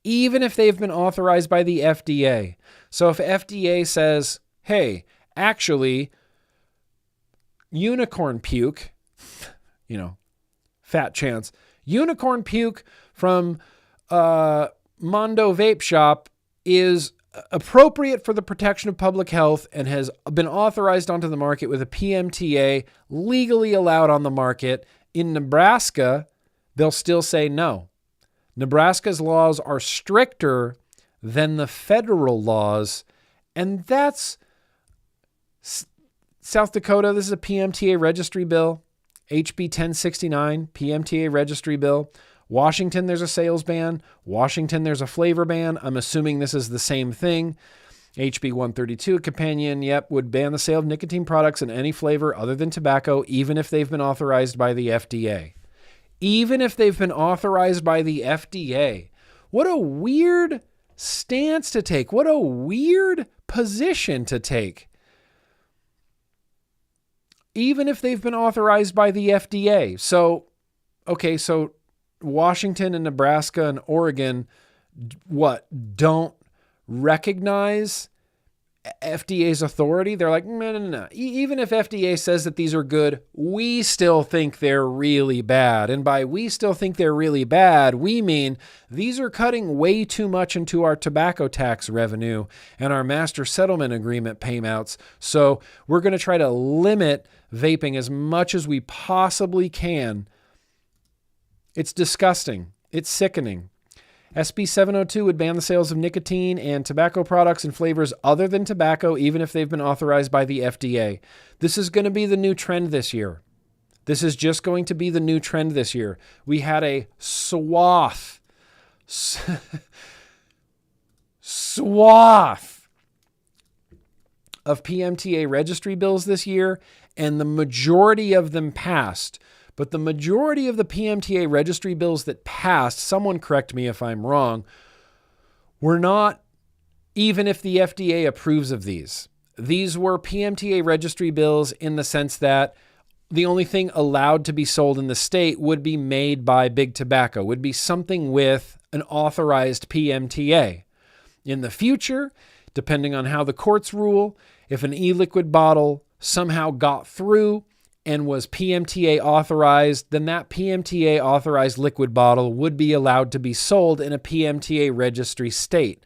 Even if they've been authorized by the FDA. So if FDA says, hey, actually, unicorn puke, fat chance, unicorn puke from Mondo Vape Shop is appropriate for the protection of public health and has been authorized onto the market with a PMTA legally allowed on the market. In Nebraska, they'll still say no. Nebraska's laws are stricter than the federal laws, and that's South Dakota. This is a PMTA registry bill, HB 1069, PMTA registry bill. Washington, there's a sales ban. Washington, there's a flavor ban. I'm assuming this is the same thing. HB 132, companion, would ban the sale of nicotine products in any flavor other than tobacco, even if they've been authorized by the FDA. Even if they've been authorized by the FDA. What a weird stance to take. What a weird position to take. Even if they've been authorized by the FDA. So Washington and Nebraska and Oregon, don't recognize FDA's authority? They're like, no. Even if FDA says that these are good, we still think they're really bad. And by we still think they're really bad, we mean these are cutting way too much into our tobacco tax revenue and our master settlement agreement payouts. So we're going to try to limit vaping as much as we possibly can. It's disgusting. It's sickening. SB 702 would ban the sales of nicotine and tobacco products and flavors other than tobacco, even if they've been authorized by the FDA. This is going to be the new trend this year. This is just going to be the new trend this year. We had a swath of PMTA registry bills this year, and the majority of them passed. But the majority of the PMTA registry bills that passed, someone correct me if I'm wrong, were not, even if the FDA approves of these. These were PMTA registry bills in the sense that the only thing allowed to be sold in the state would be made by Big Tobacco, would be something with an authorized PMTA. In the future, depending on how the courts rule, if an e-liquid bottle somehow got through and was PMTA authorized, then that PMTA authorized liquid bottle would be allowed to be sold in a PMTA registry state.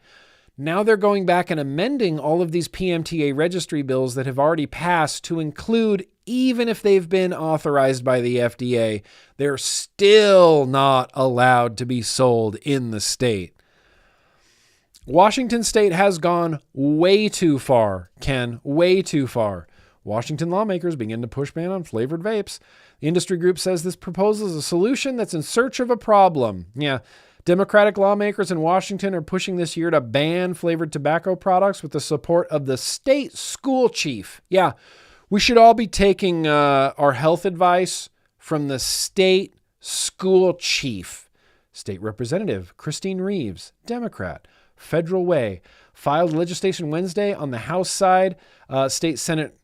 Now they're going back and amending all of these PMTA registry bills that have already passed to include, even if they've been authorized by the FDA, they're still not allowed to be sold in the state. Washington state has gone way too far, Ken, way too far. Washington lawmakers begin to push ban on flavored vapes. The industry group says this proposal is a solution that's in search of a problem. Yeah, Democratic lawmakers in Washington are pushing this year to ban flavored tobacco products with the support of the state school chief. Yeah, we should all be taking our health advice from the state school chief. State Representative Christine Reeves, Democrat, Federal Way, filed legislation Wednesday on the House side. State Senate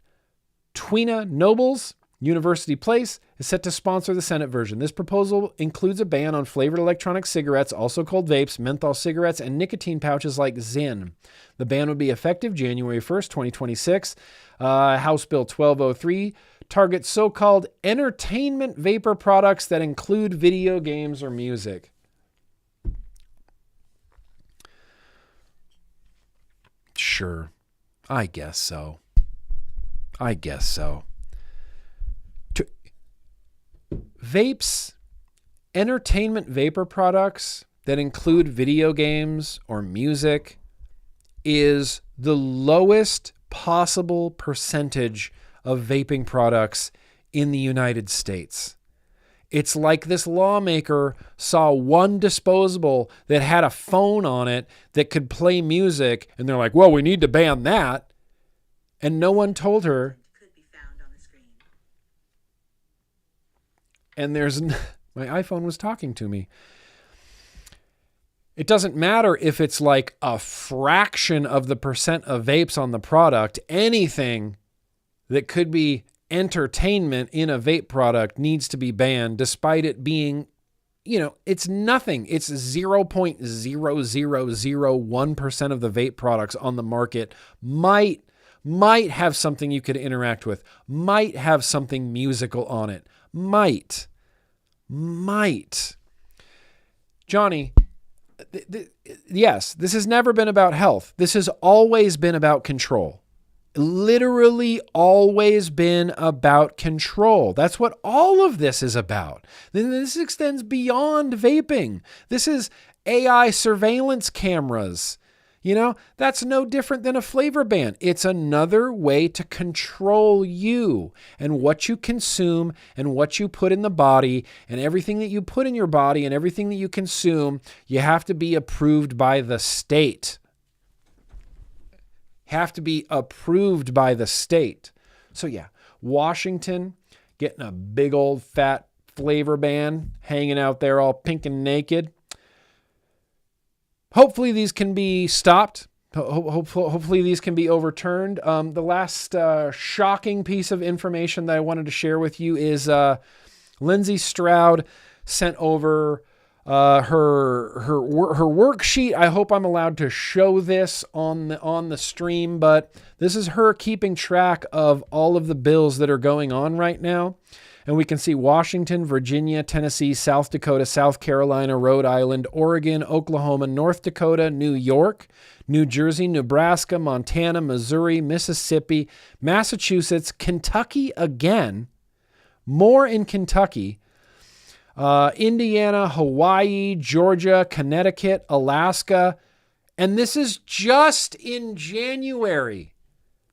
Twina Nobles, University Place, is set to sponsor the Senate version. This proposal includes a ban on flavored electronic cigarettes, also called vapes, menthol cigarettes, and nicotine pouches like Zyn. The ban would be effective January 1st, 2026. House Bill 1203 targets so-called entertainment vapor products that include video games or music. Sure. I guess so. Vapes, entertainment vapor products that include video games or music is the lowest possible percentage of vaping products in the United States. It's like this lawmaker saw one disposable that had a phone on it that could play music, and they're like, well, we need to ban that. And no one told her. And my iPhone was talking to me. It doesn't matter if it's like a fraction of the percent of vapes on the product. Anything that could be entertainment in a vape product needs to be banned, despite it being, it's nothing. It's 0.0001% of the vape products on the market might have something you could interact with, might have something musical on it, might. Johnny, yes, this has never been about health. This has always been about control. Literally always been about control. That's what all of this is about. Then this extends beyond vaping. This is AI surveillance cameras. That's no different than a flavor ban. It's another way to control you and what you consume and what you put in the body, and everything that you put in your body and everything that you consume, you have to be approved by the state. Have to be approved by the state. So yeah, Washington getting a big old fat flavor ban, hanging out there all pink and naked. Hopefully these can be stopped. Hopefully these can be overturned. The last shocking piece of information that I wanted to share with you is Lindsay Stroud sent over her worksheet. I hope I'm allowed to show this on the stream, but this is her keeping track of all of the bills that are going on right now. And we can see Washington, Virginia, Tennessee, South Dakota, South Carolina, Rhode Island, Oregon, Oklahoma, North Dakota, New York, New Jersey, Nebraska, Montana, Missouri, Mississippi, Massachusetts, Kentucky again, more in Kentucky, Indiana, Hawaii, Georgia, Connecticut, Alaska. And this is just in January.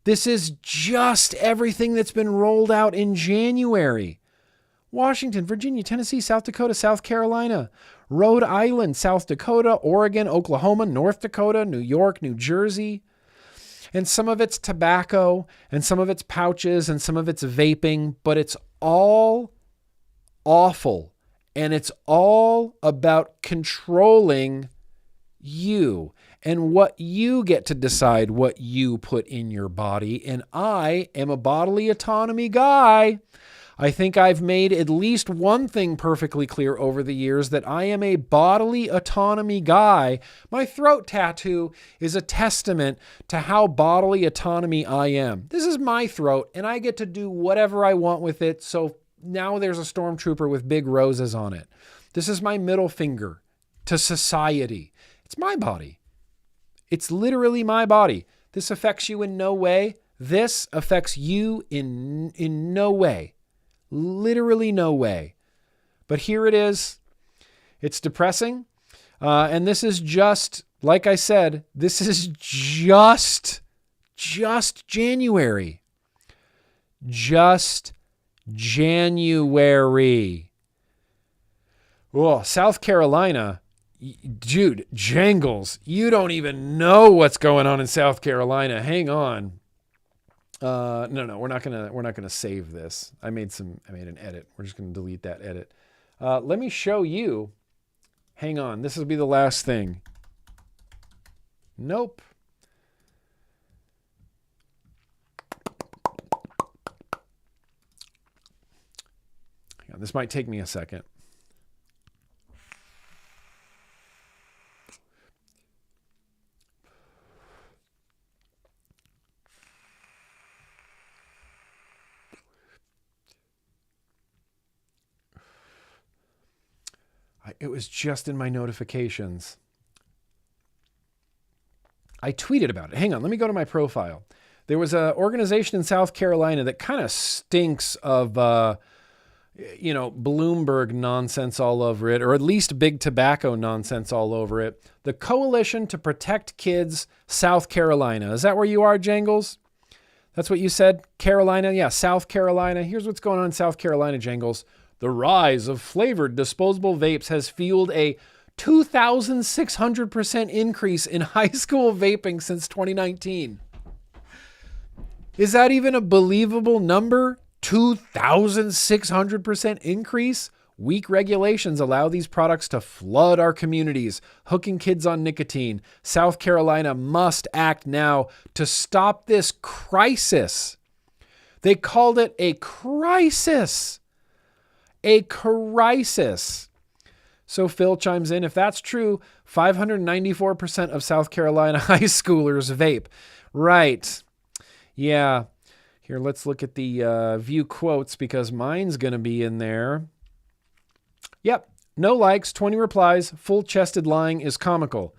This is just everything that's been rolled out in January. Washington, Virginia, Tennessee, South Dakota, South Carolina, Rhode Island, South Dakota, Oregon, Oklahoma, North Dakota, New York, New Jersey. And some of it's tobacco, and some of it's pouches, and some of it's vaping, but it's all awful. And it's all about controlling you and what you get to decide what you put in your body. And I am a bodily autonomy guy. I think I've made at least one thing perfectly clear over the years, that I am a bodily autonomy guy. My throat tattoo is a testament to how bodily autonomy I am. This is my throat, and I get to do whatever I want with it. So now there's a stormtrooper with big roses on it. This is my middle finger to society. It's my body. It's literally my body. This affects you in no way. This affects you in no way. Literally no way. But here it is. It's depressing. And this is just, like I said, this is just January. Just January. Oh, South Carolina. Dude, Jangles, you don't even know what's going on in South Carolina. Hang on. No, we're not gonna save this. I made an edit. We're just gonna delete that edit. Let me show you. Hang on. This will be the last thing. Nope. on. This might take me a second. It was just in my notifications. I tweeted about it. Hang on, let me go to my profile. There was an organization in South Carolina that kind of stinks of, Bloomberg nonsense all over it, or at least big tobacco nonsense all over it. The Coalition to Protect Kids, South Carolina. Is that where you are, Jangles? That's what you said? Carolina? Yeah, South Carolina. Here's what's going on in South Carolina, Jangles. The rise of flavored disposable vapes has fueled a 2,600% increase in high school vaping since 2019. Is that even a believable number? 2,600% increase? Weak regulations allow these products to flood our communities, hooking kids on nicotine. South Carolina must act now to stop this crisis. They called it a crisis. A crisis. So Phil chimes in, if that's true, 594% of South Carolina high schoolers vape. Right. Yeah. Here, let's look at the view quotes because mine's going to be in there. Yep. No likes, 20 replies, full-chested lying is comical.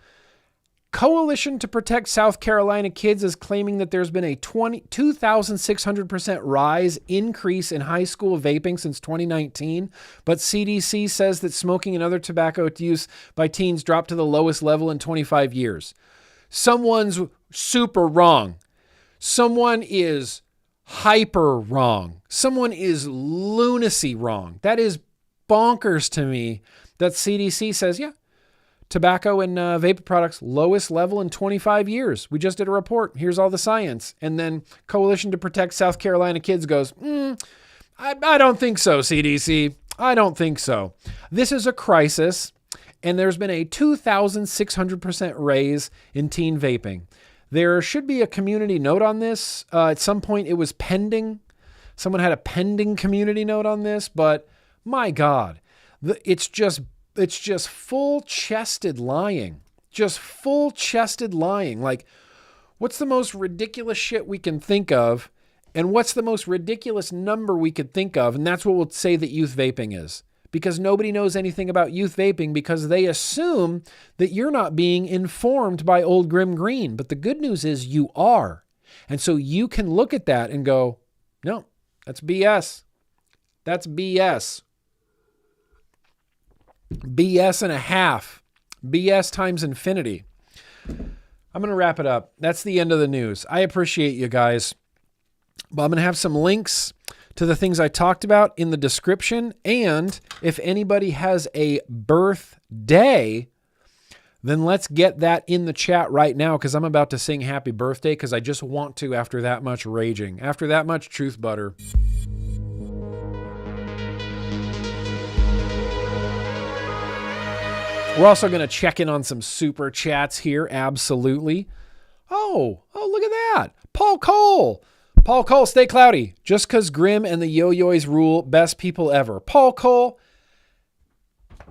Coalition to Protect South Carolina Kids is claiming that there's been a 2,600% rise increase in high school vaping since 2019, but CDC says that smoking and other tobacco use by teens dropped to the lowest level in 25 years. Someone's super wrong. Someone is hyper wrong. Someone is lunacy wrong. That is bonkers to me that CDC says, yeah, tobacco and vapor products, lowest level in 25 years. We just did a report. Here's all the science. And then Coalition to Protect South Carolina Kids goes, I don't think so, CDC. I don't think so. This is a crisis, and there's been a 2,600% raise in teen vaping. There should be a community note on this. At some point, it was pending. Someone had a pending community note on this, but my God, it's just full-chested lying. Just full-chested lying. Like, what's the most ridiculous shit we can think of? And what's the most ridiculous number we could think of? And that's what we'll say that youth vaping is. Because nobody knows anything about youth vaping because they assume that you're not being informed by old GrimmGreen. But the good news is you are. And so you can look at that and go, no, that's BS. That's BS. BS and a half. BS times infinity. I'm going to wrap it up. That's the end of the news. I appreciate you guys. But I'm going to have some links to the things I talked about in the description. And if anybody has a birthday, then let's get that in the chat right now because I'm about to sing happy birthday because I just want to after that much raging, after that much truth butter. We're also going to check in on some super chats here. Absolutely. Oh, look at that. Paul Cole. Paul Cole, stay cloudy. Just because Grimm and the yo-yoys rule, best people ever. Paul Cole,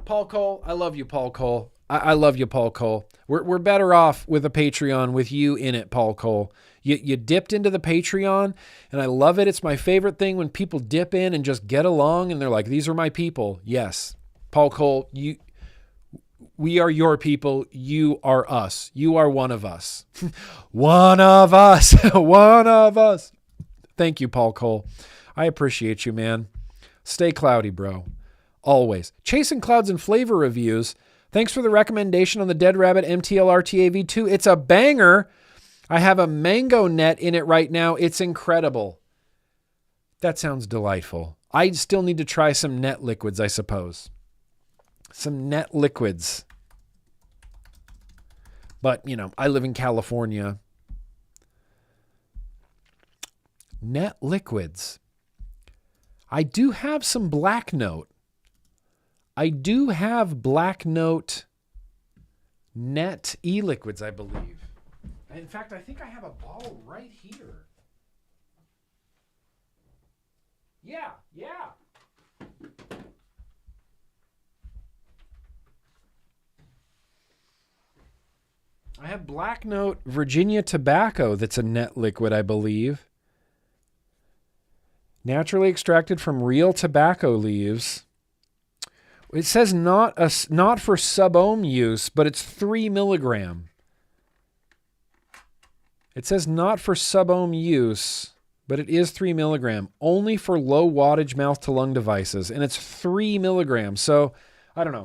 I love you, Paul Cole. I love you, Paul Cole. We're better off with a Patreon with you in it, Paul Cole. You dipped into the Patreon, and I love it. It's my favorite thing when people dip in and just get along, and they're like, these are my people. Yes. Paul Cole, we are your people. You are us. You are one of us. One of us. One of us. Thank you, Paul Cole. I appreciate you, man. Stay cloudy, bro. Always. Chasing Clouds and Flavor Reviews. Thanks for the recommendation on the Dead Rabbit MTLR TAV2. It's a banger. I have a mango net in it right now. It's incredible. That sounds delightful. I still need to try some net liquids, I suppose. Some net liquids. But, I live in California. Net liquids. I do have some Black Note. I do have Black Note net e-liquids, I believe. In fact, I think I have a bottle right here. Yeah. I have Black Note Virginia Tobacco that's a net liquid, I believe. Naturally extracted from real tobacco leaves. It says not for sub-ohm use, but it's 3 milligram. It says not for sub-ohm use, but it is 3 milligram. Only for low wattage mouth-to-lung devices, and it's 3 milligrams. So, I don't know.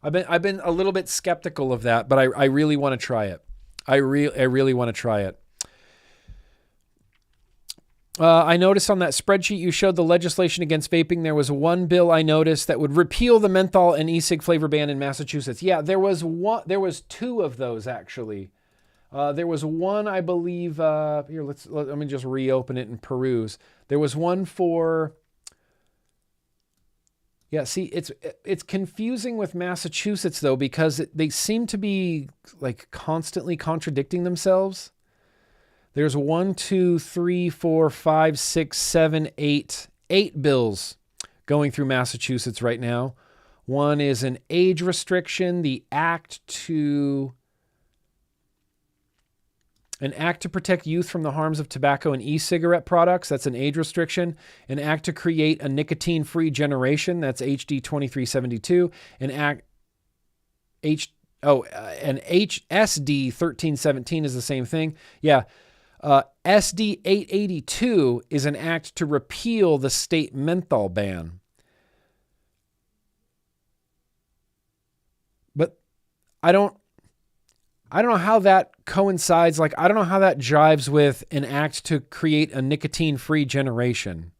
I've been a little bit skeptical of that, but I really want to try it. I really want to try it. I noticed on that spreadsheet you showed the legislation against vaping. There was one bill I noticed that would repeal the menthol and e-cig flavor ban in Massachusetts. Yeah, there was one. There was two of those actually. There was one, I believe. Here, let me just reopen it and peruse. There was one for. Yeah, see, it's confusing with Massachusetts though because they seem to be like constantly contradicting themselves. There's 1, 2, 3, 4, 5, 6, 7, 8 bills going through Massachusetts right now. One is an age restriction, an act to protect youth from the harms of tobacco and e-cigarette products. That's an age restriction. An act to create a nicotine-free generation. That's HD 2372. An SD 1317 is the same thing. Yeah. SD 882 is an act to repeal the state menthol ban. But I don't know how that coincides. Like, I don't know how that jives with an act to create a nicotine-free generation.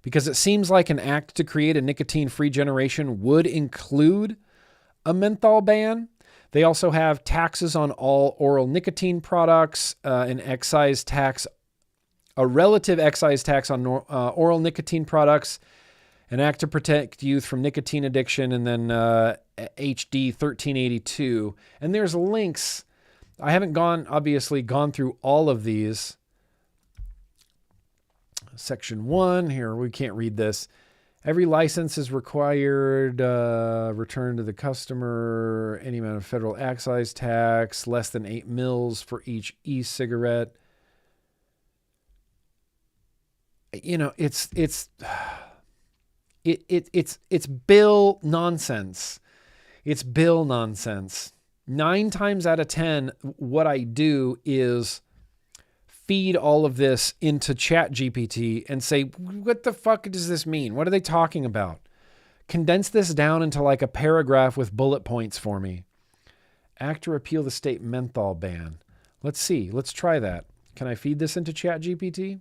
Because it seems like an act to create a nicotine-free generation would include a menthol ban. They also have taxes on all oral nicotine products, an excise tax, a relative excise tax on oral nicotine products, an act to protect youth from nicotine addiction, and then HD 1382. And there's links. I haven't obviously gone through all of these. Section 1, here, we can't read this. Every license is required, return to the customer, any amount of federal excise tax, less than 8 mils for each e-cigarette. You know, it's bill nonsense. It's bill nonsense. 9 times out of 10, what I do is feed all of this into ChatGPT and say, what the fuck does this mean? What are they talking about? Condense this down into like a paragraph with bullet points for me. Act to repeal the state menthol ban. Let's see. Let's try that. Can I feed this into ChatGPT?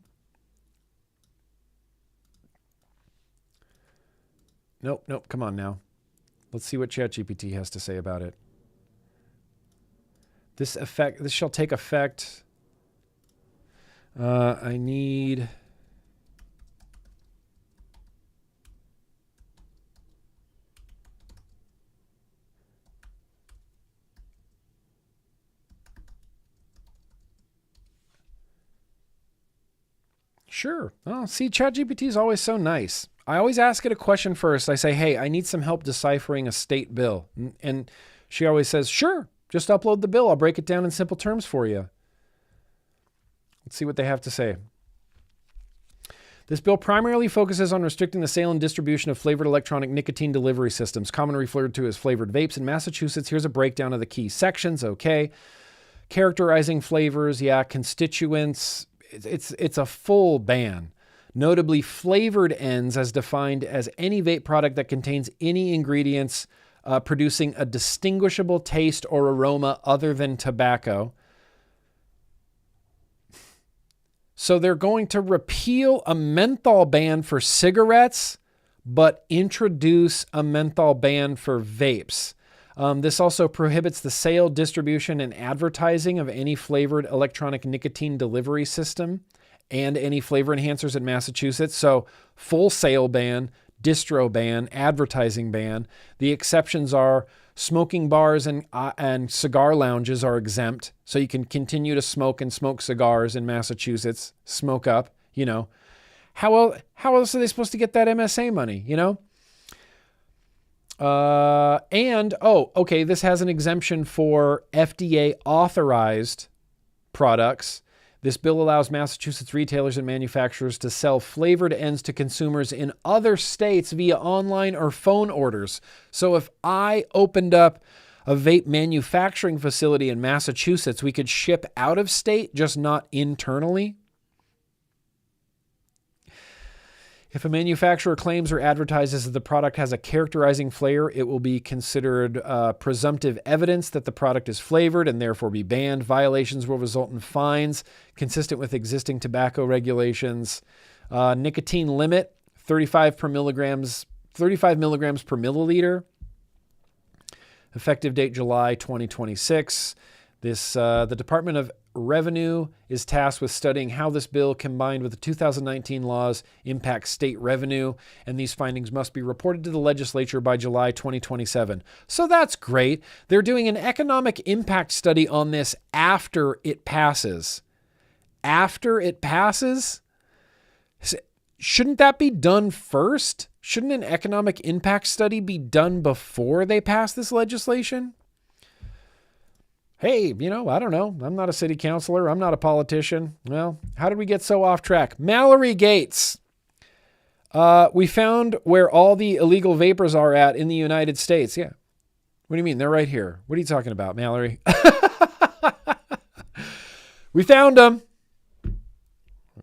Nope. Come on now. Let's see what ChatGPT has to say about it. This shall take effect. I need... Sure. Oh, see, ChatGPT is always so nice. I always ask it a question first. I say, hey, I need some help deciphering a state bill. And she always says, sure, just upload the bill. I'll break it down in simple terms for you. Let's see what they have to say. This bill primarily focuses on restricting the sale and distribution of flavored electronic nicotine delivery systems, commonly referred to as flavored vapes in Massachusetts. Here's a breakdown of the key sections. Okay. Characterizing flavors. Yeah. Constituents. It's a full ban. Notably, flavored ends as defined as any vape product that contains any ingredients producing a distinguishable taste or aroma other than tobacco. So they're going to repeal a menthol ban for cigarettes, but introduce a menthol ban for vapes. This also prohibits the sale, distribution, and advertising of any flavored electronic nicotine delivery system and any flavor enhancers in Massachusetts. So full sale ban, distro ban, advertising ban. The exceptions are smoking bars and cigar lounges are exempt. So you can continue to smoke and smoke cigars in Massachusetts, smoke up, you know. How else are they supposed to get that MSA money, you know? Okay, this has an exemption for FDA authorized products. This bill allows Massachusetts retailers and manufacturers to sell flavored ends to consumers in other states via online or phone orders. So if I opened up a vape manufacturing facility in Massachusetts, we could ship out of state, just not internally. If a manufacturer claims or advertises that the product has a characterizing flavor, it will be considered presumptive evidence that the product is flavored and therefore be banned. Violations will result in fines consistent with existing tobacco regulations. Nicotine limit, 35 milligrams per milliliter. Effective date July 2026. The Department of Revenue is tasked with studying how this bill, combined with the 2019 laws, impacts state revenue, and these findings must be reported to the legislature by July 2027. So that's great. They're doing an economic impact study on this after it passes. After it passes? Shouldn't that be done first? Shouldn't an economic impact study be done before they pass this legislation? Hey, I don't know. I'm not a city councilor. I'm not a politician. Well, how did we get so off track? Mallory Gates. We found where all the illegal vapors are at in the United States. Yeah. What do you mean? They're right here. What are you talking about, Mallory? We found them.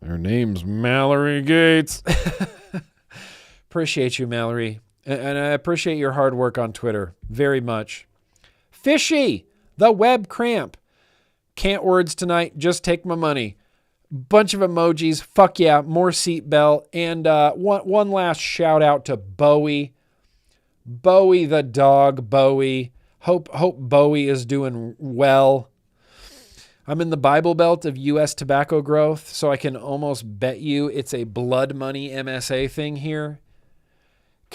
Her name's Mallory Gates. Appreciate you, Mallory. And I appreciate your hard work on Twitter very much. Fishy. The web cramp. Can't words tonight. Just take my money. Bunch of emojis. Fuck yeah. More seatbelt. And one last shout out to Bowie. Bowie the dog. Bowie. Hope Bowie is doing well. I'm in the Bible Belt of U.S. tobacco growth, so I can almost bet you it's a blood money MSA thing here.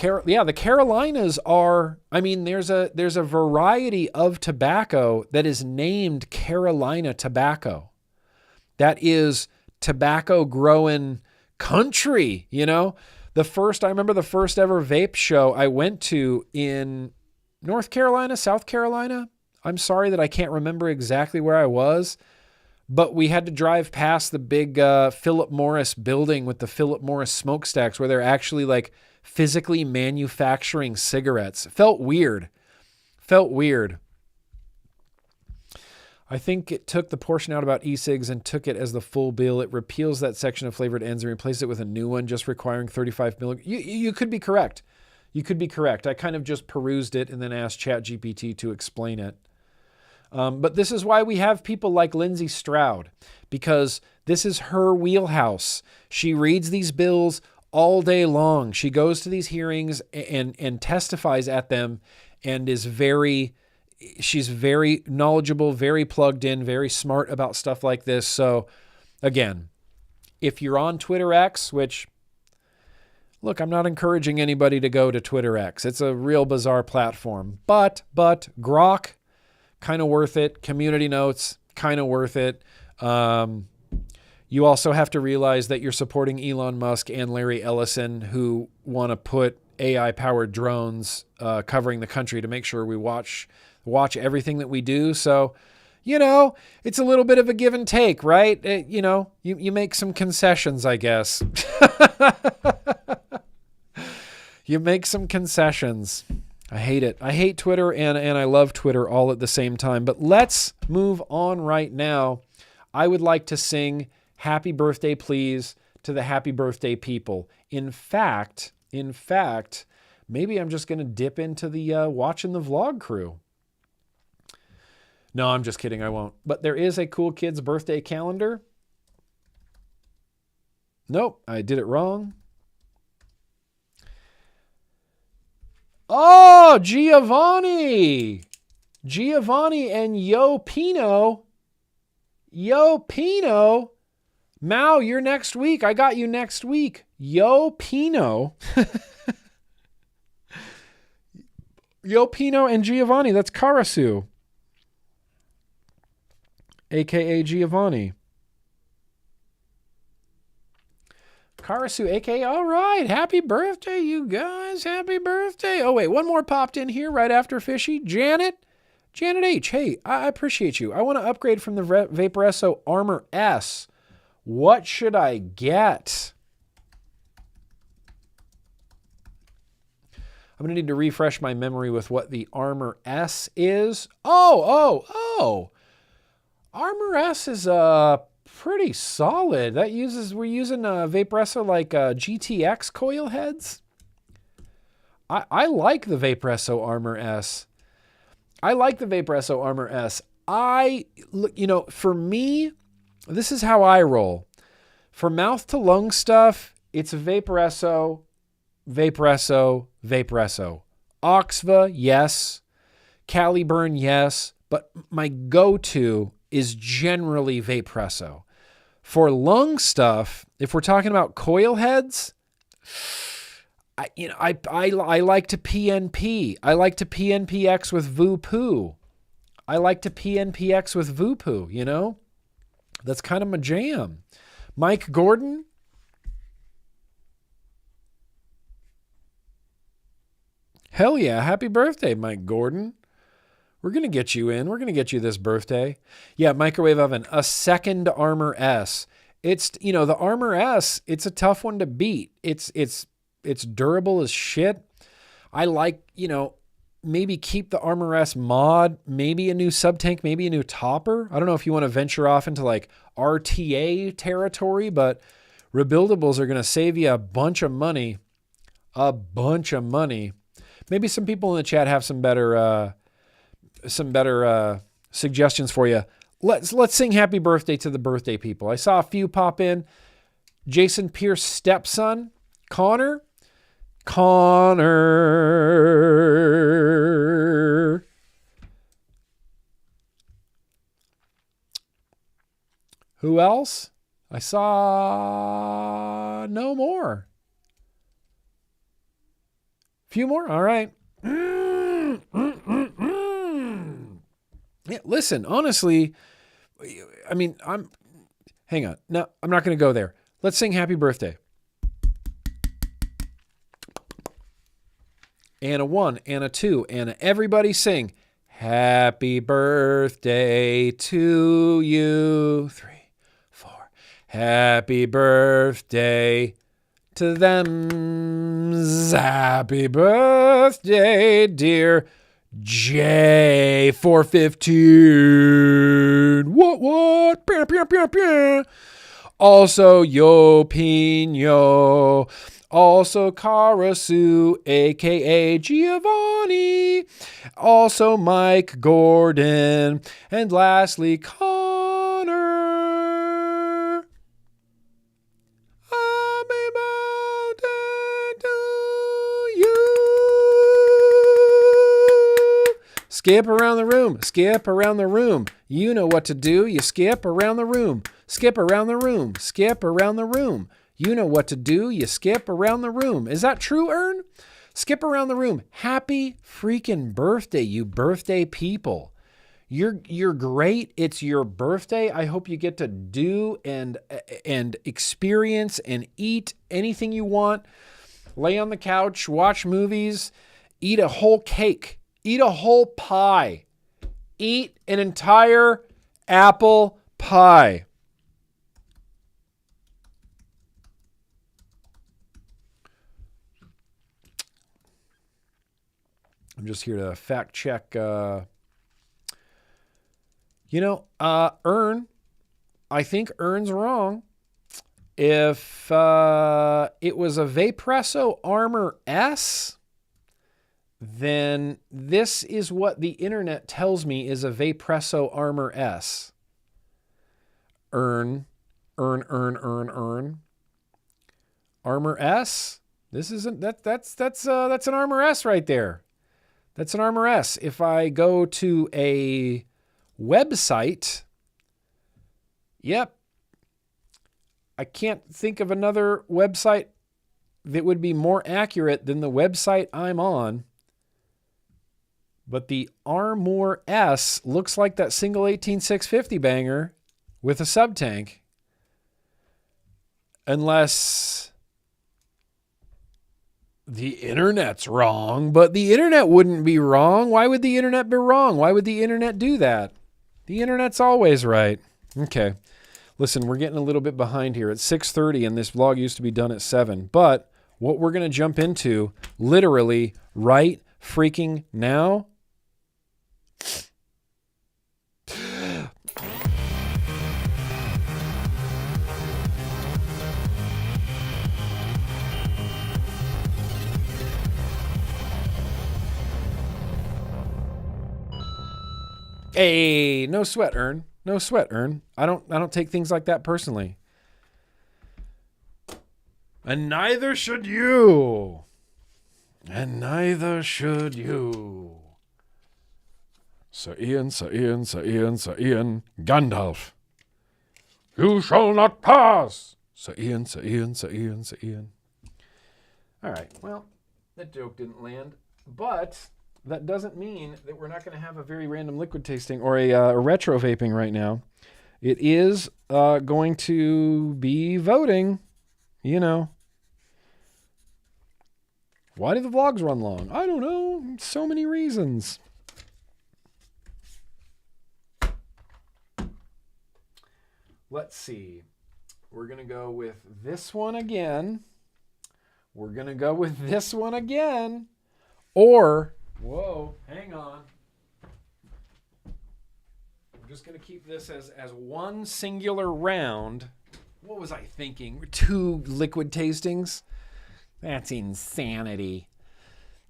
The Carolinas are, there's a variety of tobacco that is named Carolina tobacco. That is tobacco growing country, I remember the first ever vape show I went to in North Carolina, South Carolina. I'm sorry that I can't remember exactly where I was, but we had to drive past the big Philip Morris building with the Philip Morris smokestacks where they're actually like physically manufacturing cigarettes. Felt weird. I think it took the portion out about e-cigs and took it as the full bill. It repeals that section of flavored ends and replaced it with a new one just requiring 35 milligrams. You could be correct. I kind of just perused it and then asked ChatGPT to explain it. But this is why we have people like Lindsay Stroud, because this is her wheelhouse. She reads these bills all day long. She goes to these hearings and testifies at them and she's very knowledgeable, very plugged in, very smart about stuff like this. So again, if you're on Twitter X, which, look, I'm not encouraging anybody to go to Twitter X. It's a real bizarre platform, but Grok, kind of worth it. Community notes, kind of worth it. You also have to realize that you're supporting Elon Musk and Larry Ellison, who want to put AI-powered drones covering the country to make sure we watch everything that we do. So, it's a little bit of a give and take, right? You make some concessions, I guess. You make some concessions. I hate it. I hate Twitter and I love Twitter all at the same time. But let's move on right now. I would like to sing Happy Birthday, Please to the Happy Birthday people. In fact, maybe I'm just going to dip into the watching the vlog crew. No, I'm just kidding. I won't. But there is a Cool Kids birthday calendar. Nope, I did it wrong. Oh, Giovanni and Yo Pino. Mao, you're next week. I got you next week. Yo Pino. Yo Pino and Giovanni. That's Karasu. AKA Giovanni. Karasu, aka, all right. Happy birthday, you guys. Happy birthday. Oh, wait, one more popped in here right after Fishy. Janet H. Hey, I appreciate you. I want to upgrade from the Vaporesso Armor S. What should I get? I'm going to need to refresh my memory with what the Armor S is. Oh. Armor S is pretty solid. We're using Vaporesso like GTX coil heads. I like the Vaporesso Armor S. For me, this is how I roll. For mouth to lung stuff, it's a Vaporesso. Oxva, yes. Caliburn, yes. But my go-to is generally Vaporesso. For lung stuff, if we're talking about coil heads, I like to PNP. I like to PNPX with Voopoo. You know? That's kind of my jam. Mike Gordon? Hell yeah. Happy birthday, Mike Gordon. We're going to get you in. We're going to get you this birthday. Yeah, microwave oven. A second Armor S. It's, the Armor S, it's a tough one to beat. It's durable as shit. I like, maybe keep the Armor S mod, maybe a new sub-tank, maybe a new topper. I don't know if you want to venture off into like RTA territory, but rebuildables are going to save you a bunch of money. Maybe some people in the chat have some better suggestions for you. Let's sing happy birthday to the birthday people. I saw a few pop in. Jason Pierce's stepson, Connor. Who else? I saw no more. Few more? All right. Yeah, listen, honestly, hang on. No, I'm not going to go there. Let's sing happy birthday. And a 1, and a 2, and everybody sing happy birthday to you. 3, 4. Happy birthday to them. Happy birthday, dear J415. What? Pew, pew, pew, pew. Also, Yo Pino. Also, Karasu, a.k.a. Giovanni. Also, Mike Gordon. And lastly, Connor. Happy birthday to you. Skip around the room. Skip around the room. You know what to do. You skip around the room. Skip around the room. Skip around the room. You know what to do. You skip around the room. Is that true, Ern? Skip around the room. Happy freaking birthday, you birthday people. You're great. It's your birthday. I hope you get to do and experience and eat anything you want. Lay on the couch, watch movies, eat a whole cake, eat a whole pie, eat an entire apple pie. I'm just here to fact check. Ern, I think Ern's wrong. If it was a Vaporesso Armor S, then this is what the internet tells me is a Vaporesso Armor S. Ern. Armor S? This isn't that's an Armor S right there. That's an Armor S. If I go to a website, yep, I can't think of another website that would be more accurate than the website I'm on. But the Armor S looks like that single 18650 banger with a sub-tank. Unless the internet's wrong, but the internet wouldn't be wrong. Why would the internet be wrong? Why would the internet do that? The internet's always right. Okay. Listen, we're getting a little bit behind here. It's 6:30 and this vlog used to be done at 7. But what we're going to jump into literally right freaking now. Hey, no sweat, Ern. No sweat, Ern. I don't take things like that personally. And neither should you. And neither should you. Sir Ian, Sir Ian, Sir Ian, Sir Ian, Gandalf. You shall not pass. Sir Ian, Sir Ian, Sir Ian, Sir Ian. All right, well, that joke didn't land, but that doesn't mean that we're not going to have a very random liquid tasting or a retro vaping right now. It is going to be voting, you know. Why do the vlogs run long? I don't know. So many reasons. Let's see. We're going to go with this one again. We're going to go with this one again. Or, whoa, hang on. I'm just going to keep this as one singular round. What was I thinking? 2 liquid tastings? That's insanity.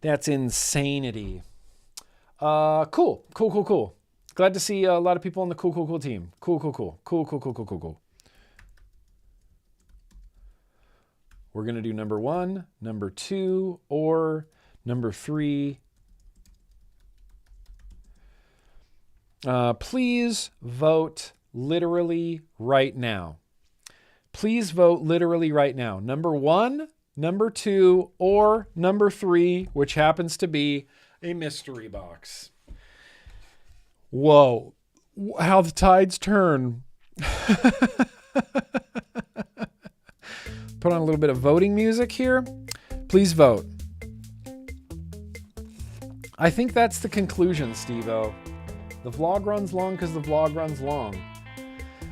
That's insanity. Cool. Glad to see a lot of people on the cool team. Cool. We're going to do number 1, number 2, or number 3. Please vote literally right now. Please vote literally right now. Number 1, number 2, or number 3, which happens to be a mystery box. Whoa, how the tides turn. Put on a little bit of voting music here. Please vote. I think that's the conclusion, Steve-O. The vlog runs long because the vlog runs long.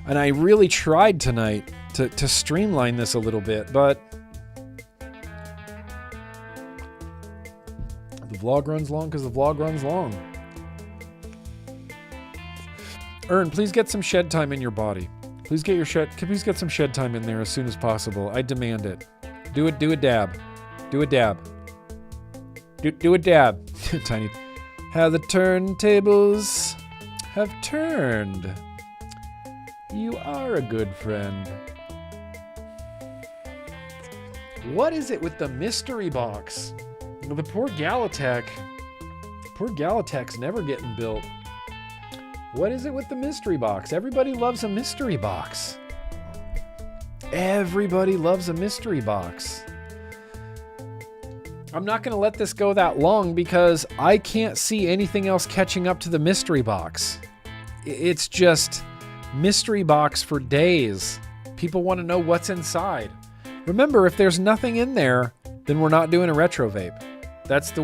And I really tried tonight to streamline this a little bit, but the vlog runs long because the vlog runs long. Ern, please get some shed time in your body. Please get some shed time in there as soon as possible. I demand it. Do a dab. Do a dab. Do a dab. Tiny. How the turntables have turned. You are a good friend. What is it with the mystery box? The poor Galatech. Poor Galatech's never getting built. What is it with the mystery box? Everybody loves a mystery box. Everybody loves a mystery box. I'm not going to let this go that long because I can't see anything else catching up to the mystery box. It's just mystery box for days. People want to know what's inside. Remember, if there's nothing in there, then we're not doing a retro vape. That's the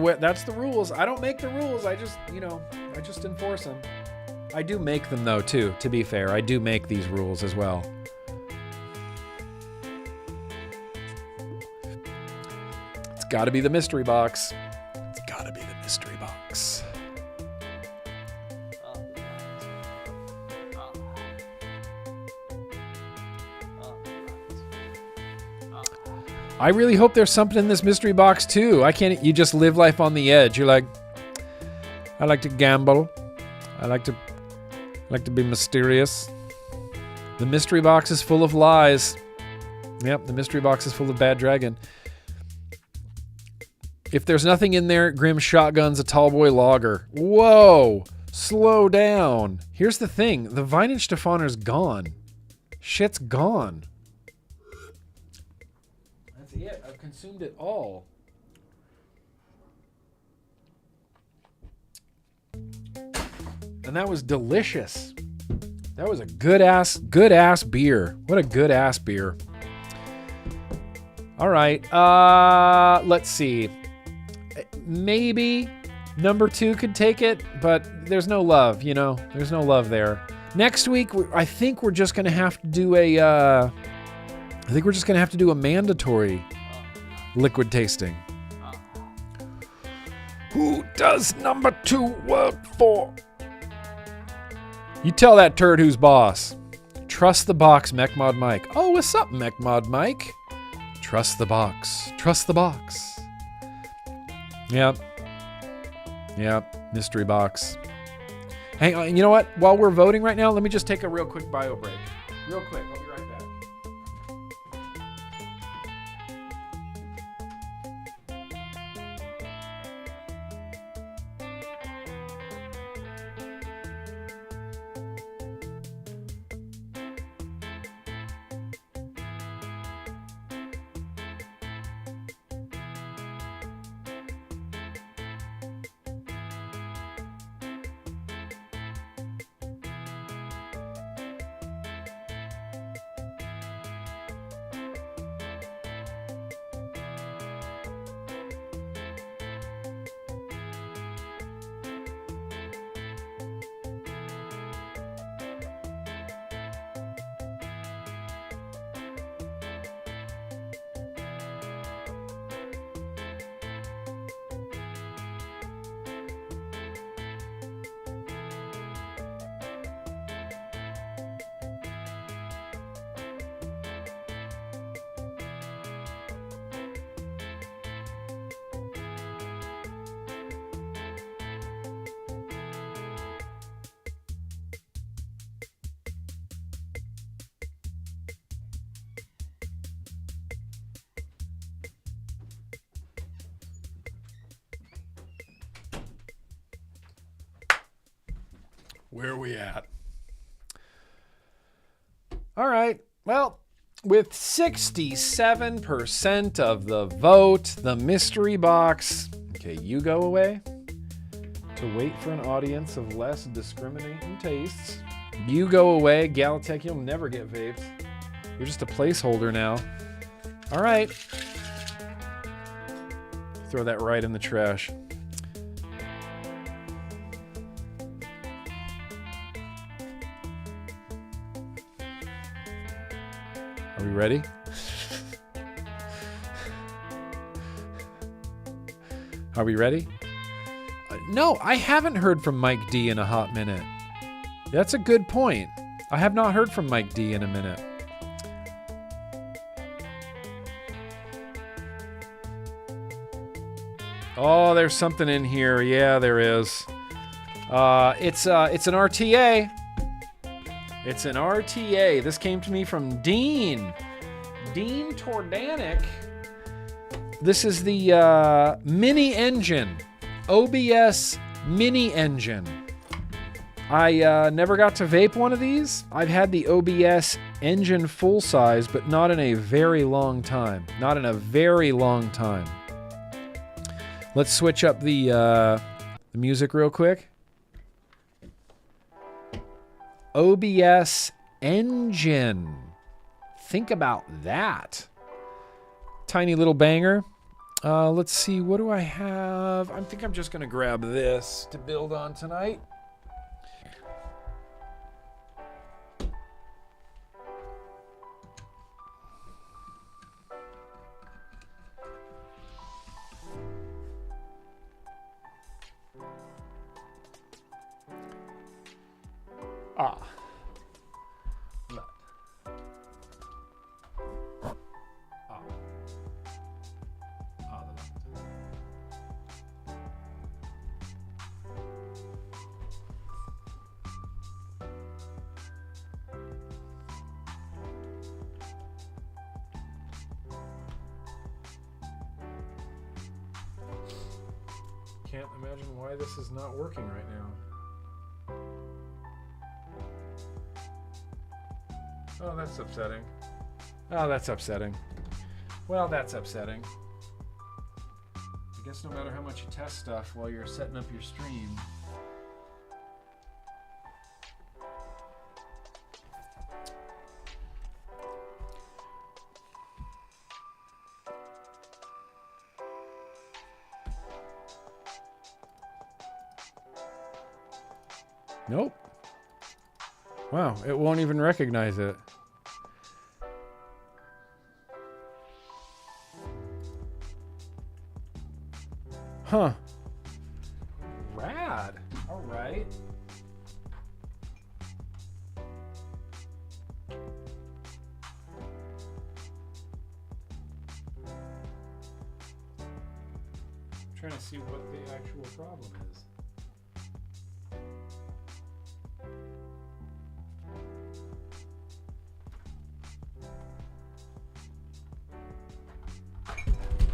rules. I don't make the rules. I just enforce them. I do make them though too, to be fair. I do make these rules as well. It's got to be the mystery box. It's got to be the mystery box. I really hope there's something in this mystery box too. You just live life on the edge. You're like, I like to gamble. I like to be mysterious. The mystery box is full of lies. Yep, the mystery box is full of bad dragon. If there's nothing in there, Grimm shotguns a tall boy lager. Whoa, slow down. Here's the thing. The Weihenstephaner's gone. Shit's gone. That's it. I've consumed it all. And that was delicious. That was a good ass beer. What a good ass beer. All right. Let's see. Maybe number 2 could take it, but there's no love, you know? There's no love there. Next week, I think we're just going to have to do a mandatory liquid tasting. Who does number 2 work for? You tell that turd who's boss. Trust the box, MechMod Mike. Oh, what's up, MechMod Mike? Trust the box. Trust the box. Yep. Yep. Mystery box. Hang on. You know what? While we're voting right now, let me just take a real quick bio break. Real quick. I'll be right back. Where are we at? All right. Well, with 67% of the vote, the mystery box. Okay, you go away to wait for an audience of less discriminating tastes. You go away. Galatech, you'll never get vapes. You're just a placeholder now. All right. Throw that right in the trash. Are we ready? Are we ready? No, I haven't heard from Mike D in a hot minute. That's a good point. I have not heard from Mike D in a minute. Oh, there's something in here. Yeah, there is. It's an RTA. It's an RTA. This came to me from Dean Tordanik. This is the mini engine, OBS mini engine. I never got to vape one of these. I've had the OBS engine full size, but not in a very long time. Not in a very long time. Let's switch up the music real quick. OBS engine. Think about that. Tiny little banger. Let's see, what do I have? I think I'm just going to grab this to build on tonight. Can't imagine why this is not working right now. Oh, that's upsetting. Oh, that's upsetting. Well, that's upsetting. I guess no matter how much you test stuff while you're setting up your stream. Nope. Wow, it won't even recognize it. Huh. Rad. All right. I'm trying to see what the actual problem is.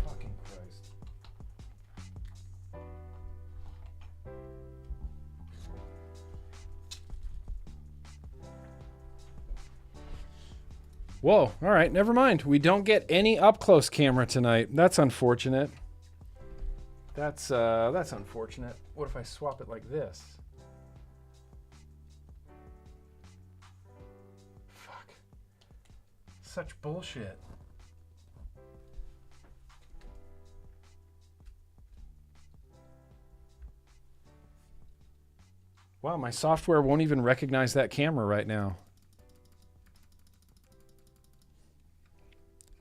Fucking Christ. Whoa, all right, never mind. We don't get any up-close camera tonight. That's unfortunate. That's unfortunate. What if I swap it like this? Fuck. Such bullshit. Wow, my software won't even recognize that camera right now.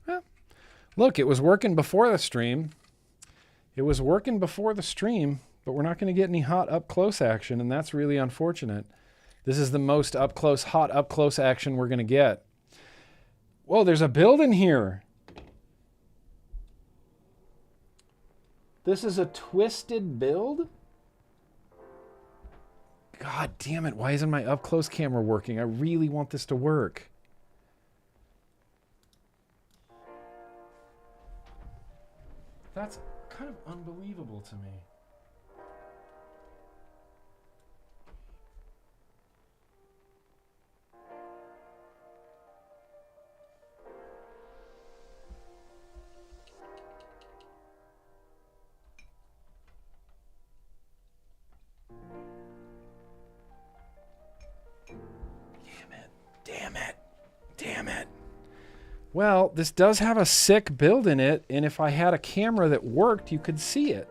Well, look, it was working before the stream. It was working before the stream, but we're not going to get any hot up-close action, and that's really unfortunate. This is the most up-close, hot up-close action we're going to get. Whoa, there's a build in here. This is a twisted build? God damn it, why isn't my up-close camera working? I really want this to work. That's kind of unbelievable to me. Damn it. Damn it. Well, this does have a sick build in it, and if I had a camera that worked, you could see it.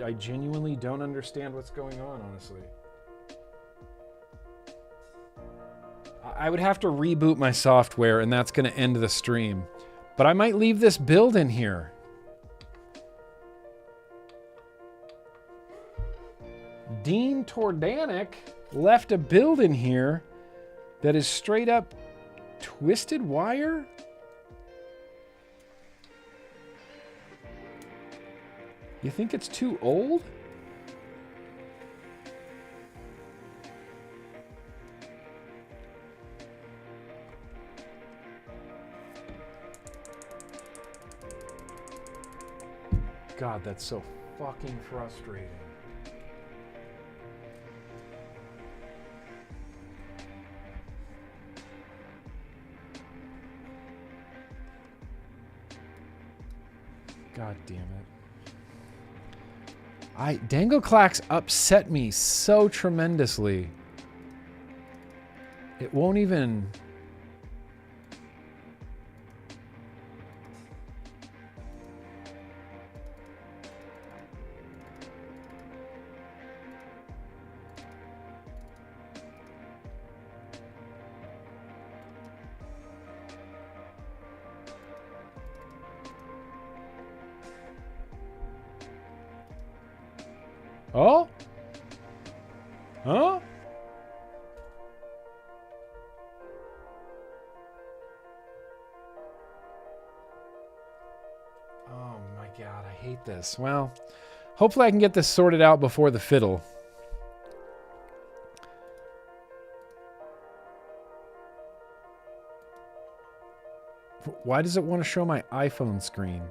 I genuinely don't understand what's going on, honestly. I would have to reboot my software, and that's going to end the stream. But I might leave this build in here. Dean Tordanic left a build in here that is straight up twisted wire. You think it's too old? God, that's so fucking frustrating. God damn it. Dangleclax upset me so tremendously. It won't even... Oh? Huh? Oh my God, I hate this. Well, hopefully I can get this sorted out before the fiddle. Why does it want to show my iPhone screen?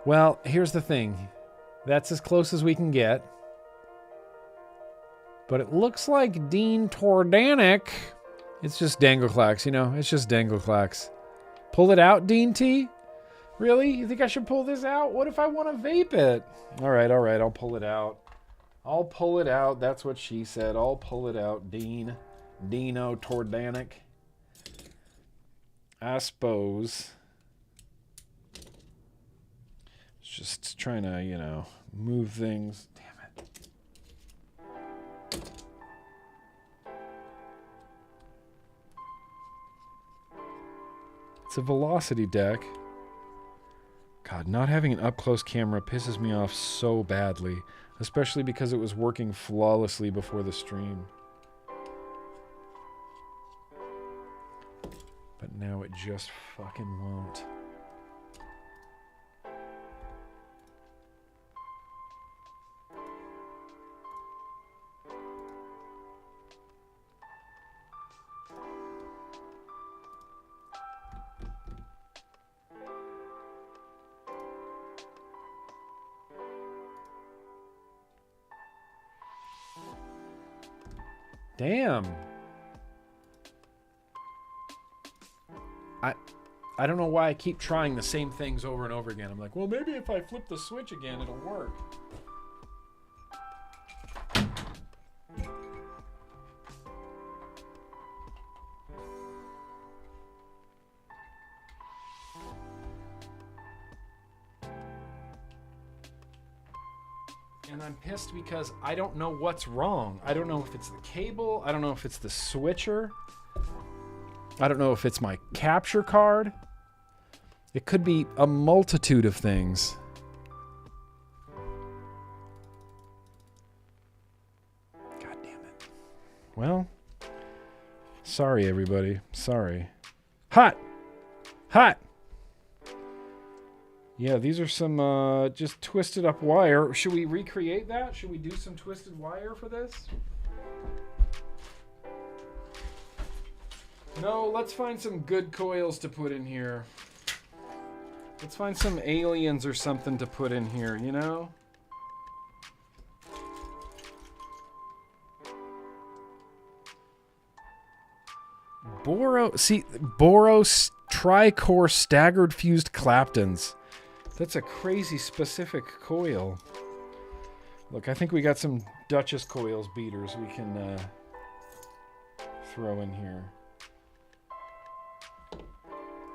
Well, here's the thing. That's as close as we can get. But it looks like Dean Tordanic. It's just Dangleclax, you know? It's just Dangleclax. Pull it out, Dean T? Really? You think I should pull this out? What if I want to vape it? All right, I'll pull it out. I'll pull it out. That's what she said. I'll pull it out, Dean. Dino Tordanic. I suppose. Just trying to, you know, move things. Damn it. It's a velocity deck. God, not having an up-close camera pisses me off so badly, especially because it was working flawlessly before the stream. But now it just fucking won't. Damn. I don't know why I keep trying the same things over and over again. I'm like, well, maybe if I flip the switch again, it'll work. And I'm pissed because I don't know what's wrong. I don't know if it's the cable. I don't know if it's the switcher. I don't know if it's my capture card. It could be a multitude of things. God damn it. Well, sorry everybody. Sorry. Hot! Hot! Yeah, these are some just twisted up wire. Should we recreate that? Should we do some twisted wire for this? No, let's find some good coils to put in here. Let's find some aliens or something to put in here, you know? Boros tri-core staggered fused Claptons. That's a crazy specific coil. Look, I think we got some Duchess coils beaters we can throw in here.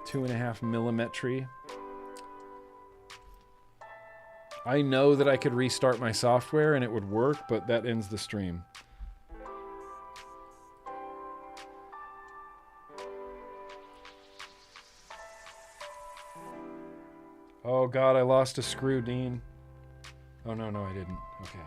2.5 millimetry. I know that I could restart my software and it would work, but that ends the stream. Oh God, I lost a screw, Dean. Oh no, I didn't. Okay.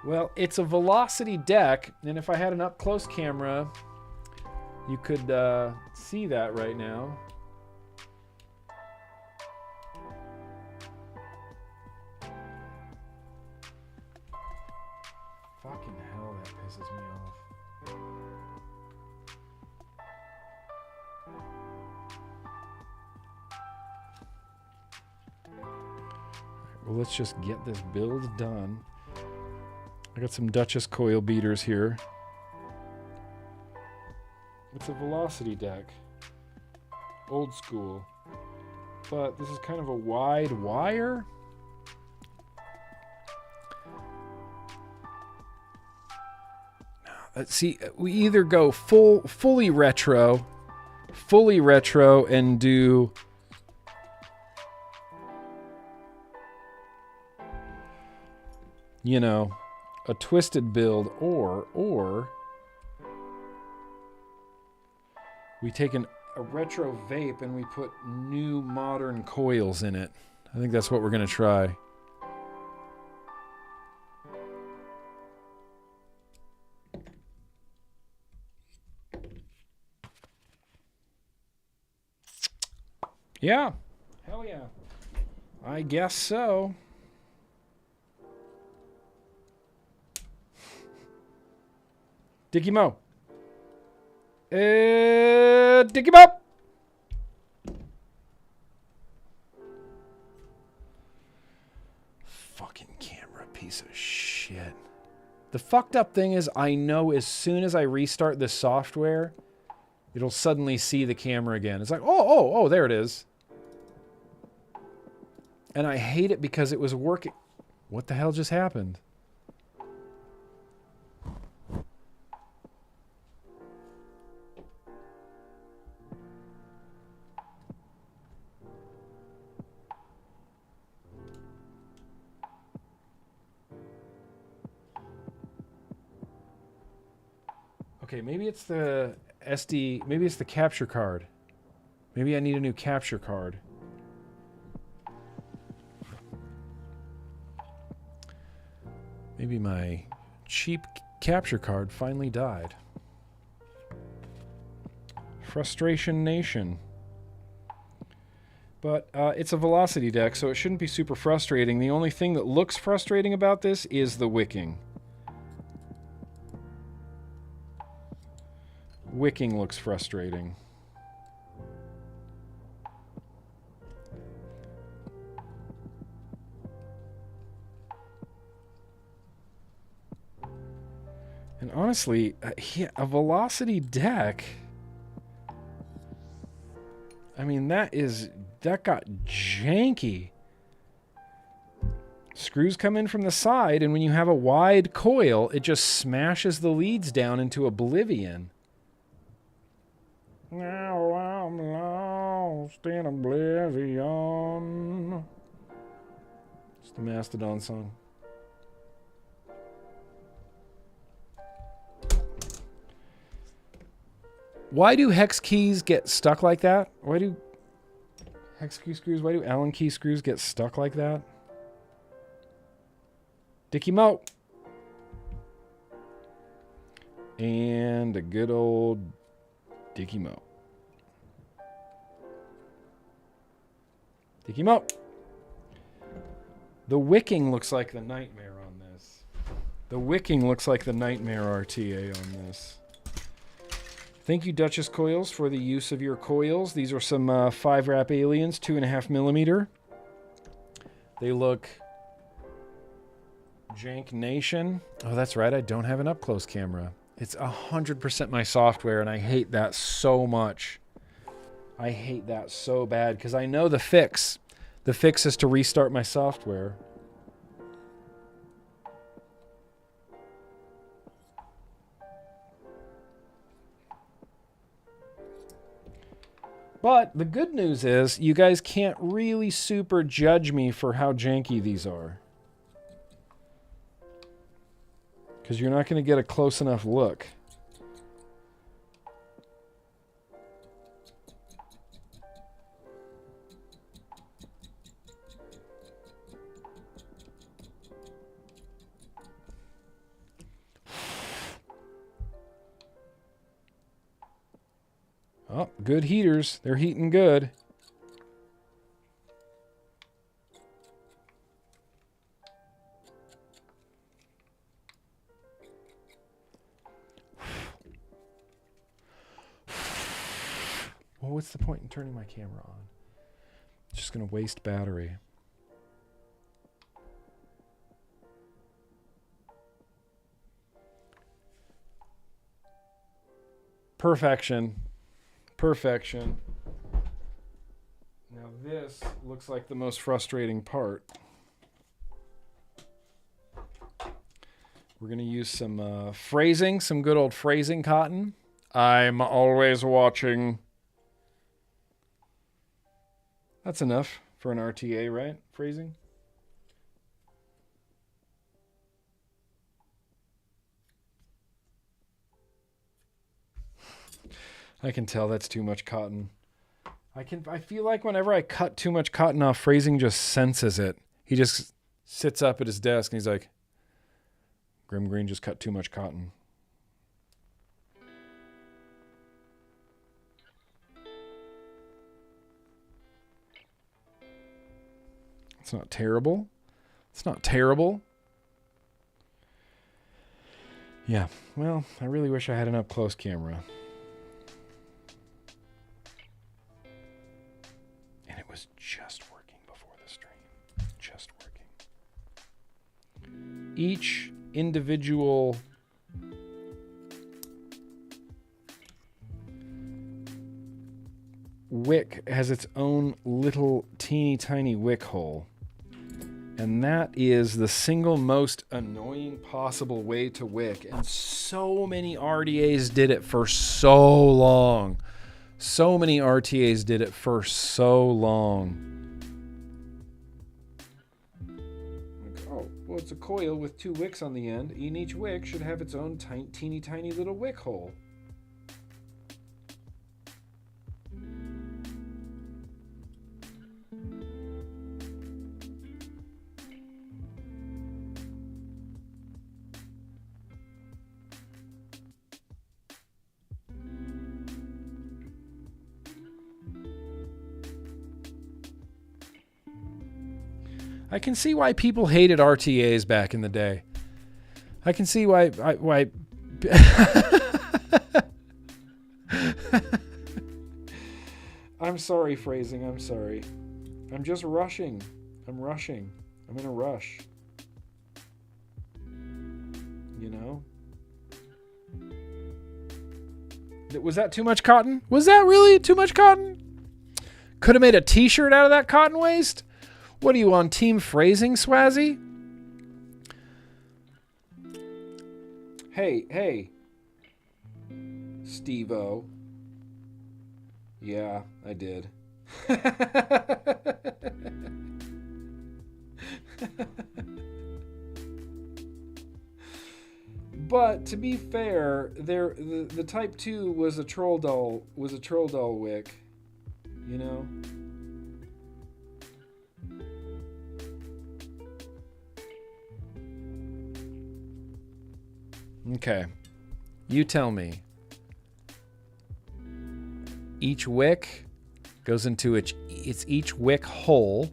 Well, it's a velocity deck, and if I had an up-close camera, you could see that right now. Fucking hell, that pisses me off. Well, let's just get this build done. I got some Duchess coil beaters here. It's a velocity deck. Old school. But this is kind of a wide wire. Let's see, we either go fully retro and do you know, a twisted build, or we take a retro vape and we put new modern coils in it. I think that's what we're going to try. Yeah. Hell yeah. I guess so. Dicky Mo. Dicky Mo. Fucking camera piece of shit. The fucked up thing is I know as soon as I restart this software, it'll suddenly see the camera again. It's like, oh, there it is. And I hate it because it was working. What the hell just happened? Okay, maybe it's the SD, maybe it's the capture card. Maybe I need a new capture card. Maybe my cheap capture card finally died. Frustration Nation. But it's a velocity deck, so it shouldn't be super frustrating. The only thing that looks frustrating about this is the wicking. Wicking looks frustrating. And honestly, a velocity deck, I mean, that got janky. Screws come in from the side, and when you have a wide coil, it just smashes the leads down into oblivion. Now I'm lost in oblivion. It's the Mastodon song. Why do hex keys get stuck like that? Why do hex key screws, why do Allen key screws get stuck like that? Dickie Mo. And a good old Dickie Mo. Dickie Mo. The wicking looks like the nightmare on this. The wicking looks like the nightmare RTA on this. Thank you, Duchess Coils, for the use of your coils. These are some 5-wrap aliens, 2.5 millimeter. They look jank nation. Oh, that's right. I don't have an up-close camera. It's 100% my software, and I hate that so much. I hate that so bad because I know the fix. The fix is to restart my software. But the good news is you guys can't really super judge me for how janky these are. Because you're not going to get a close enough look. Oh, good heaters. They're heating good. Well, what's the point in turning my camera on? It's just going to waste battery. Perfection. Perfection. Now this looks like the most frustrating part. We're going to use some phrasing, some good old phrasing cotton. I'm always watching. That's enough for an RTA, right? Phrasing. I can tell that's too much cotton. I feel like whenever I cut too much cotton off, phrasing just senses it. He just sits up at his desk and he's like, GrimmGreen just cut too much cotton. It's not terrible. It's not terrible. Yeah, well, I really wish I had an up-close camera. And it was just working before the stream. Just working. Each individual wick has its own little teeny tiny wick hole. And that is the single most annoying possible way to wick. And so many RDAs did it for so long. So many RTAs did it for so long. Oh, Well, it's a coil with 2 wicks on the end, and each wick should have its own teeny tiny little wick hole. I can see why people hated RTAs back in the day. I can see why I'm sorry, phrasing. I'm sorry. I'm just rushing. I'm rushing. I'm in a rush. You know? Was that too much cotton? Was that really too much cotton? Could have made a t-shirt out of that cotton waste? What are you on, team phrasing, Swazzy? Hey. Steve-O. Yeah, I did. But to be fair, the Type 2 was a troll doll wick, you know? Okay, you tell me. Each wick goes into it's each wick hole.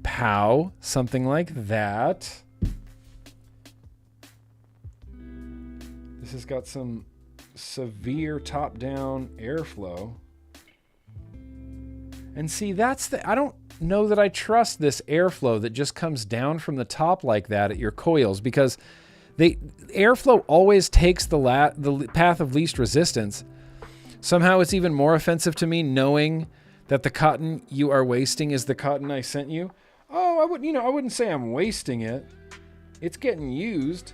Pow, something like that. This has got some severe top-down airflow. And see, I don't know that I trust this airflow that just comes down from the top like that at your coils, because airflow always takes the path of least resistance. Somehow it's even more offensive to me knowing that the cotton you are wasting is the cotton I sent you. Oh, I wouldn't say I'm wasting it. It's getting used.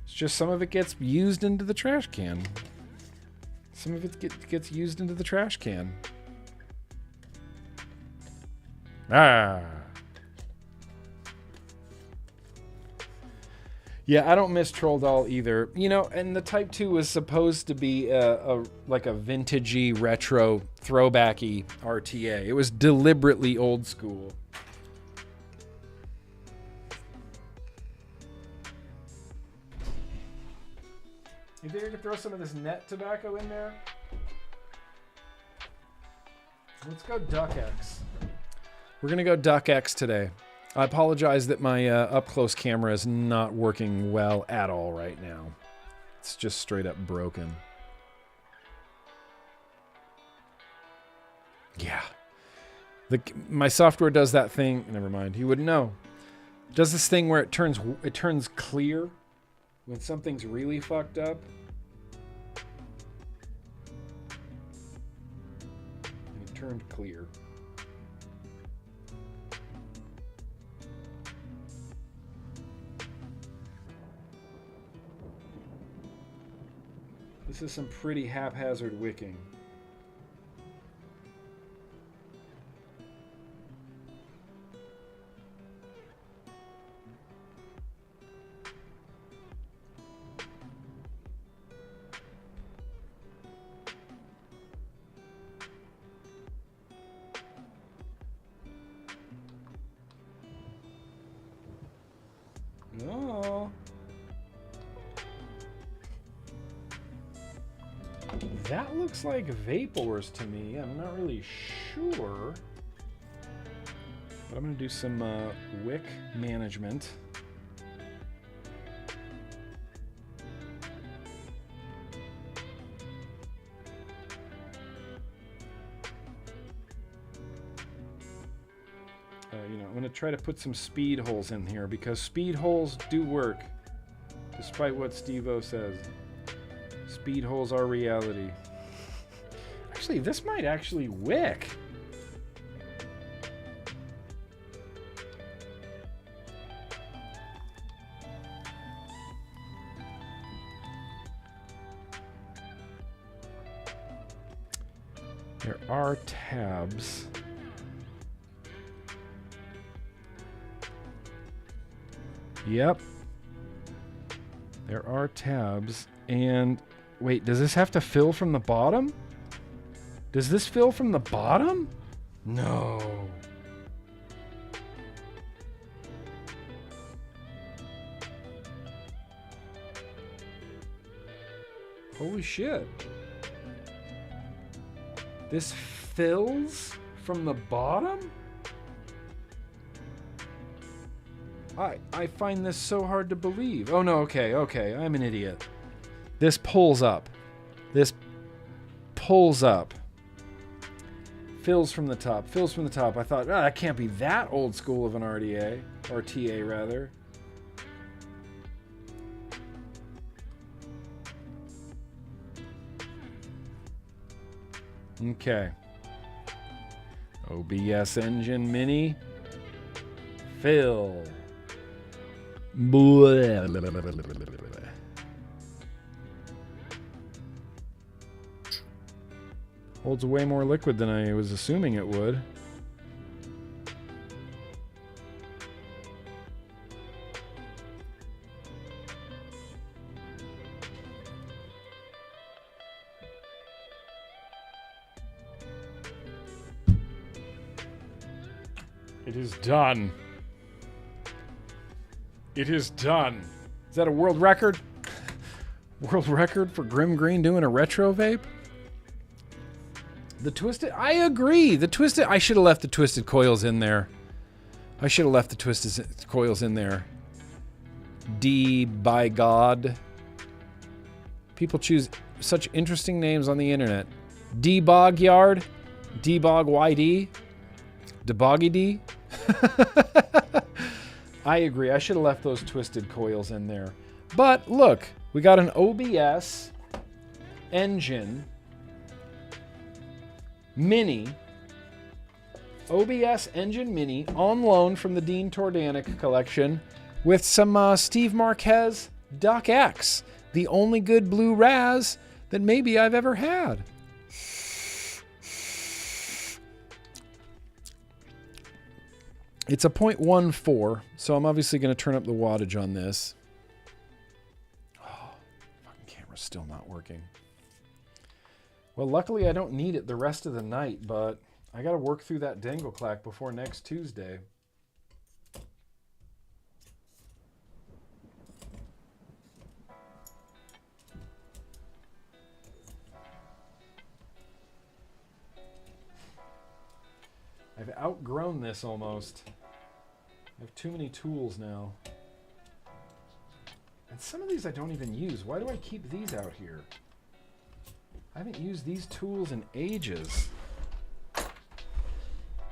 It's just some of it gets used into the trash can. Some of it gets used into the trash can. Ah. Yeah, I don't miss Troll Doll either. You know, and the Type 2 was supposed to be like a vintagey, retro, throwbacky RTA. It was deliberately old school. You think I could throw some of this net tobacco in there? Let's go Duck X. We're going to go Duck X today. I apologize that my up-close camera is not working well at all right now. It's just straight up broken. Yeah. My software does that thing. Never mind. You wouldn't know. It does this thing where it turns clear when something's really fucked up. And it turned clear. This is some pretty haphazard wicking. No. That looks like vapors to me. I'm not really sure. But I'm going to do some wick management. I'm going to try to put some speed holes in here because speed holes do work, despite what Steve-O says. Speed holes are reality. Actually, this might actually wick. There are tabs. Yep. There are tabs. And wait, does this have to fill from the bottom? Does this fill from the bottom? No. Holy shit. This fills from the bottom? I find this so hard to believe. Oh no, okay, I'm an idiot. This pulls up. This pulls up. Fills from the top. Fills from the top. I thought, that can't be that old school of an RDA. Or TA, rather. Okay. OBS Engine Mini. Fill. Blah, blah, blah, blah, blah, blah, blah. Holds way more liquid than I was assuming it would. It is done. It is done. Is that a world record? World record for GrimmGreen doing a retro vape? The twisted, I agree. The twisted, I should have left the twisted coils in there. I should have left the twisted coils in there. D by God. People choose such interesting names on the internet. Debog Yard, Debog YD, Deboggy D. I agree. I should have left those twisted coils in there. But look, we got an OBS engine Mini, OBS Engine Mini on loan from the Dean Tordanik collection with some Steve Marquez Duck X, the only good blue Raz that maybe I've ever had. It's a 0.14, so I'm obviously going to turn up the wattage on this. Oh, fucking camera's still not working. Well, luckily I don't need it the rest of the night, but I got to work through that dangle clack before next Tuesday. I've outgrown this almost. I have too many tools now. And some of these I don't even use. Why do I keep these out here? I haven't used these tools in ages.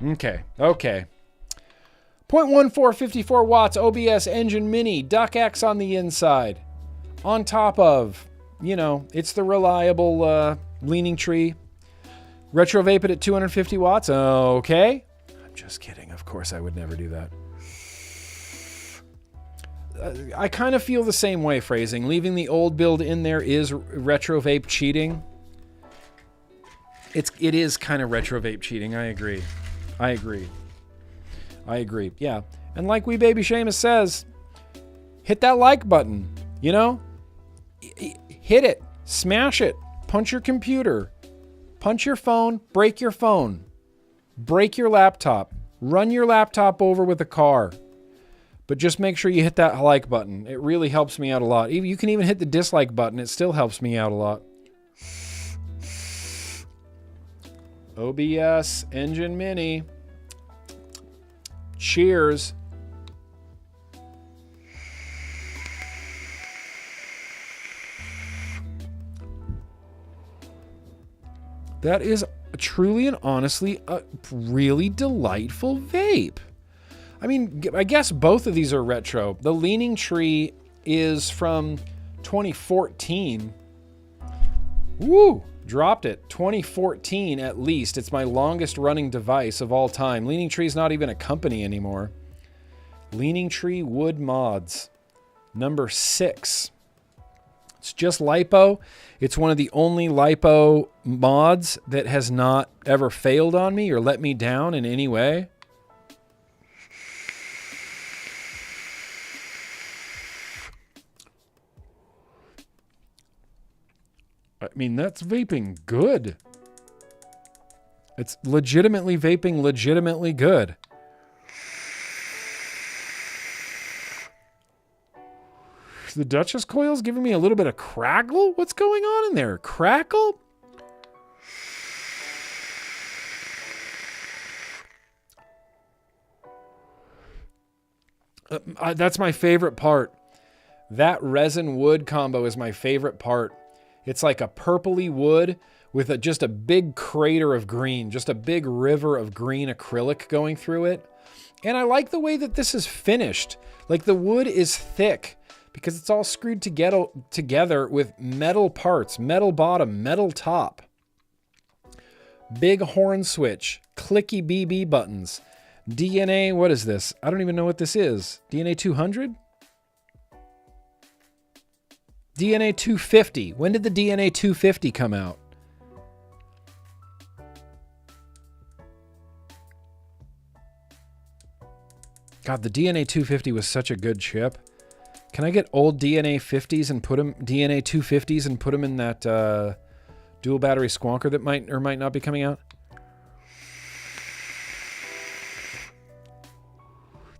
Okay. 0.14, 54 watts, OBS Engine Mini, Duck X on the inside. On top of, you know, it's the reliable Leaning Tree. Retro Vape it at 250 watts. Okay. I'm just kidding. Of course I would never do that. I kind of feel the same way, Phrasing. Leaving the old build in there is Retro Vape cheating. It is kind of Retro Vape cheating. I agree. Yeah. And like Wee Baby Seamus says, hit that like button. You know? Hit it. Smash it. Punch your computer. Punch your phone. Break your phone. Break your laptop. Run your laptop over with a car. But just make sure you hit that like button. It really helps me out a lot. You can even hit the dislike button. It still helps me out a lot. OBS Engine Mini. Cheers. That is truly and honestly a really delightful vape. I mean, I guess both of these are retro. The Leaning Tree is from 2014. Woo! Dropped it. 2014 at least. It's my longest running device of all time. Leaning Tree is not even a company anymore. Leaning Tree Wood Mods. Number 6. It's just LiPo. It's one of the only LiPo mods that has not ever failed on me or let me down in any way. I mean, that's vaping good. It's legitimately vaping legitimately good. The Duchess coil's giving me a little bit of crackle? What's going on in there? Crackle? That's my favorite part. That resin wood combo is my favorite part. It's like a purpley wood with just a big crater of green, just a big river of green acrylic going through it. And I like the way that this is finished. Like the wood is thick because it's all screwed together with metal parts, metal bottom, metal top. Big horn switch, clicky BB buttons. DNA, what is this? I don't even know what this is. DNA 200? DNA 250. When did the DNA 250 come out? God, the DNA 250 was such a good chip. Can I get old DNA 50s and put them, DNA 250s and put them in that dual battery squonker that might or might not be coming out?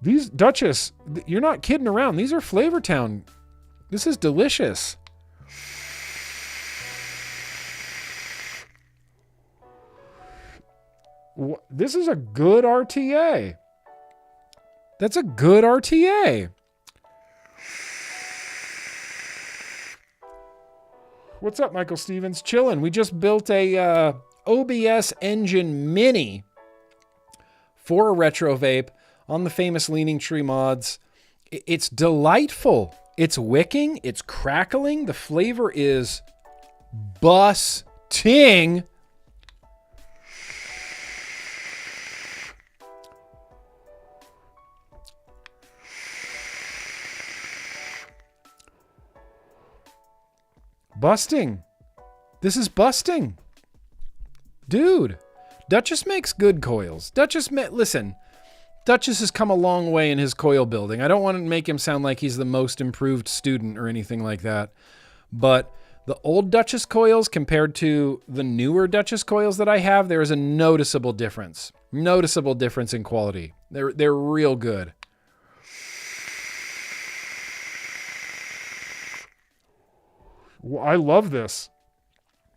These Duchess, you're not kidding around. These are Flavortown. This is delicious. This is a good RTA. That's a good RTA. What's up, Michael Stevens? Chillin'. We just built a OBS engine mini for a retro vape on the famous Leaning Tree mods. It's delightful. It's wicking. It's crackling. The flavor is busting. Busting. This is busting. Dude, Duchess makes good coils. Listen, Duchess has come a long way in his coil building. I don't want to make him sound like he's the most improved student or anything like that. But the old Duchess coils compared to the newer Duchess coils that I have, there is a noticeable difference. Noticeable difference in quality. They're real good. I love this.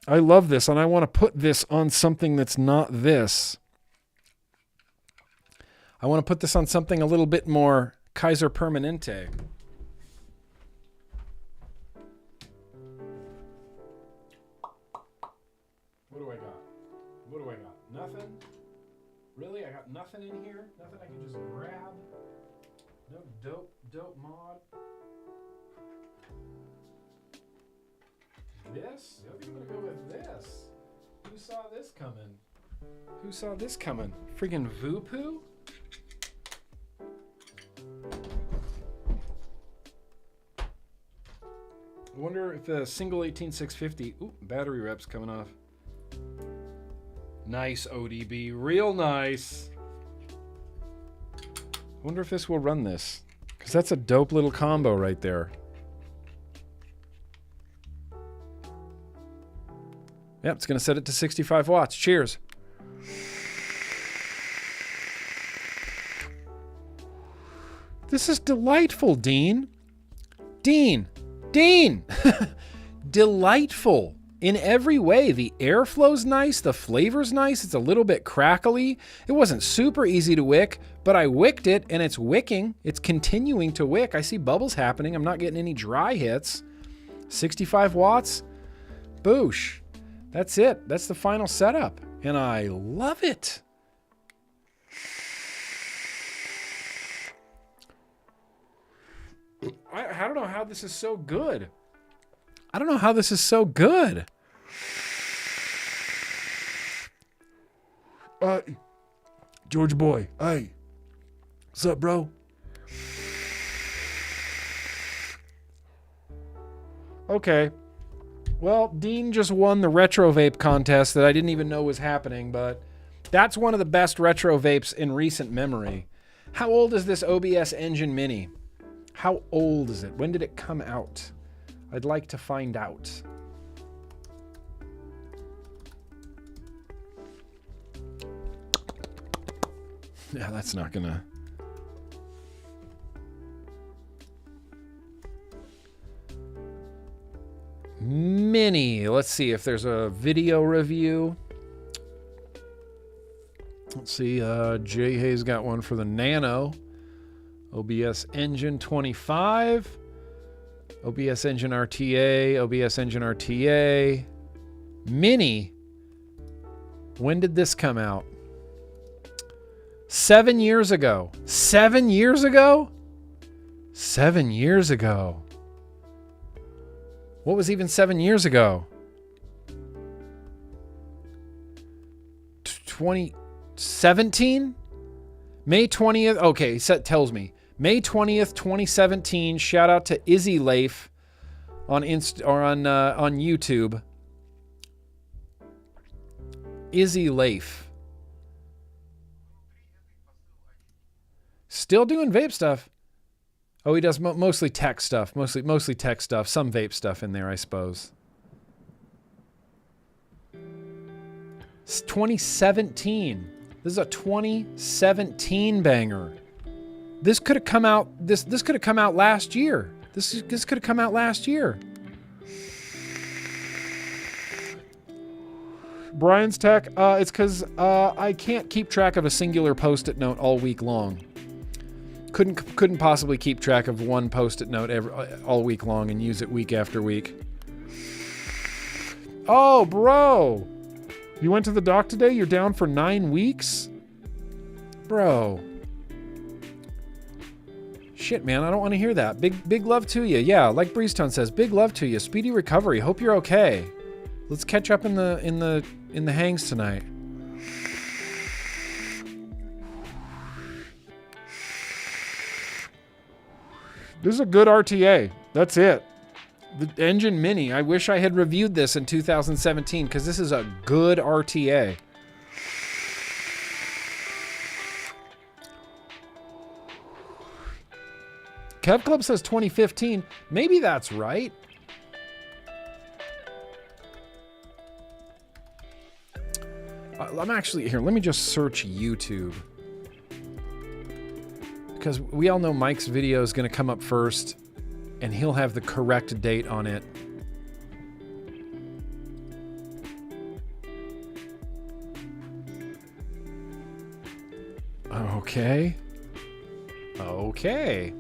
I love this, and I want to put this on something that's not this. I want to put this on something a little bit more Kaiser Permanente. What do I got? What do I got? Nothing? Really? I got nothing in here? Nothing I can just grab? No dope mod? This? I think I'm gonna go with this. Who saw this coming? Who saw this coming? Friggin' Voopoo? I wonder if the single 18650. Ooh, battery rep's coming off. Nice ODB, real nice. I wonder if this will run this, because that's a dope little combo right there. Yep, it's going to set it to 65 watts. Cheers. This is delightful, Dean. Dean. Delightful in every way. The airflow's nice. The flavor's nice. It's a little bit crackly. It wasn't super easy to wick, but I wicked it, and it's wicking. It's continuing to wick. I see bubbles happening. I'm not getting any dry hits. 65 watts. Boosh. That's it. That's the final setup. And I love it. I don't know how this is so good. I don't know how this is so good. George boy. Hey. What's up, bro? Okay. Well, Dean just won the retro vape contest that I didn't even know was happening, but that's one of the best retro vapes in recent memory. How old is this OBS Engine Mini? How old is it? When did it come out? I'd like to find out. Yeah, that's not gonna... Mini. Let's see if there's a video review. Let's see. Jay Hayes got one for the Nano. OBS Engine 25. OBS Engine RTA. OBS Engine RTA. Mini. When did this come out? 7 years ago. 7 years ago? 7 years ago. What was even 7 years ago? 2017? May 20th. Okay, set tells me. May 20th, 2017. Shout out to Izzy Leif on on YouTube. Izzy Leif. Still doing vape stuff. Oh, he does mostly tech stuff. Mostly tech stuff. Some vape stuff in there, I suppose. It's 2017. This is a 2017 banger. This could have come out. This could have come out last year. This could have come out last year. Brian's Tech. It's because I can't keep track of a singular post-it note all week long. Couldn't possibly keep track of one post-it note all week long and use it week after week. Oh, bro. You went to the doc today? You're down for 9 weeks? Bro. Shit, man, I don't want to hear that. Big love to you. Yeah, like Breezetown says, big love to you. Speedy recovery. Hope you're okay. Let's catch up in the hangs tonight. This is a good RTA. That's it. The Engine Mini. I wish I had reviewed this in 2017 because this is a good RTA. Kev Club says 2015. Maybe that's right. I'm actually here. Let me just search YouTube. Because we all know Mike's video is going to come up first, and he'll have the correct date on it. Okay. Okay.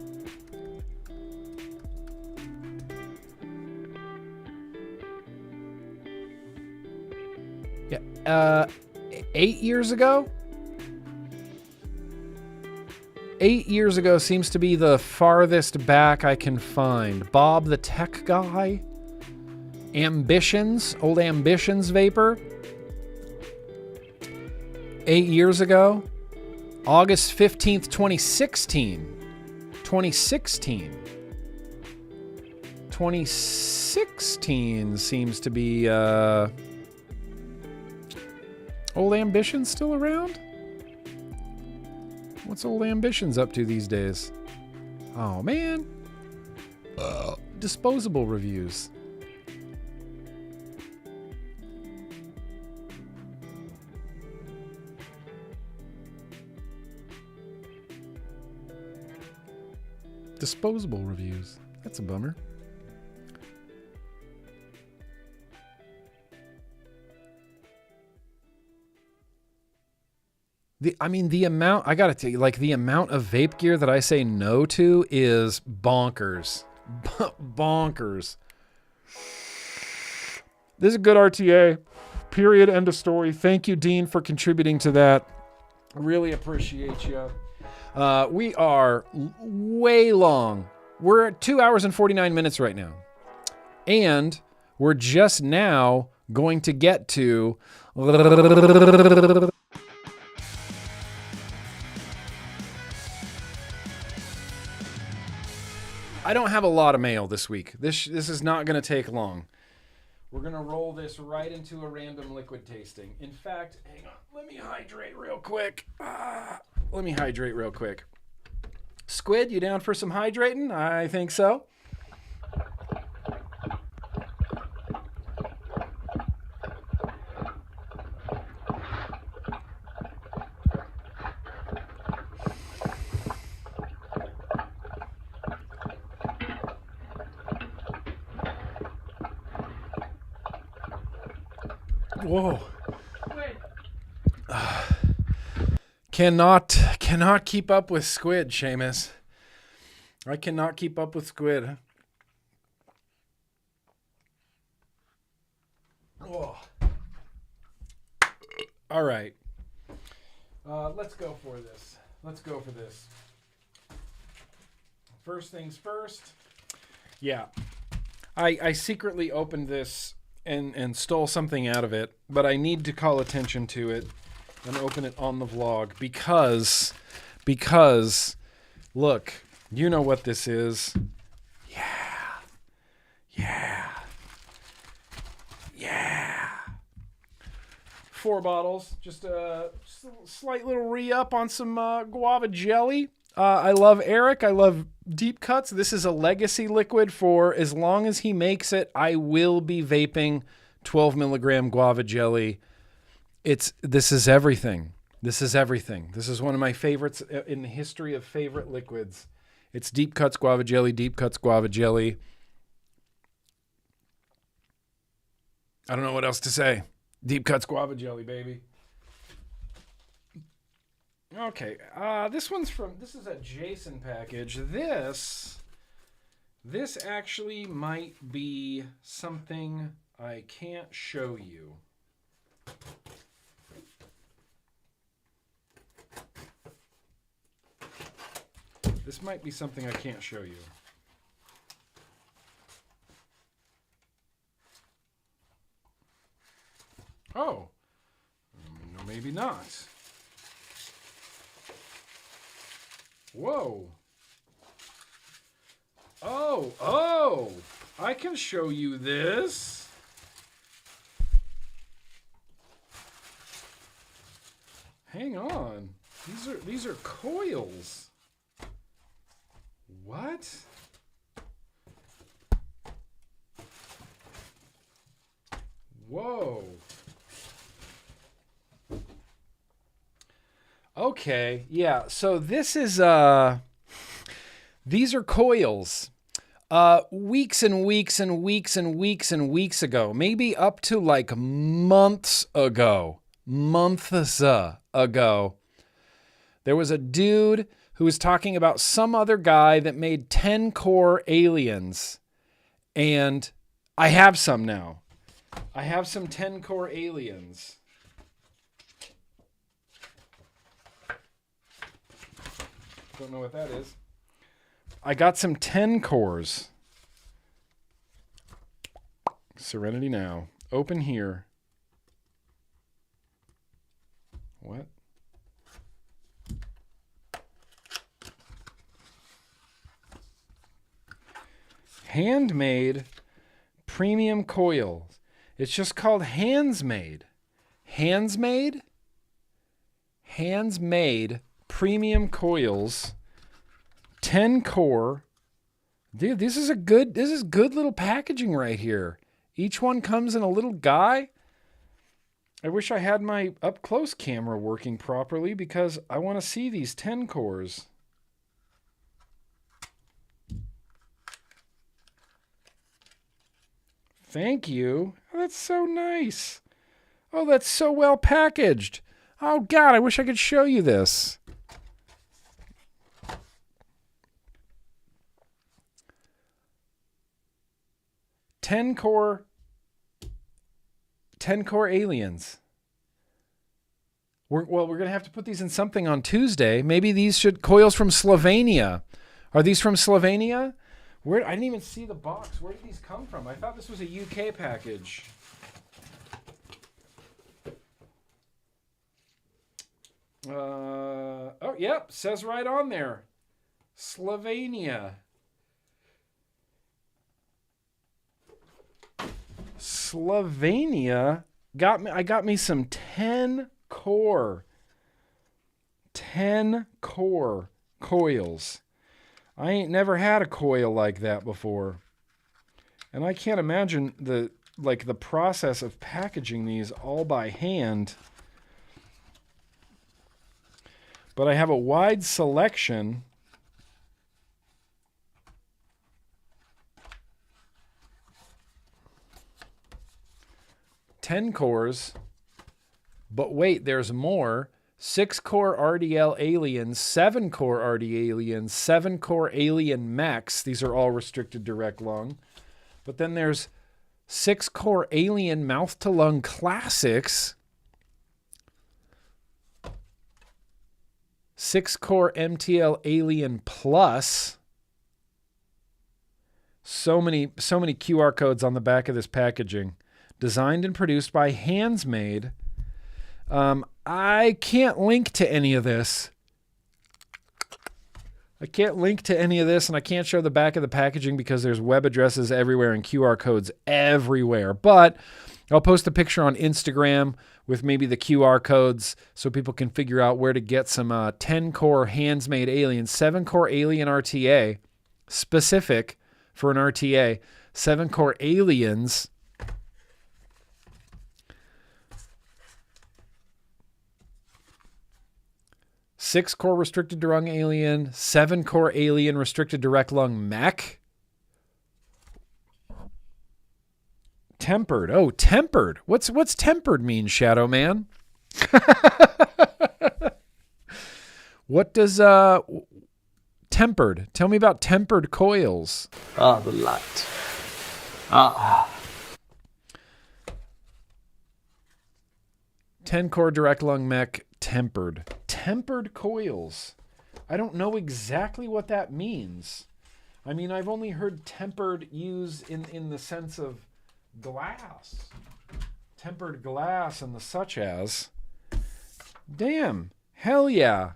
Yeah. 8 years ago? 8 years ago seems to be the farthest back I can find. Bob the Tech Guy. Ambitions. Old Ambitions Vapor. 8 years ago. August 15th, 2016. 2016. 2016 seems to be, Old Ambitions still around? What's Old Ambitions up to these days? Oh, man. Disposable reviews. Disposable reviews. That's a bummer. The amount, I gotta tell you, like, the amount of vape gear that I say no to is bonkers. Bonkers. This is a good RTA. Period. End of story. Thank you, Dean, for contributing to that. Really appreciate you. We are way long. We're at 2 hours and 49 minutes right now. And we're just now going to get to... I don't have a lot of mail this week. This is not going to take long. We're going to roll this right into a random liquid tasting. In fact, hang on. Let me hydrate real quick. Squid, you down for some hydrating? I think so. Whoa. Cannot keep up with squid, Seamus. I cannot keep up with squid. Oh. All right. Let's go for this. First things first. Yeah. I secretly opened this and stole something out of it, but I need to call attention to it and open it on the vlog because look, you know what this is. Yeah. 4 bottles, just a slight little re-up on some guava jelly. I love Eric. I love deep cuts. This is a legacy liquid for as long as he makes it. I will be vaping 12 milligram guava jelly. This is everything. This is everything. This is one of my favorites in the history of favorite liquids. It's deep cuts guava jelly, deep cuts guava jelly. I don't know what else to say. Deep cuts guava jelly, baby. Okay, this is a Jason package. This actually might be something I can't show you. This might be something I can't show you. Oh, no, maybe not. Whoa. Oh, I can show you this. Hang on. These are coils. What? Whoa. Okay, yeah, so this is, these are coils. Weeks and weeks and weeks and weeks and weeks ago, maybe up to like months ago, there was a dude who was talking about some other guy that made 10-core aliens, and I have some now. I have some 10-core aliens. Don't know what that is. I got some 10 cores. Serenity now. Open here. What? Handmade premium coils. It's just called Handsmade. Handsmade? Handsmade premium coils, 10 core. Dude, this is good little packaging right here. Each one comes in a little guy. I wish I had my up close camera working properly because I want to see these 10 cores. Thank you. Oh, that's so nice. Oh, that's so well packaged. Oh God, I wish I could show you this. Ten core aliens. We're going to have to put these in something on Tuesday. Maybe these should coils from Slovenia. Are these from Slovenia? Where I didn't even see the box. Where did these come from? I thought this was a UK package. Oh, yep, says right on there. Slovenia. Slovenia I got me some 10 core coils. I ain't never had a coil like that before. And I can't imagine the process of packaging these all by hand. But I have a wide selection. 10 cores. But wait, there's more. 6-core RDL aliens, 7-core RD aliens, 7-core alien mechs. These are all restricted direct lung. But then there's 6-core alien mouth-to-lung classics. 6-core MTL alien plus. So many QR codes on the back of this packaging. Designed and produced by Handsmade. I can't link to any of this. And I can't show the back of the packaging because there's web addresses everywhere and QR codes everywhere. But I'll post a picture on Instagram with maybe the QR codes so people can figure out where to get some 10-core Handsmade alien, 7-core alien RTA, specific for an RTA, 7-core aliens. 6-core restricted direct lung alien, 7-core alien restricted direct lung mech. Tempered. Oh, tempered. What's tempered mean, Shadow Man? What does tempered? Tell me about tempered coils. Ah, the light. 10-core direct lung mech tempered. Tempered coils. I don't know exactly what that means. I mean, I've only heard tempered used in the sense of glass. Tempered glass and the such as. Damn. Hell yeah.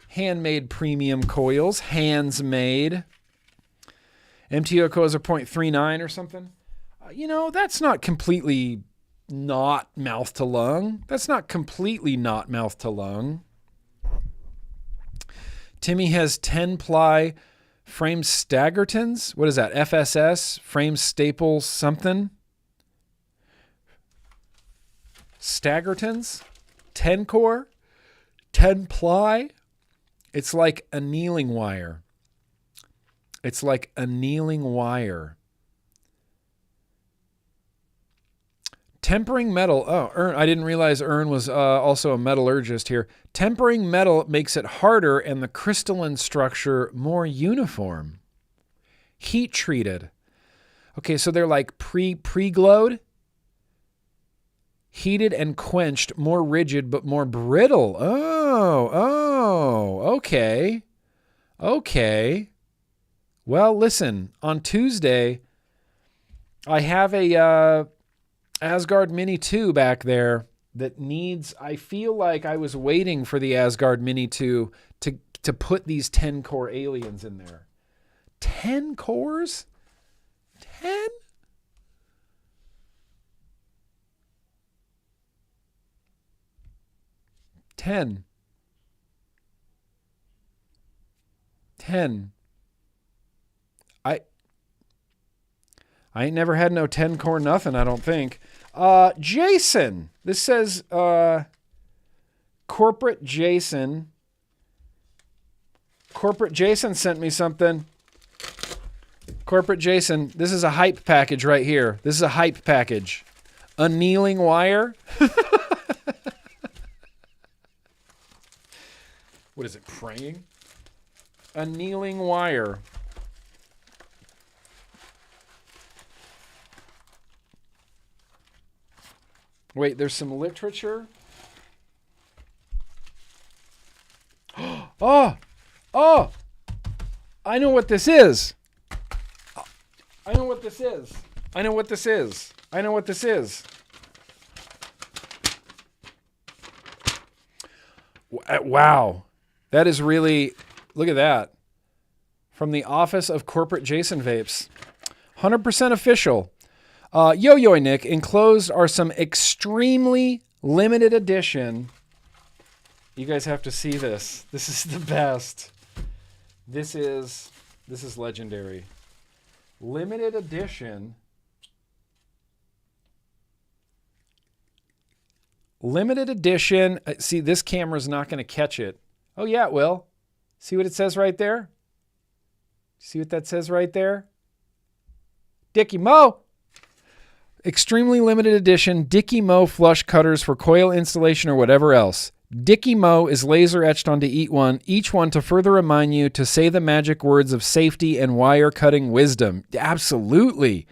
Handmade premium coils. Hands-made. MTO coils are 0.39 or something. You know, that's not completely not mouth to lung. That's not completely not mouth to lung. Timmy has 10-ply frame staggertons. What is that? FSS? Frame staples something? Staggertons? 10-core? 10-ply? It's like annealing wire. It's like annealing wire. Tempering metal. Oh, I didn't realize Ern was also a metallurgist here. Tempering metal makes it harder and the crystalline structure more uniform. Heat treated. Okay, so they're like pre-glowed. Heated and quenched, more rigid but more brittle. Oh, okay. Okay. Well, listen, on Tuesday, I have a Asgard Mini 2 back there that needs, I feel like I was waiting for the Asgard Mini 2 to put these 10-core aliens in there. 10 cores? 10? I ain't never had no 10-core nothing, I don't think. Jason. This says Corporate Jason. Corporate Jason sent me something. Corporate Jason, this is a hype package right here. This is a hype package. Annealing wire. What is it, praying? Annealing wire. Wait, there's some literature. Oh, I know what this is. I know what this is. I know what this is. I know what this is. Wow. That is really, look at that. From the Office of Corporate Jason Vapes. 100% official. Yo Nick, enclosed are some extremely limited edition. You guys have to see this. This is the best. This is legendary. Limited edition. Limited edition. See, this camera's not going to catch it. Oh yeah, it will. See what it says right there? See what that says right there? Dickie Mo. Extremely limited edition Dicky Mo flush cutters for coil installation or whatever else. Dicky Mo is laser etched onto each one to further remind you to say the magic words of safety and wire cutting wisdom. Absolutely.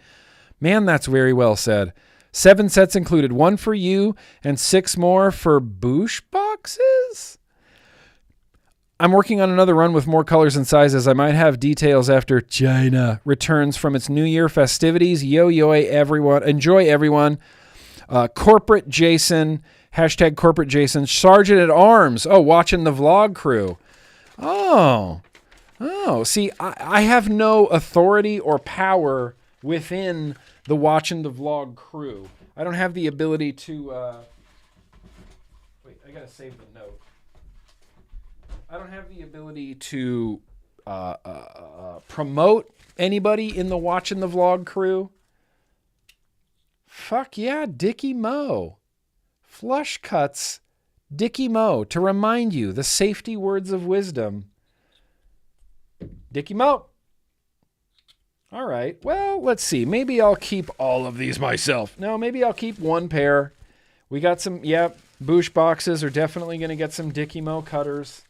Man, that's very well said. 7 sets included, 1 for you and 6 more for Boosh boxes? I'm working on another run with more colors and sizes. I might have details after China returns from its New Year festivities. Yo, everyone. Enjoy, everyone. Corporate Jason, hashtag Corporate Jason. Sergeant at Arms. Oh, watching the vlog crew. Oh, see, I have no authority or power within the watching the vlog crew. I don't have the ability to... wait, I got to save the note. I don't have the ability to promote anybody in the watching the vlog crew. Fuck yeah, Dicky Mo. Flush cuts, Dicky Mo, to remind you the safety words of wisdom. Dicky Mo. All right, well, let's see. Maybe I'll keep all of these myself. No, maybe I'll keep 1 pair. We got some, Boosh boxes are definitely going to get some Dicky Mo cutters.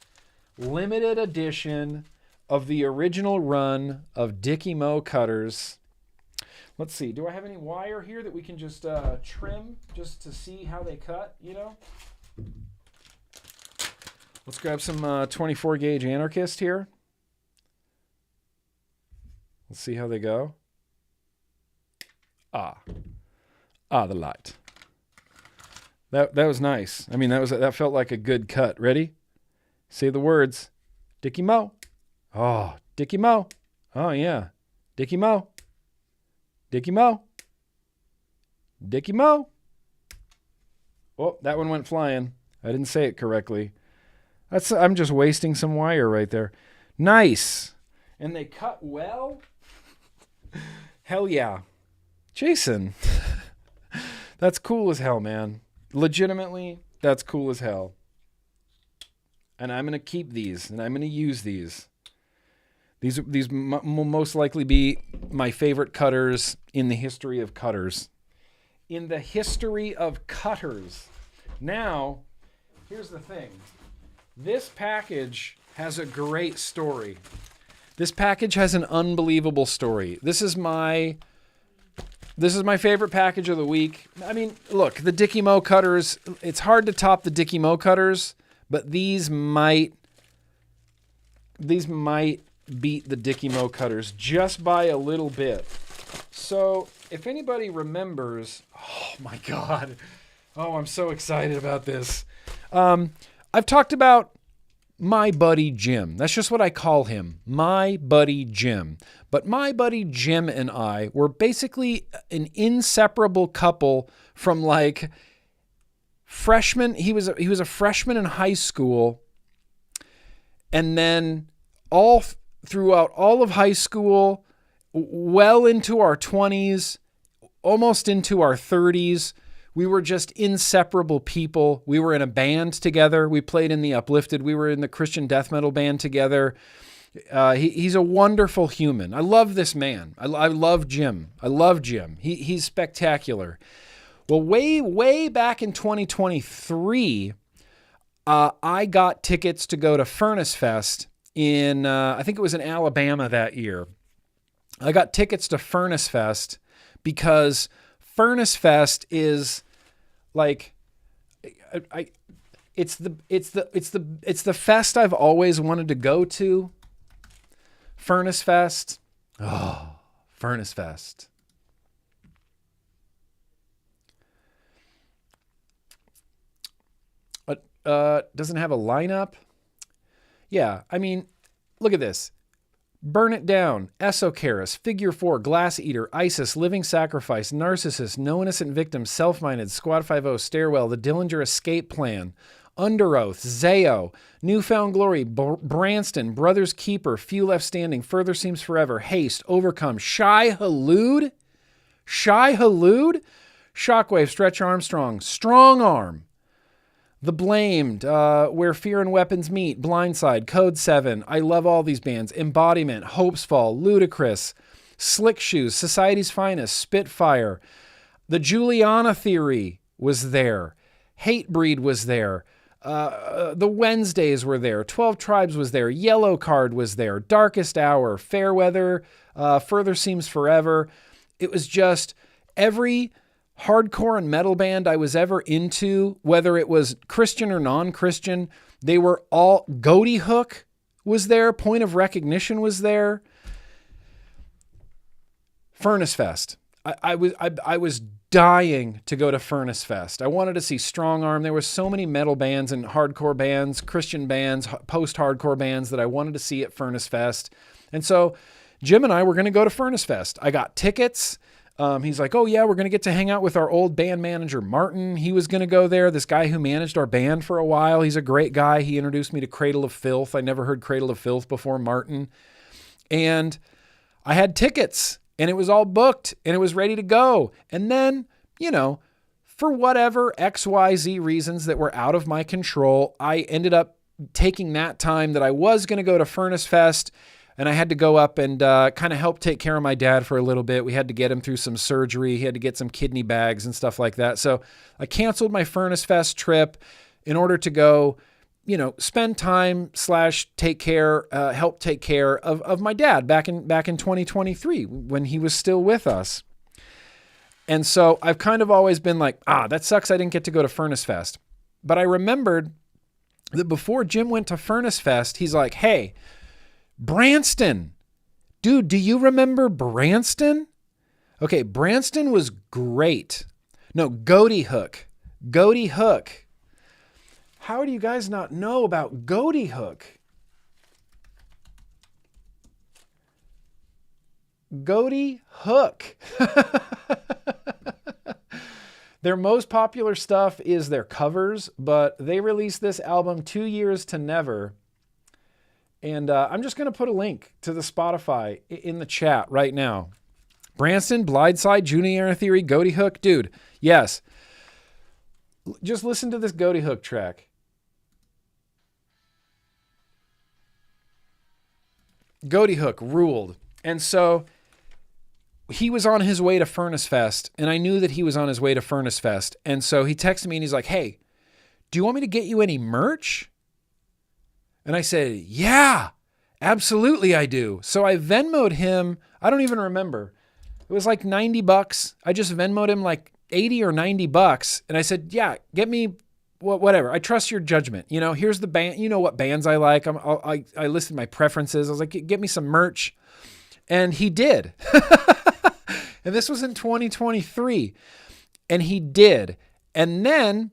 Limited edition of the original run of Dicky Mo cutters. Let's see. Do I have any wire here that we can just trim just to see how they cut, you know? Let's grab some 24 gauge Anarchist here. Let's see how they go. The light. That was nice. I mean, that felt like a good cut. Ready? Say the words. Dicky Mo. Oh, Dicky Mo. Oh, yeah. Dicky Mo. Dicky Mo. Dicky Mo. Oh, that one went flying. I didn't say it correctly. I'm just wasting some wire right there. Nice. And they cut well? Hell yeah. Jason. That's cool as hell, man. Legitimately, that's cool as hell. And I'm going to keep these, and I'm going to use these. These will most likely be my favorite cutters in the history of cutters. In the history of cutters. Now, here's the thing. This package has a great story. This package has an unbelievable story. This is my favorite package of the week. I mean, look, the Dicky Mo cutters, it's hard to top the Dicky Mo cutters. But these might beat the Dicky Mo cutters just by a little bit. So if anybody remembers, oh my God. Oh, I'm so excited about this. I've talked about my buddy Jim. That's just what I call him. My buddy Jim. But my buddy Jim and I were basically an inseparable couple from like... freshman, he was a freshman in high school, and then throughout all of high school, well into our 20s, almost into our 30s, we were just inseparable people. We were in a band together. We played in the Uplifted. We were in the Christian death metal band together. He's a wonderful human. I love this man. I love Jim. I love Jim. He's spectacular. Well, way back in 2023, I got tickets to go to Furnace Fest in, I think it was in Alabama that year. I got tickets to Furnace Fest because Furnace Fest is like, it's the fest I've always wanted to go to. Furnace Fest. Oh, Furnace Fest. Doesn't have a lineup. Yeah, I mean, look at this. Burn It Down, Esocharis, Figure 4, Glass Eater, ISIS, Living Sacrifice, Narcissist, No Innocent Victim, Self-Minded, Squad 5-0, Stairwell, The Dillinger Escape Plan, Under Oath, Zayo, Newfound Glory, Branston, Brothers Keeper, Few Left Standing, Further Seems Forever, Haste, Overcome, Shai Hulud, Shockwave, Stretch Armstrong, Strong Arm, The Blamed, Where Fear and Weapons Meet, Blindside, Code 7. I love all these bands. Embodiment, Hopes Fall, Ludicrous, Slick Shoes, Society's Finest, Spitfire. The Juliana theory was there. Hatebreed was there. The Wednesdays were there. 12 Tribes was there. Yellow Card was there. Darkest Hour, Fairweather, Further Seems Forever. It was just every hardcore and metal band I was ever into, whether it was Christian or non-Christian, they were all... Goatee Hook was there. Point of Recognition was there. Furnace Fest. I was dying to go to Furnace Fest. I wanted to see Strong Arm. There were so many metal bands and hardcore bands, Christian bands, post-hardcore bands that I wanted to see at Furnace Fest. And so Jim and I were going to go to Furnace Fest. I got tickets. He's like, oh yeah, we're going to get to hang out with our old band manager, Martin. He was going to go there. This guy who managed our band for a while. He's a great guy. He introduced me to Cradle of Filth. I never heard Cradle of Filth before, Martin. And I had tickets. And it was all booked and it was ready to go. And then, you know, for whatever XYZ reasons that were out of my control, I ended up taking that time that I was going to go to Furnace Fest, and I had to go up and kind of help take care of my dad for a little bit. We had to get him through some surgery. He had to get some kidney bags and stuff like that. So I canceled my Furnace Fest trip in order to go, you know, spend time / take care, help take care of my dad back in 2023 when he was still with us. And so I've kind of always been like, that sucks I didn't get to go to Furnace Fest. But I remembered that before Jim went to Furnace Fest, he's like, hey, Branston. Dude, do you remember Branston? Okay, Branston was great. No, Goatee Hook. Goatee Hook. How do you guys not know about Goatee Hook? Goatee Hook. Their most popular stuff is their covers, but they released this album 2 Years to Never. And I'm just going to put a link to the Spotify in the chat right now. Branston, Blindside, Junior Theory, Goatee Hook. Dude, yes. Just listen to this Goatee Hook track. Goatee Hook ruled. And so he was on his way to Furnace Fest, and I knew that he was on his way to Furnace Fest. And so he texted me and he's like, hey, do you want me to get you any merch? And I said, yeah, absolutely I do. So I Venmo'd him. I don't even remember. It was like $90. I just Venmo'd him like 80 or $90. And I said, yeah, get me whatever. I trust your judgment. You know, here's the band. You know what bands I like. I listed my preferences. I was like, get me some merch. And he did. And this was in 2023. And he did. And then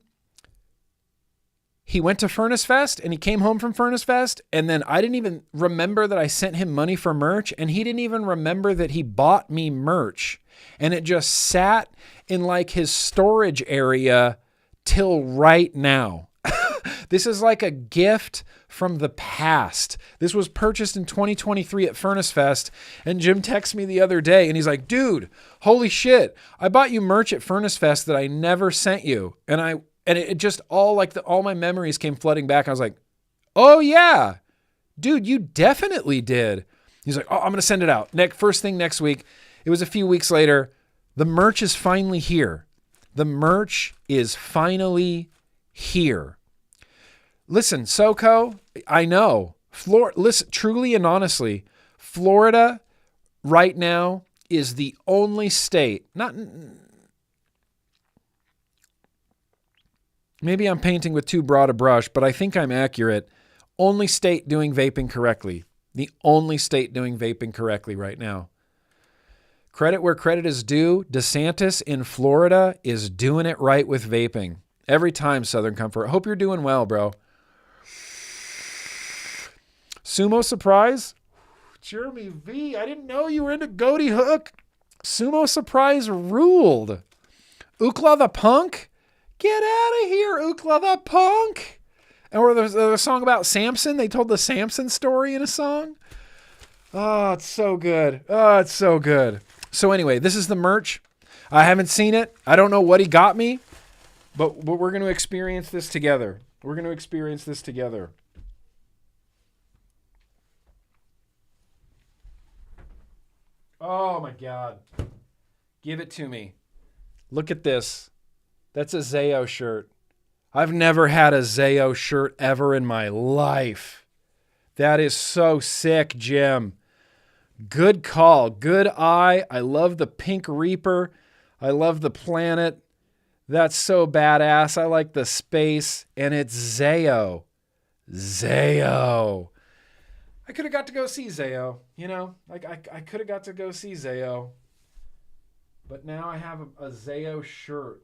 he went to Furnace Fest and he came home from Furnace Fest. And then I didn't even remember that I sent him money for merch. And he didn't even remember that he bought me merch. And it just sat in like his storage area till right now. This is like a gift from the past. This was purchased in 2023 at Furnace Fest. And Jim texted me the other day and he's like, dude, holy shit. I bought you merch at Furnace Fest that I never sent you. And it just all my memories came flooding back. I was like, oh yeah, dude, you definitely did. He's like, oh, I'm going to send it out. First thing next week. It was a few weeks later. The merch is finally here. The merch is finally here. Listen, SoCo, I know. Listen, truly and honestly, Florida right now is the only state, maybe I'm painting with too broad a brush, but I think I'm accurate. Only state doing vaping correctly. The only state doing vaping correctly right now. Credit where credit is due. DeSantis in Florida is doing it right with vaping. Every time, Southern Comfort. Hope you're doing well, bro. Sumo Surprise. Jeremy V, I didn't know you were into Goatee Hook. Sumo Surprise ruled. Ookla the Punk. Get out of here, Ookla the Punk. And or there's a song about Samson. They told the Samson story in a song. Oh, it's so good. Oh, it's so good. So anyway, this is the merch. I haven't seen it. I don't know what he got me, but we're going to experience this together. We're going to experience this together. Oh my God. Give it to me. Look at this. That's a Zayo shirt. I've never had a Zayo shirt ever in my life. That is so sick, Jim. Good call. Good eye. I love the Pink Reaper. I love the planet. That's so badass. I like the space. And it's Zayo. Zayo. I could have got to go see Zayo. You know, like I could have got to go see Zayo. But now I have a Zayo shirt.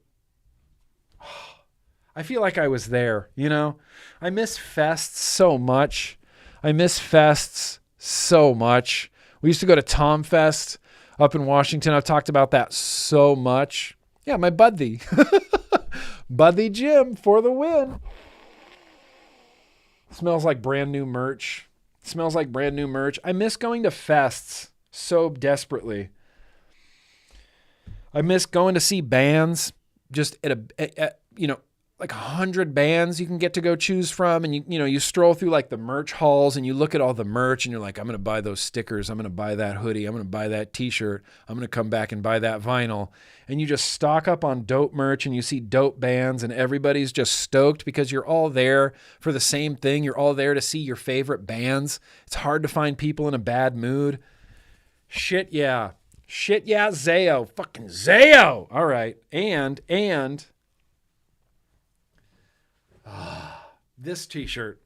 I feel like I was there, you know? I miss fests so much. I miss fests so much. We used to go to Tom Fest up in Washington. I've talked about that so much. Yeah, my buddy. Buddy Jim for the win. Smells like brand new merch. Smells like brand new merch. I miss going to fests so desperately. I miss going to see bands just at you know, like 100 bands you can get to go choose from. And you stroll through like the merch halls and you look at all the merch and you're like, I'm going to buy those stickers. I'm going to buy that hoodie. I'm going to buy that t-shirt. I'm going to come back and buy that vinyl. And you just stock up on dope merch and you see dope bands and everybody's just stoked because you're all there for the same thing. You're all there to see your favorite bands. It's hard to find people in a bad mood. Shit, yeah. Shit, yeah, Zayo. Fucking Zayo. All right. And this t-shirt.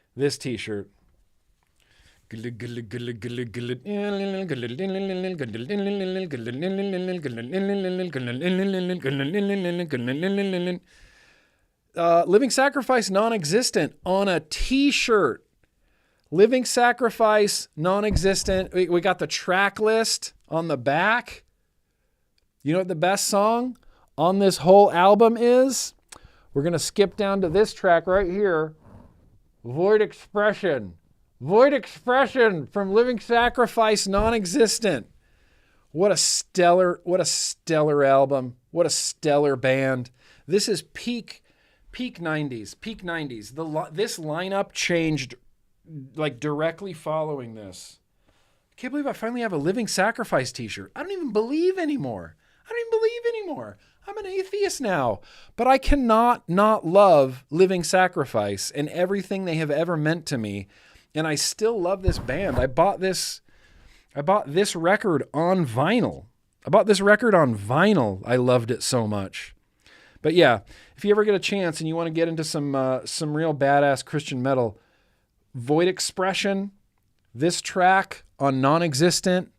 Living Sacrifice Non-Existent on a t-shirt. Living Sacrifice Non-Existent. We got the track list on the back. You know what the best song on this whole album is? We're going to skip down to this track right here. Void Expression. Void Expression from Living Sacrifice Non-Existent. What a stellar album. What a stellar band. This is peak 90s. Peak 90s. This lineup changed like directly following this. I can't believe I finally have a Living Sacrifice t-shirt. I don't even believe anymore. I'm an atheist now, but I cannot not love Living Sacrifice and everything they have ever meant to me. And I still love this band. I bought this record on vinyl. I loved it so much. But yeah, if you ever get a chance and you want to get into some real badass Christian metal, Void Expression, this track on Non-Existent,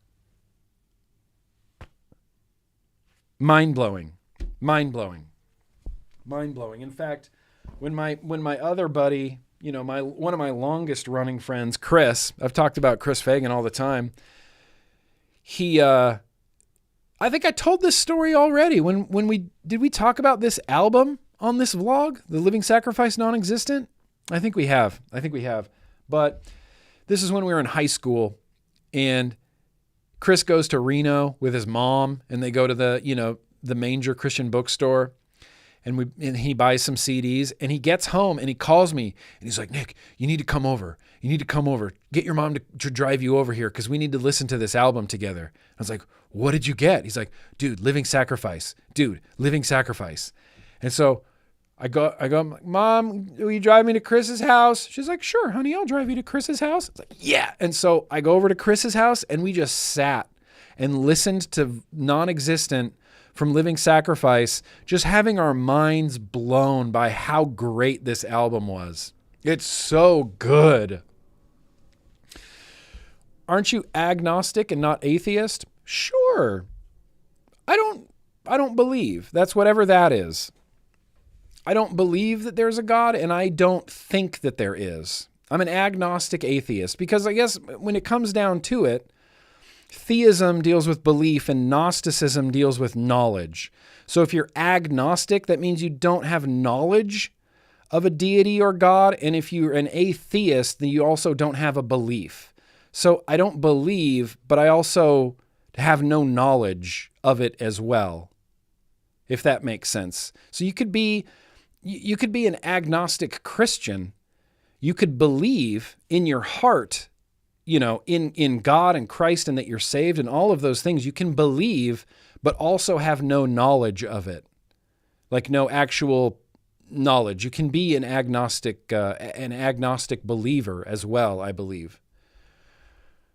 mind-blowing. In fact, when my other buddy, you know, one of my longest running friends, Chris, I've talked about Chris Fagan all the time. He, I think I told this story already. When we talk about this album on this vlog, The Living Sacrifice Non-Existent? I think we have. But this is when we were in high school, and Chris goes to Reno with his mom, and they go to the Manger Christian bookstore, and he buys some CDs, and he gets home and he calls me and he's like, Nick, you need to come over. Get your mom to drive you over here because we need to listen to this album together. I was like, what did you get? He's like, dude, Living Sacrifice. And so I go, Mom, will you drive me to Chris's house? She's like, sure, honey, I'll drive you to Chris's house. It's like, yeah. And so I go over to Chris's house and we just sat and listened to Non-Existent from Living Sacrifice, just having our minds blown by how great this album was. It's so good. Aren't you agnostic and not atheist? Sure. I don't believe. That's whatever that is. I don't believe that there's a God, and I don't think that there is. I'm an agnostic atheist because I guess when it comes down to it, theism deals with belief and Gnosticism deals with knowledge. So if you're agnostic, that means you don't have knowledge of a deity or God. And if you're an atheist, then you also don't have a belief. So I don't believe, but I also have no knowledge of it as well, if that makes sense. So you could be an agnostic Christian. You could believe in your heart, in God and Christ and that you're saved and all of those things, you can believe, but also have no knowledge of it. Like no actual knowledge. You can be an agnostic believer as well, I believe.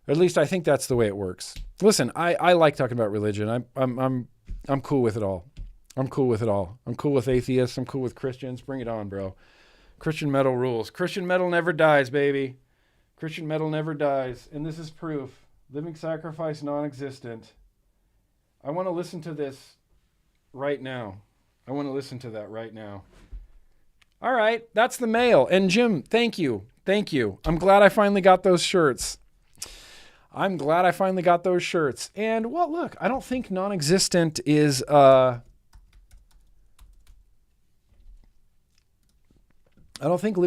Or at least I think that's the way it works. Listen, I like talking about religion. I'm cool with it all. I'm cool with it all. I'm cool with atheists. I'm cool with Christians. Bring it on, bro. Christian metal rules. Christian metal never dies, baby. Christian metal never dies. And this is proof. Living sacrifice non-existent. I want to listen to this right now. I want to listen to that right now. All right, that's the mail. And Jim, thank you. Thank you. I'm glad I finally got those shirts. And well, look, I don't think non-existent is I don't think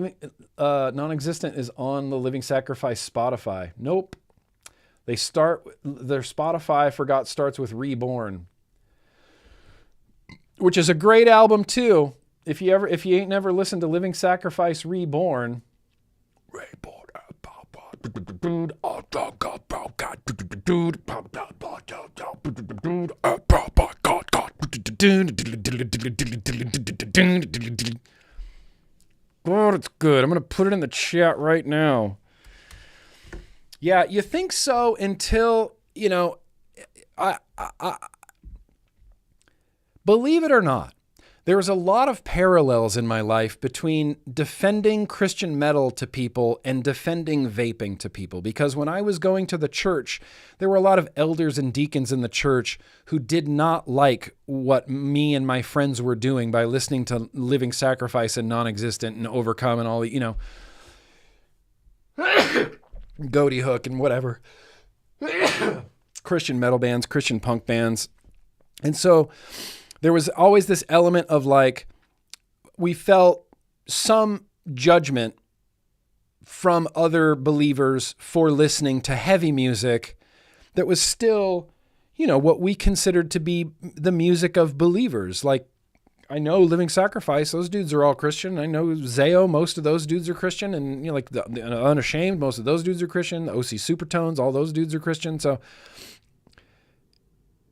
non-existent is on the Living Sacrifice Spotify. Nope. Their Spotify, I forgot, starts with Reborn, which is a great album too. If you ain't never listened to Living Sacrifice Reborn, oh, it's good. I'm going to put it in the chat right now. Yeah, you think so until, I believe it or not, there's a lot of parallels in my life between defending Christian metal to people and defending vaping to people. Because when I was going to the church, there were a lot of elders and deacons in the church who did not like what me and my friends were doing by listening to Living Sacrifice and Non-Existent and Overcome and all the, Goaty Hook and whatever. Christian metal bands, Christian punk bands. And so there was always this element of like, we felt some judgment from other believers for listening to heavy music that was still, what we considered to be the music of believers. Like, I know Living Sacrifice, those dudes are all Christian. I know Zao, most of those dudes are Christian. And, the Unashamed, most of those dudes are Christian. The OC Supertones, all those dudes are Christian. So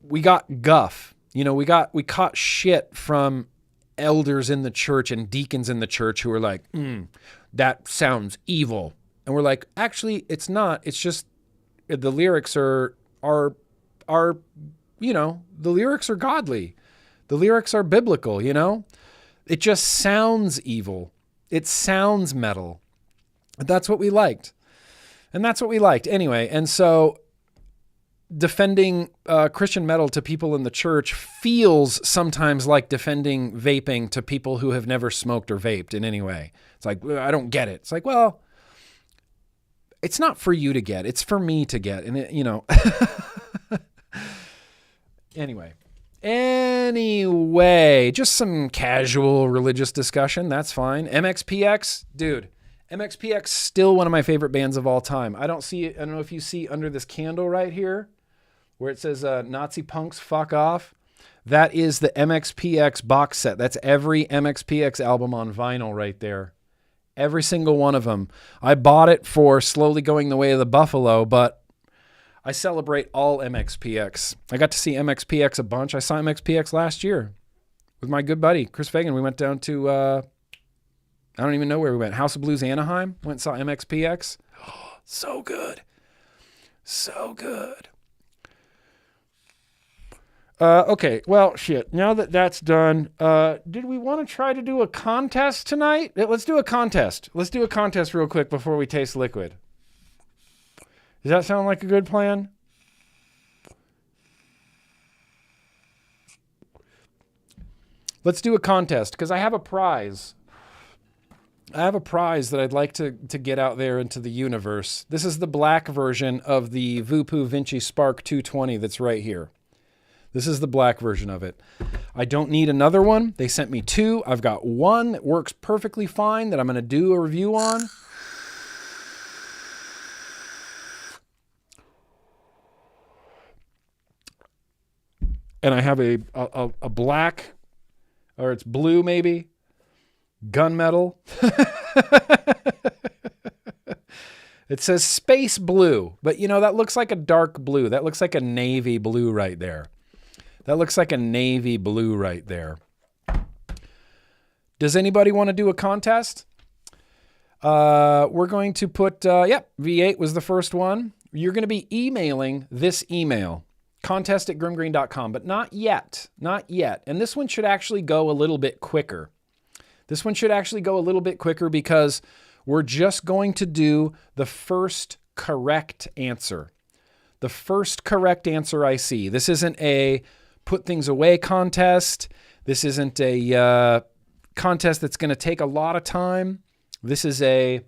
we got guff. We caught shit from elders in the church and deacons in the church who were like, that sounds evil. And we're like, actually, it's not. It's just the lyrics are the lyrics are godly. The lyrics are biblical, It just sounds evil. It sounds metal. That's what we liked. Anyway, and so defending Christian metal to people in the church feels sometimes like defending vaping to people who have never smoked or vaped in any way. It's like, I don't get it. It's like, well, it's not for you to get. It's for me to get. And, Anyway, just some casual religious discussion. That's fine. MXPX, dude. MXPX, still one of my favorite bands of all time. I don't know if you see under this candle right here where it says Nazi punks fuck off. That is the MXPX box set. That's every MXPX album on vinyl right there. Every single one of them. I bought it for Slowly Going the Way of the Buffalo, but I celebrate all MXPX. I got to see MXPX a bunch. I saw MXPX last year with my good buddy, Chris Fagan. We went down to, I don't even know where we went. House of Blues, Anaheim. Went and saw MXPX. Oh, so good. So good. Okay, well, shit. Now that that's done, did we want to try to do a contest tonight? Let's do a contest. Let's do a contest real quick before we taste liquid. Does that sound like a good plan? Let's do a contest because I have a prize. I have a prize that I'd like to get out there into the universe. This is the black version of the Vupu Vinci Spark 220 that's right here. This is the black version of it. I don't need another one. They sent me two. I've got one that works perfectly fine that I'm going to do a review on. And I have a black, or it's blue maybe, gunmetal. It says space blue, but you know, that looks like a dark blue. That looks like a navy blue right there. That looks like a navy blue right there. Does anybody want to do a contest? We're going to put, V8 was the first one. You're going to be emailing this email, contest@grimmgreen.com, but not yet. And this one should actually go a little bit quicker. Because we're just going to do the first correct answer. The first correct answer I see. This isn't a put things away contest. This isn't a contest that's going to take a lot of time. This is a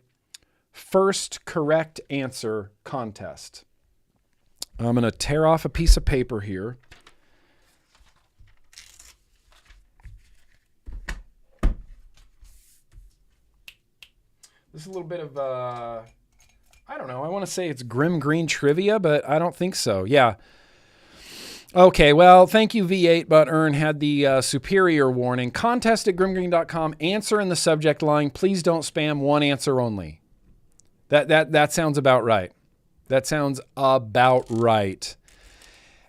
first correct answer contest. I'm going to tear off a piece of paper here. This is a little bit of, I don't know, I want to say it's GrimmGreen trivia, but I don't think so. Yeah. Okay, well, thank you, V8, but Ern had the superior warning. Contest@grimmgreen.com, answer in the subject line, please don't spam, one answer only. That sounds about right. That sounds about right.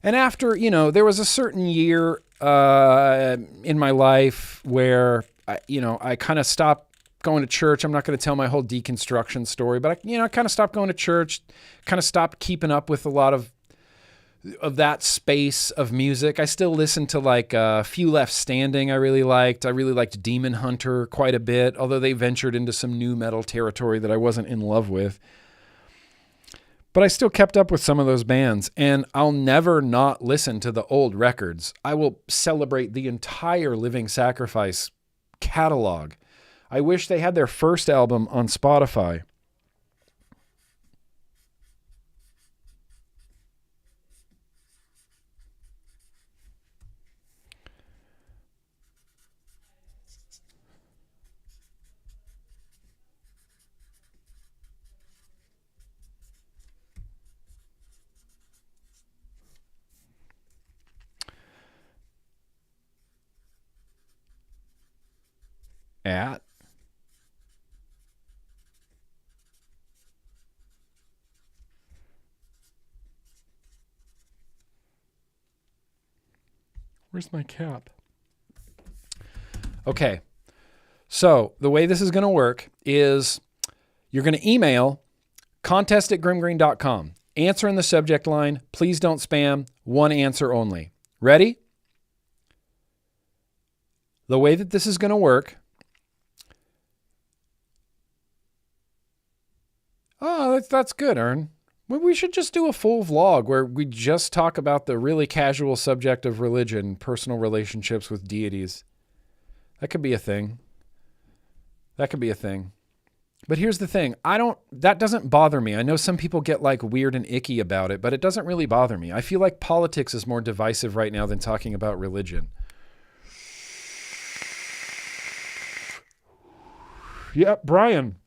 And after, you know, there was a certain year in my life where, I kind of stopped going to church. I'm not going to tell my whole deconstruction story, but I kind of stopped going to church, kind of stopped keeping up with a lot of that space of music. I still listen to like Few Left Standing. I really liked Demon Hunter quite a bit, although they ventured into some new metal territory that I wasn't in love with. But I still kept up with some of those bands, and I'll never not listen to the old records. I will celebrate the entire Living Sacrifice catalog. I wish they had their first album on Spotify. Where's my cap? Okay. So the way this is going to work is you're going to email contest@grimmgreen.com. Answer in the subject line, please don't spam, one answer only. Ready? The way that this is going to work. Oh, that's good, Ern. We should just do a full vlog where we just talk about the really casual subject of religion, personal relationships with deities. That could be a thing. But here's the thing. That doesn't bother me. I know some people get like weird and icky about it, but it doesn't really bother me. I feel like politics is more divisive right now than talking about religion. Yeah, Brian.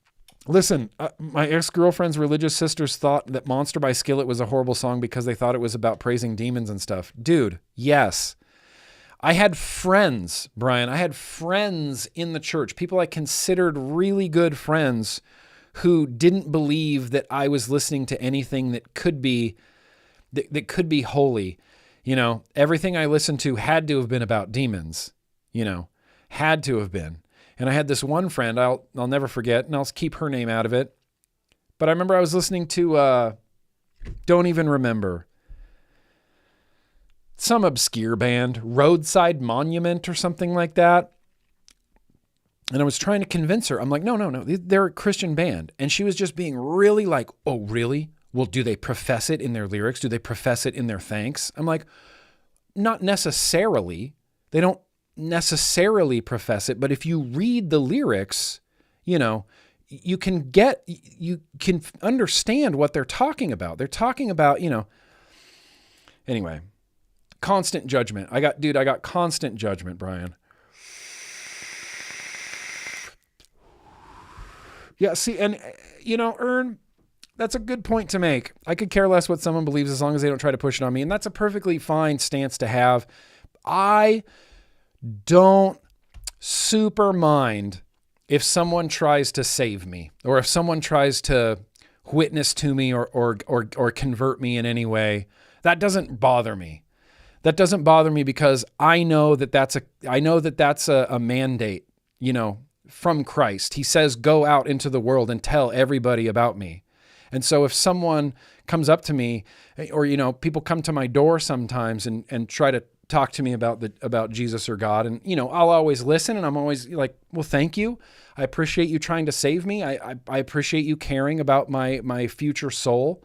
Listen, my ex-girlfriend's religious sisters thought that Monster by Skillet was a horrible song because they thought it was about praising demons and stuff. Dude, yes. I had friends, Brian. I had friends in the church, people I considered really good friends who didn't believe that I was listening to anything that could be holy. You know, everything I listened to had to have been about demons, had to have been. And I had this one friend I'll never forget, and I'll keep her name out of it. But I remember I was listening to, don't even remember, some obscure band, Roadside Monument or something like that. And I was trying to convince her. I'm like, no, they're a Christian band. And she was just being really like, oh, really? Well, do they profess it in their lyrics? Do they profess it in their thanks? I'm like, not necessarily. They don't necessarily profess it, but if you read the lyrics, you can understand what they're talking about. They're talking about, anyway, constant judgment. I got constant judgment, Brian. Yeah, see, and Ern, that's a good point to make. I could care less what someone believes as long as they don't try to push it on me, and that's a perfectly fine stance to have. I don't super mind if someone tries to save me or if someone tries to witness to me or convert me in any way. That doesn't bother me. That doesn't bother me because I know that that's a mandate, from Christ. He says, go out into the world and tell everybody about me. And so if someone comes up to me or, people come to my door sometimes and try to talk to me about Jesus or God, and, I'll always listen, and I'm always like, well, thank you. I appreciate you trying to save me. I appreciate you caring about my future soul.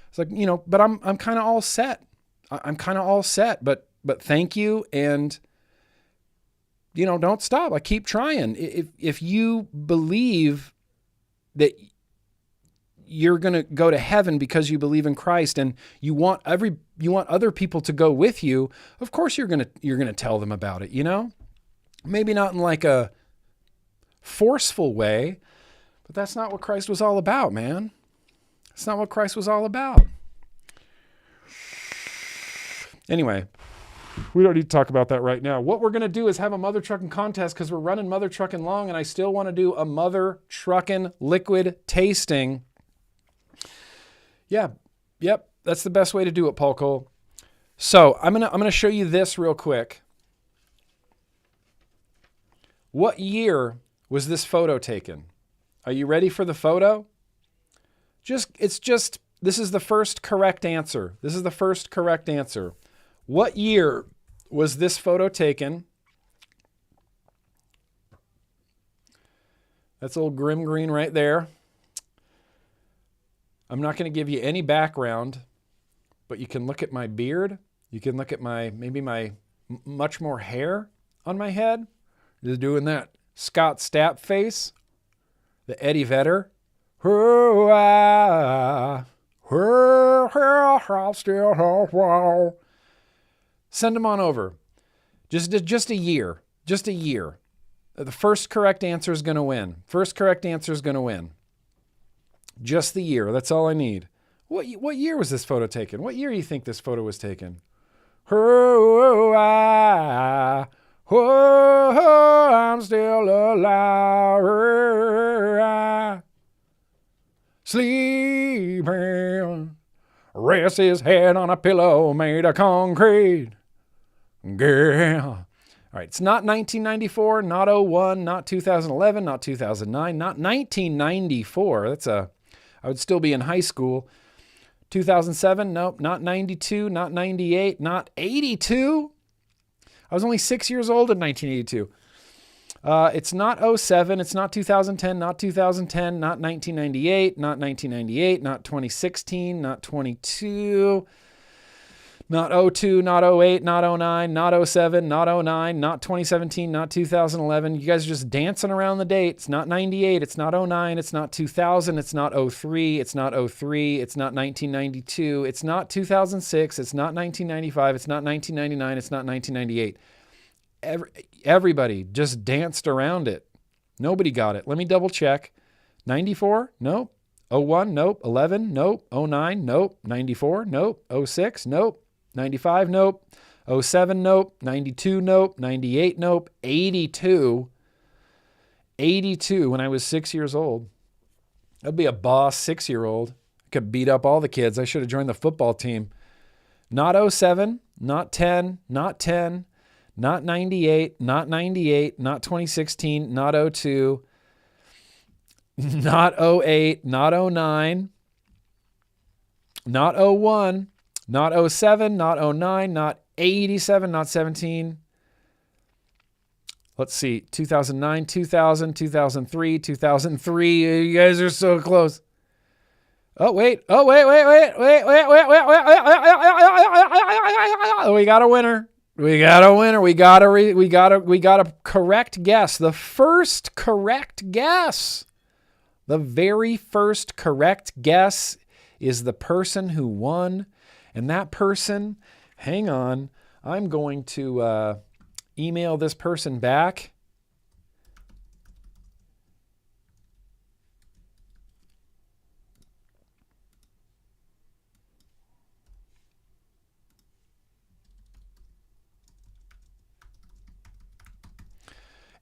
It's like, but I'm kind of all set. I'm kind of all set, but thank you. And, don't stop. I keep trying. If you believe that you're going to go to heaven because you believe in Christ and you want other people to go with you, of course you're going to tell them about it, Maybe not in like a forceful way, but that's not what Christ was all about, man. That's not what Christ was all about. Anyway, we don't need to talk about that right now. What we're going to do is have a mother trucking contest because we're running mother trucking long, and I still want to do a mother trucking liquid tasting. Yeah. Yep. That's the best way to do it, Paul Cole. So I'm going to show you this real quick. What year was this photo taken? Are you ready for the photo? This is the first correct answer. This is the first correct answer. What year was this photo taken? That's old GrimmGreen right there. I'm not going to give you any background, but you can look at my beard. You can look at my much more hair on my head. Just doing that Scott Stapp face, the Eddie Vedder. Send them on over. Just a year. Just a year. The first correct answer is going to win. First correct answer is going to win. Just the year. That's all I need. What year was this photo taken? What year do you think this photo was taken? I'm still alive. Sleeping. Rest his head on a pillow made of concrete. Yeah. All right, it's not 1994, not 01, not 2011, not 2009, not 1994. I would still be in high school. 2007, nope, not 92, not 98, not 82. I was only 6 years old in 1982. It's not 07, it's not 2010, not 2010, not 1998, not 1998, not 2016, not 22, not 02, not 08, not 09, not 07, not 09, not 2017, not 2011. You guys are just dancing around the date. It's not 98, it's not 09, it's not 2000, it's not 03, it's not 03, it's not 1992, it's not 2006, it's not 1995, it's not 1999, it's not 1998. Everybody just danced around it. Nobody got it. Let me double check. 94? Nope. 01? Nope. 11? Nope. 09? Nope. 94? Nope. 06? Nope. 95? Nope. 07? Nope. 92? Nope. 98? Nope. 82? 82 when I was 6 years old. I'd be a boss 6-year-old. I could beat up all the kids. I should have joined the football team. Not 07, not 10, not 10, not 98, not 98, not 2016, not 02, not 08, not 09, not 01, not 07, not 09, not 87, not 17. Let's see, 2009, 2000, 2003, 2003. You guys are so close. Wait. We got a winner. We got a correct guess. The first correct guess. The very first correct guess is the person who won. And that person, hang on, I'm going to email this person back.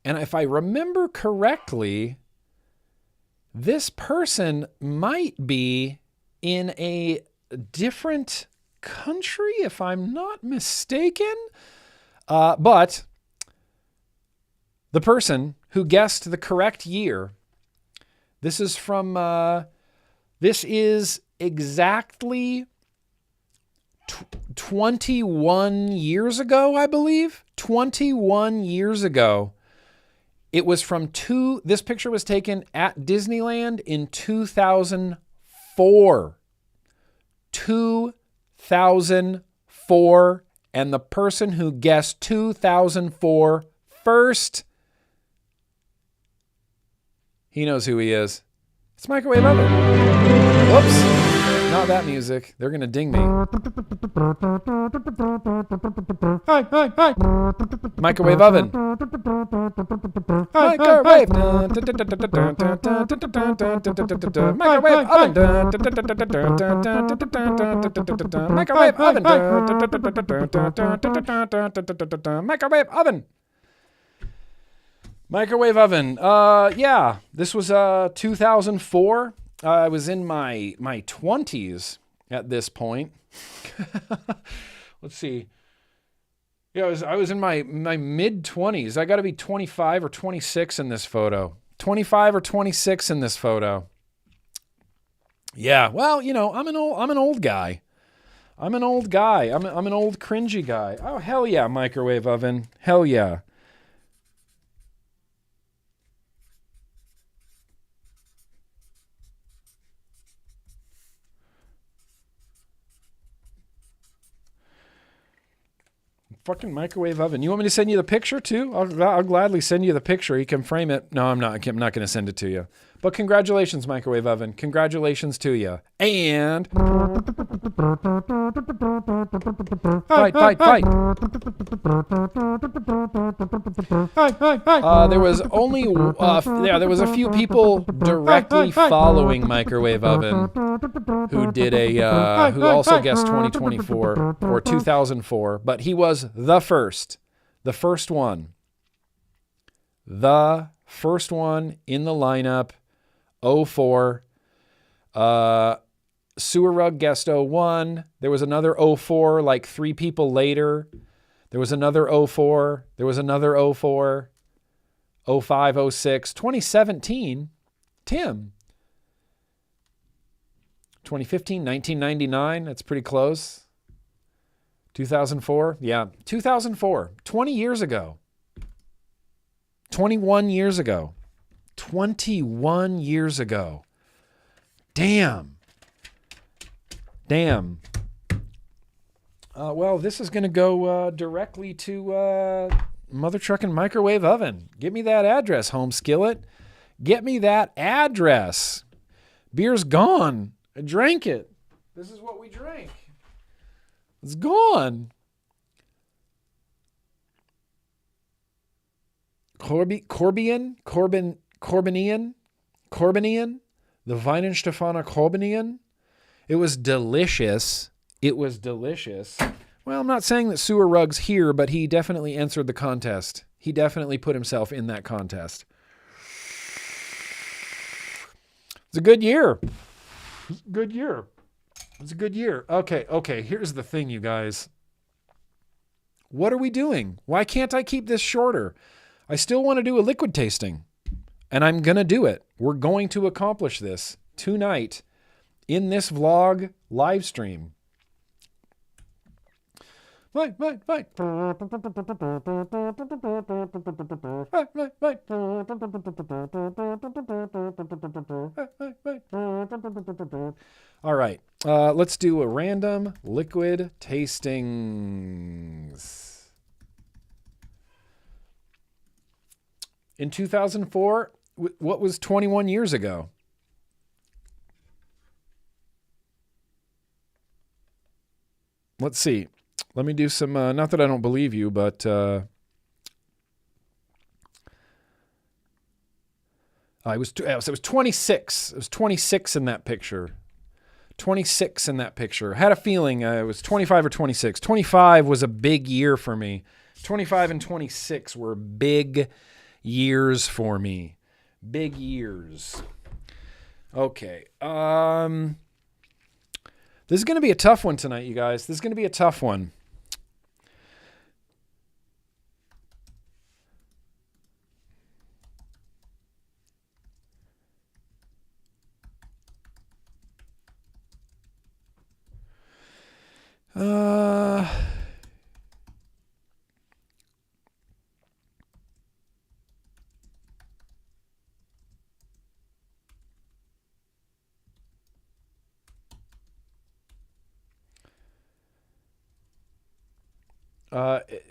And if I remember correctly, this person might be in a different country, if I'm not mistaken. But the person who guessed the correct year, this is from, this is exactly 21 years ago, I believe. 21 years ago. It was from this picture was taken at Disneyland in 2004. 2004. And the person who guessed 2004 first, he knows who he is. It's Microwave Oven. Whoops. Not that music. They're going to ding me. Hi. Microwave Oven. Microwave. Microwave Oven. Microwave Oven. Microwave Oven. Microwave Oven. Yeah, this was 2004. I was in my 20s at this point. Let's see. Yeah, I was in my mid 20s. I got to be 25 or 26 in this photo. 25 or 26 in this photo. Yeah, well, you know, I'm an old guy. I'm an old guy. I'm an old cringy guy. Oh, hell yeah, Microwave Oven. Hell yeah. Fucking Microwave Oven. You want me to send you the picture too? I'll gladly send you the picture. You can frame it. No, I'm not. I'm not going to send it to you. But congratulations, Microwave Oven. Congratulations to you. And fight. There was only there was a few people directly following Microwave Oven who did who also guessed 2024 or 2004, but he was the first one in the lineup. 04. Sewer Rug guessed 01. There was another 04 like 3 people later. There was another 04. There was another 04. 05, 06. 2017, Tim. 2015, 1999. That's pretty close. 2004. Yeah, 2004. 20 years ago. 21 years ago. 21 years ago. Damn. Well, this is going to go directly to Mother Truckin' Microwave Oven. Get me that address, Home Skillet. Get me that address. Beer's gone. I drank it. This is what we drank. It's gone. Corbinian, the Weihenstephaner Corbinian. It was delicious. Well, I'm not saying that Sewer Rug's here, but he definitely answered the contest. He definitely put himself in that contest. It's a good year. It's a good year. Okay. Here's the thing, you guys. What are we doing? Why can't I keep this shorter? I still want to do a liquid tasting, and I'm going to do it. We're going to accomplish this tonight in this vlog live stream. Right. All right. Let's do a random liquid tastings. In 2004, what was 21 years ago? Let's see. Let me do some, not that I don't believe you, but it was 26. It was 26 in that picture. 26 in that picture. I had a feeling it was 25 or 26. 25 was a big year for me. 25 and 26 were big years for me. Big years. Okay. This is going to be a tough one tonight, you guys. This is going to be a tough one.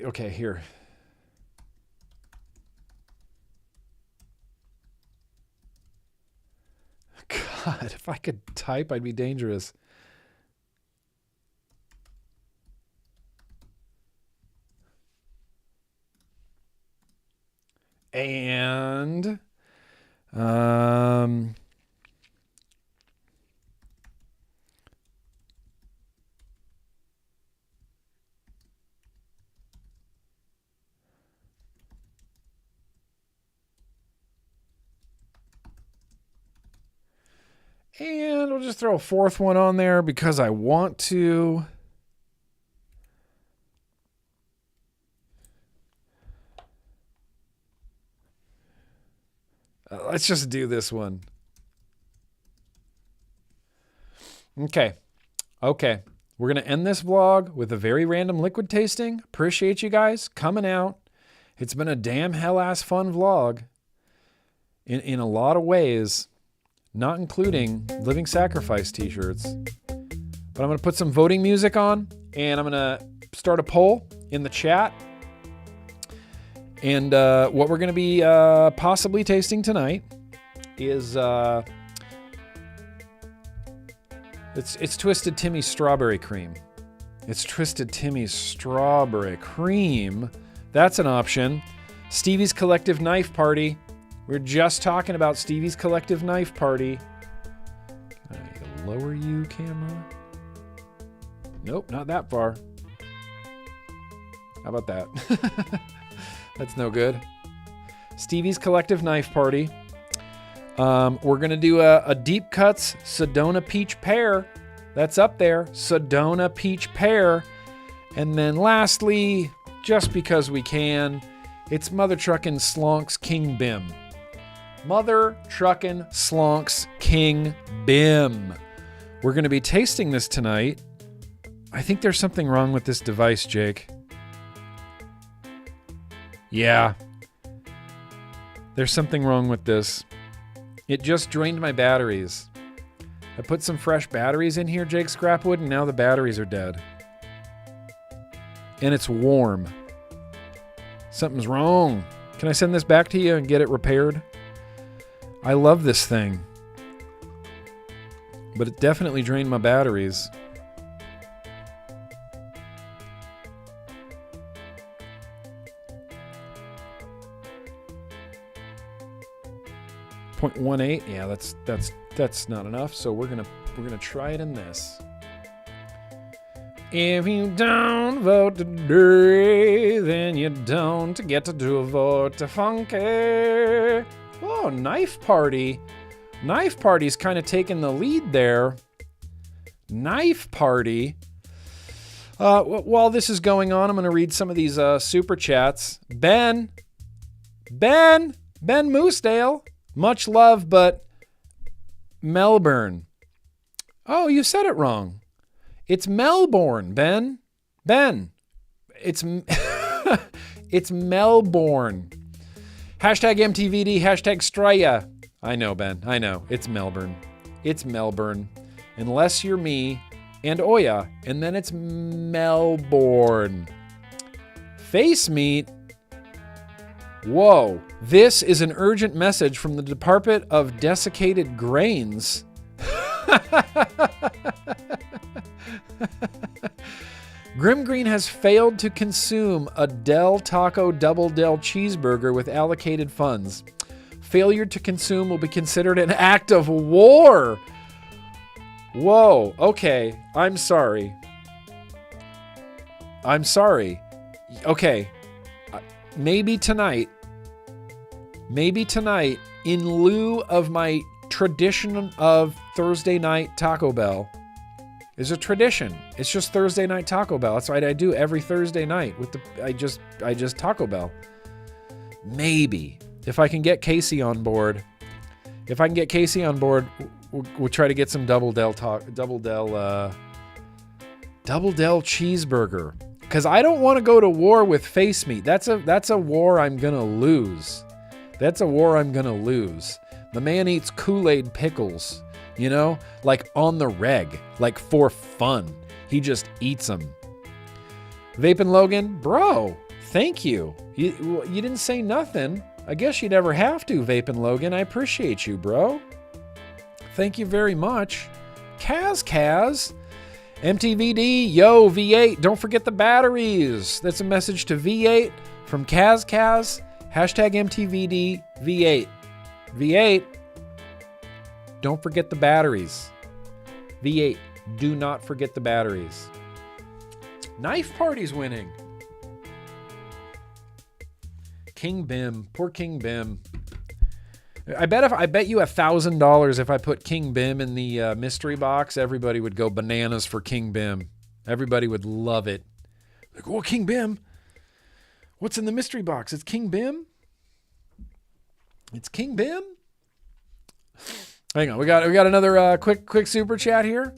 Okay, here. God, if I could type, I'd be dangerous. And we'll just throw a fourth one on there because I want to. Let's just do this one. Okay. We're going to end this vlog with a very random liquid tasting. Appreciate you guys coming out. It's been a damn hell-ass fun vlog in a lot of ways, not including Living Sacrifice t-shirts. But I'm going to put some voting music on, and I'm going to start a poll in the chat. And what we're going to be possibly tasting tonight is it's Twisted Timmy's Strawberry Cream. It's Twisted Timmy's Strawberry Cream. That's an option. Stevie's Collective Knife Party. We were just talking about Stevie's Collective Knife Party. Can I lower you, camera? Nope, not that far. How about that? That's no good. Stevie's Collective Knife Party. We're going to do a Deep Cuts Sedona Peach Pear. That's up there. Sedona Peach Pear. And then lastly, just because we can, it's Mother Truckin' Slonk's King Bim. Mother Truckin' Slonk's King Bim. We're going to be tasting this tonight. I think there's something wrong with this device, Jake. Yeah. There's something wrong with this. It just drained my batteries. I put some fresh batteries in here, Jake Scrapwood, and now the batteries are dead. And it's warm. Something's wrong. Can I send this back to you and get it repaired? I love this thing. But it definitely drained my batteries. .18. Yeah, that's not enough. So we're gonna try it in this. If you don't vote today, then you don't get to vote funky. Oh, Knife Party. Knife Party's kind of taking the lead there. Knife Party. While this is going on, I'm going to read some of these super chats. Ben Moosedale. Much love, but Melbourne. Oh, you said it wrong. It's Melbourne, Ben. It's it's Melbourne. Hashtag MTVD, hashtag Straya. I know, Ben. I know. It's Melbourne. It's Melbourne. Unless you're me and Oya, and then it's Melbourne. Face meat. Whoa. This is an urgent message from the Department of Desiccated Grains. GrimmGreen has failed to consume a Del Taco Double Del cheeseburger with allocated funds. Failure to consume will be considered an act of war. Whoa, okay, I'm sorry. Okay, maybe tonight, in lieu of my tradition of Thursday night Taco Bell is a tradition. It's just Thursday night Taco Bell. That's what I do every Thursday night with I just Taco Bell. Maybe if I can get Casey on board. If I can get Casey on board, we'll try to get some double Del cheeseburger. Because I don't want to go to war with face meat. That's a war I'm gonna lose. That's a war I'm gonna lose. The man eats Kool-Aid pickles, you know, like on the reg, like for fun. He just eats them. Vaping Logan, bro, thank you. You didn't say nothing. I guess you never have to, Vaping Logan. I appreciate you, bro. Thank you very much. Kaz. MTVD, yo, V8, don't forget the batteries. That's a message to V8 from Kaz. Hashtag MTVD, V8. V8, don't forget the batteries. V8, do not forget the batteries. Knife Party's winning. King Bim, poor King Bim. I bet you $1,000 if I put King Bim in the mystery box, everybody would go bananas for King Bim. Everybody would love it. Like, oh, King Bim. What's in the mystery box? It's King Bim? It's King Bim? Hang on, we got another quick super chat here.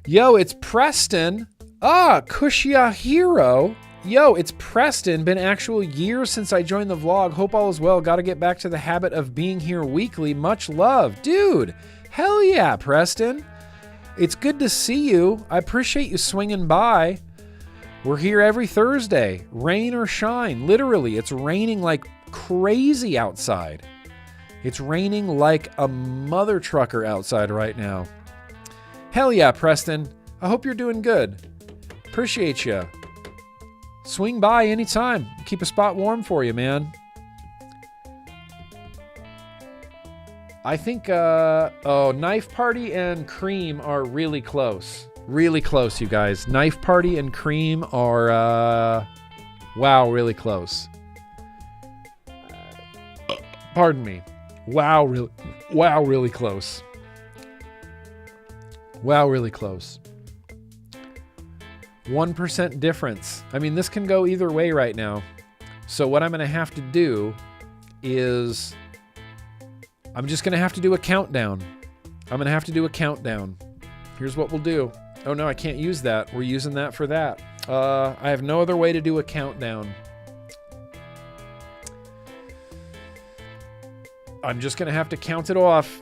Yo, it's Preston. Kushia Hero. Yo, it's Preston. Been actual years since I joined the vlog. Hope all is well. Got to get back to the habit of being here weekly. Much love. Dude, hell yeah, Preston. It's good to see you. I appreciate you swinging by. We're here every Thursday, rain or shine. Literally, it's raining like crazy outside. It's raining like a mother trucker outside right now. Hell yeah, Preston. I hope you're doing good. Appreciate you. Swing by anytime. Keep a spot warm for you, man. I think, Knife Party and Cream are really close. Really close, you guys. Knife Party and Cream are, wow, really close. Pardon me. Wow, really close. Wow, really close. 1% difference. I mean, this can go either way right now. So what I'm going to have to do is I'm just going to have to do a countdown. Here's what we'll do. Oh no, I can't use that. We're using that for that. I have no other way to do a countdown. I'm just going to have to count it off.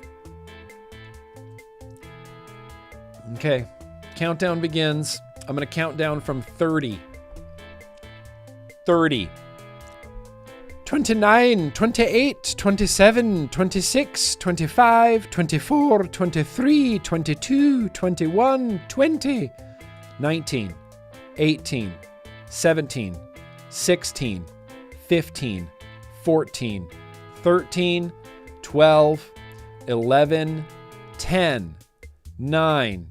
Okay. Countdown begins. I'm going to count down from 30. 30. 29, 28, 27, 26, 25, 24, 23, 22, 21, 20, 19, 18, 17, 16, 15, 14, 13, 12, 11, 10, 9,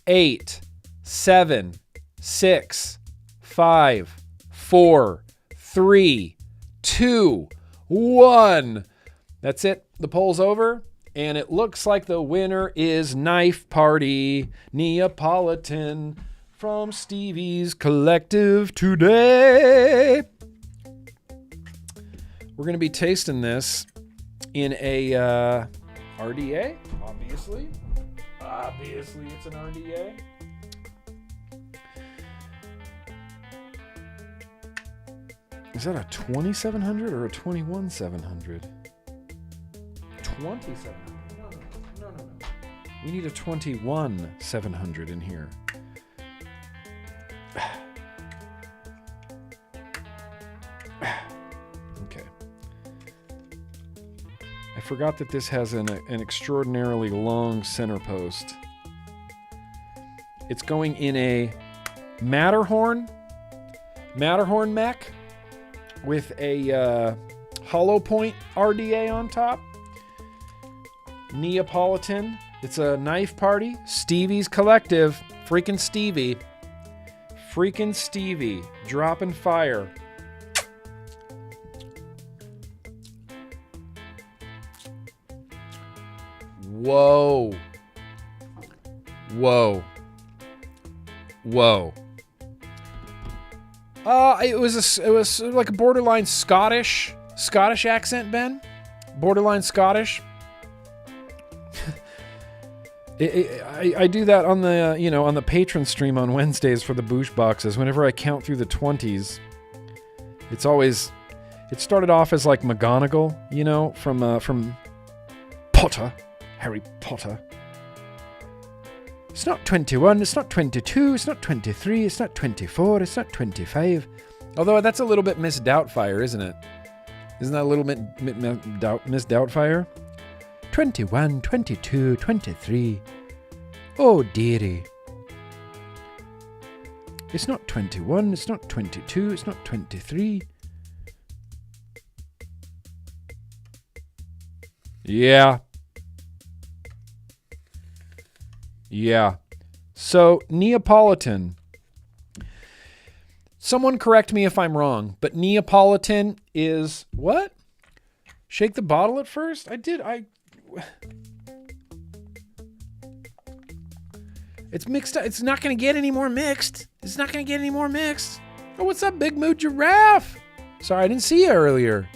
8, 7, 6, 5, 4, 3, 2, 1. That's it. The poll's over. And it looks like the winner is Knife Party Neapolitan from Stevie's Collective today. We're going to be tasting this in a RDA, obviously. Obviously, it's an RDA. Is that a 2700 or a 21700? 2700. No. We need a 21700 in here. Okay. I forgot that this has an extraordinarily long center post. It's going in a Matterhorn mech with a hollow point RDA on top. Neapolitan. It's a Knife Party. Stevie's Collective. Freaking Stevie. Dropping fire. Whoa. Whoa. Whoa. It was like a borderline Scottish accent, Ben. Borderline Scottish. I do that on the on the patron stream on Wednesdays for the Boosh boxes. Whenever I count through the 20s, it started off as like McGonagall, from Potter, Harry Potter. It's not 21, it's not 22, it's not 23, it's not 24, it's not 25. Although that's a little bit Miss Doubtfire, isn't it? Isn't that a little bit Miss Doubtfire? 21, 22, 23. Oh, dearie. It's not 21, it's not 22, it's not 23. Yeah. Yeah. So, Neapolitan. Someone correct me if I'm wrong, but Neapolitan is what? Shake the bottle at first? It's mixed up. It's not going to get any more mixed. It's not going to get any more mixed. Oh, what's up, Big Mood Giraffe? Sorry, I didn't see you earlier.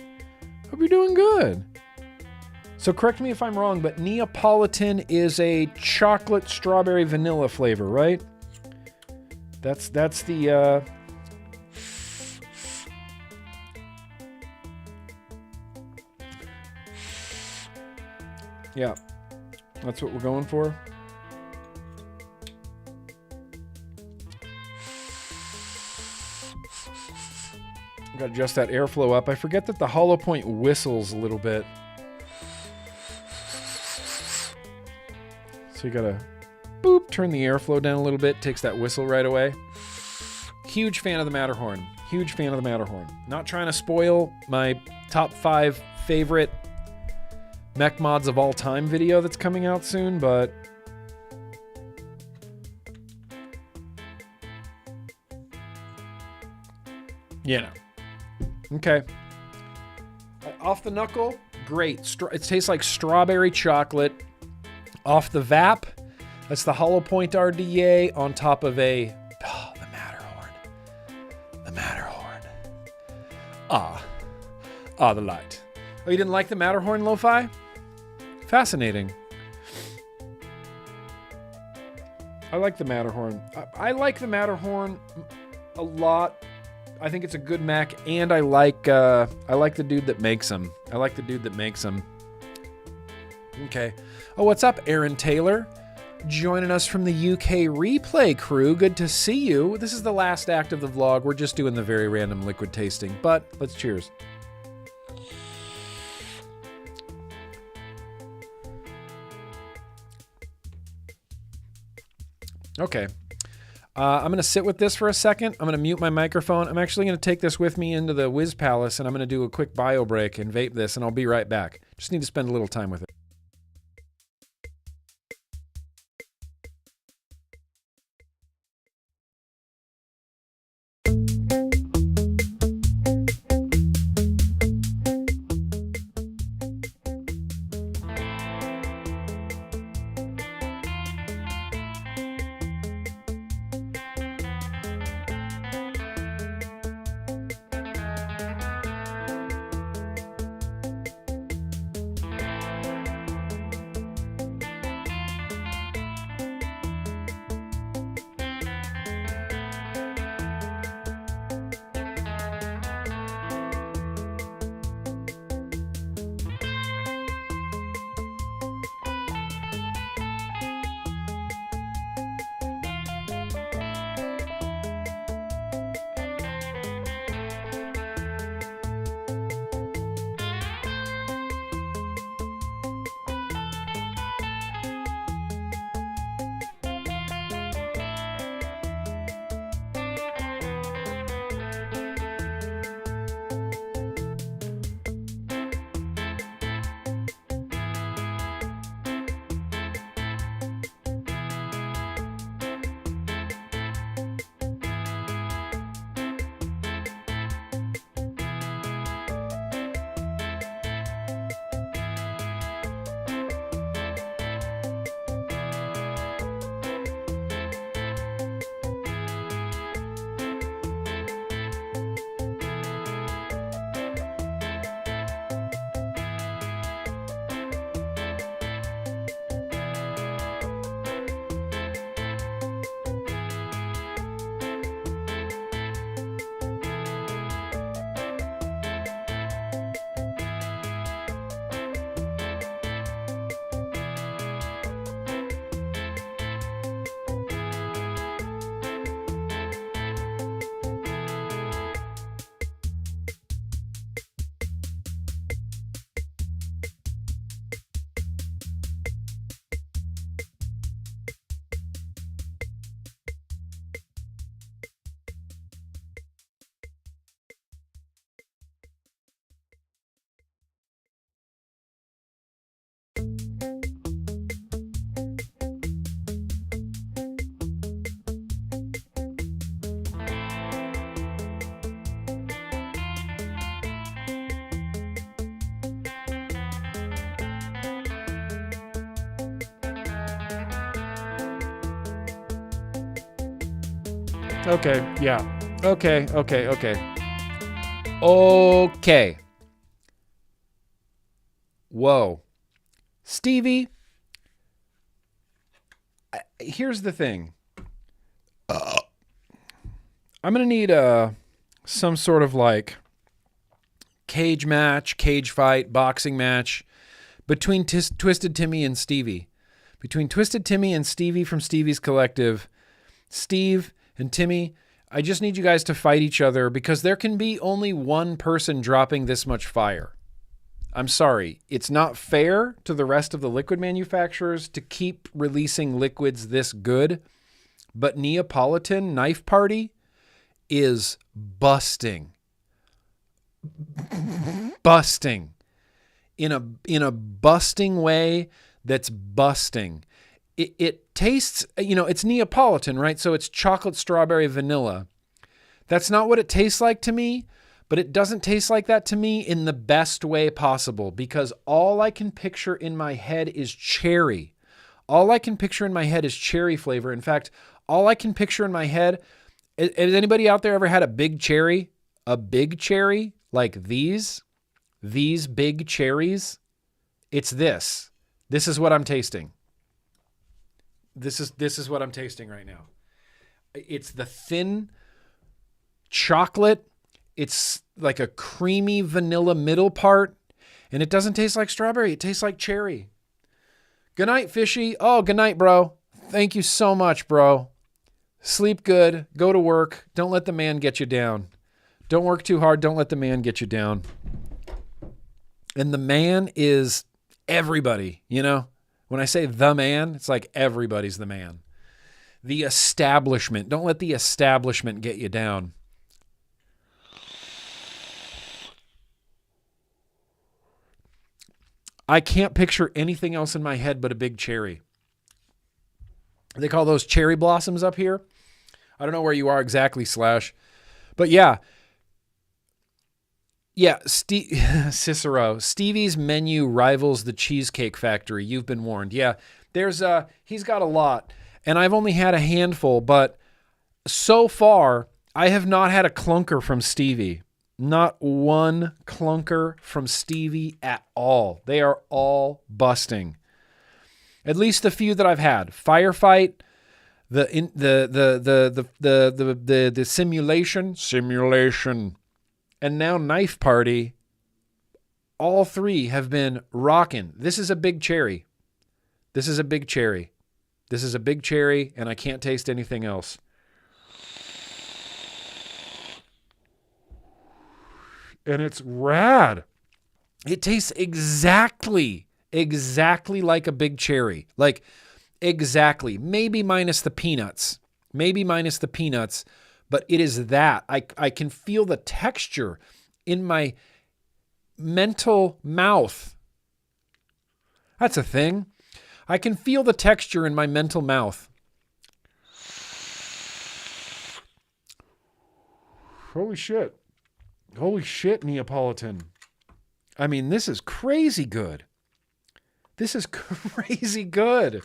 Hope you're doing good. So correct me if I'm wrong, but Neapolitan is a chocolate strawberry vanilla flavor, right? That's the yeah. That's what we're going for. Got to adjust that airflow up. I forget that the hollow point whistles a little bit. So you gotta boop, turn the airflow down a little bit, takes that whistle right away. Huge fan of the Matterhorn. Huge fan of the Matterhorn. Not trying to spoil my top 5 favorite mech mods of all time video that's coming out soon, but Okay. Off the knuckle, great. It tastes like strawberry chocolate. Off the VAP, that's the hollow point RDA on top of the Matterhorn. The Matterhorn. The light. Oh, you didn't like the Matterhorn, Lo-Fi? Fascinating. I like the Matterhorn. I like the Matterhorn a lot. I think it's a good Mac, and I like the dude that makes them. Okay. Oh, what's up, Aaron Taylor? Joining us from the UK replay crew. Good to see you. This is the last act of the vlog. We're just doing the very random liquid tasting, but let's cheers. Okay. I'm going to sit with this for a second. I'm going to mute my microphone. I'm actually going to take this with me into the Whiz Palace, and I'm going to do a quick bio break and vape this, and I'll be right back. Just need to spend a little time with it. Okay, yeah. Okay. Okay. Whoa. Stevie, here's the thing. I'm going to need some sort of like cage match, cage fight, boxing match between Twisted Timmy and Stevie. Between Twisted Timmy and Stevie from Stevie's Collective. Steve and Timmy, I just need you guys to fight each other because there can be only one person dropping this much fire. I'm sorry. It's not fair to the rest of the liquid manufacturers to keep releasing liquids this good, but Neapolitan Knife Party is busting. Busting. In a busting way that's busting. It tastes, it's Neapolitan, right? So it's chocolate, strawberry, vanilla. That's not what it tastes like to me, but it doesn't taste like that to me in the best way possible because all I can picture in my head is cherry. All I can picture in my head is cherry flavor. In fact, all I can picture in my head, has anybody out there ever had a big cherry? A big cherry? Like these big cherries? It's this. This is what I'm tasting. This is what I'm tasting right now. It's the thin chocolate. It's like a creamy vanilla middle part. And it doesn't taste like strawberry. It tastes like cherry. Good night, Fishy. Oh, good night, bro. Thank you so much, bro. Sleep good. Go to work. Don't let the man get you down. Don't work too hard. Don't let the man get you down. And the man is everybody, When I say the man, it's like everybody's the man. The establishment. Don't let the establishment get you down. I can't picture anything else in my head but a big cherry. They call those cherry blossoms up here. I don't know where you are exactly, Slash. But yeah. Yeah, Cicero. Stevie's menu rivals the Cheesecake Factory. You've been warned. Yeah, he's got a lot. And I've only had a handful, but so far, I have not had a clunker from Stevie. Not one clunker from Stevie at all. They are all busting. At least the few that I've had. Firefight, the simulation, and now Knife Party. All three have been rocking. This is a big cherry. This is a big cherry. This is a big cherry, and I can't taste anything else. And it's rad. It tastes exactly like a big cherry. Like, exactly. Maybe minus the peanuts. But it is that. I can feel the texture in my mental mouth. That's a thing. I can feel the texture in my mental mouth. Holy shit. Holy shit, Neapolitan. I mean, this is crazy good. This is crazy good.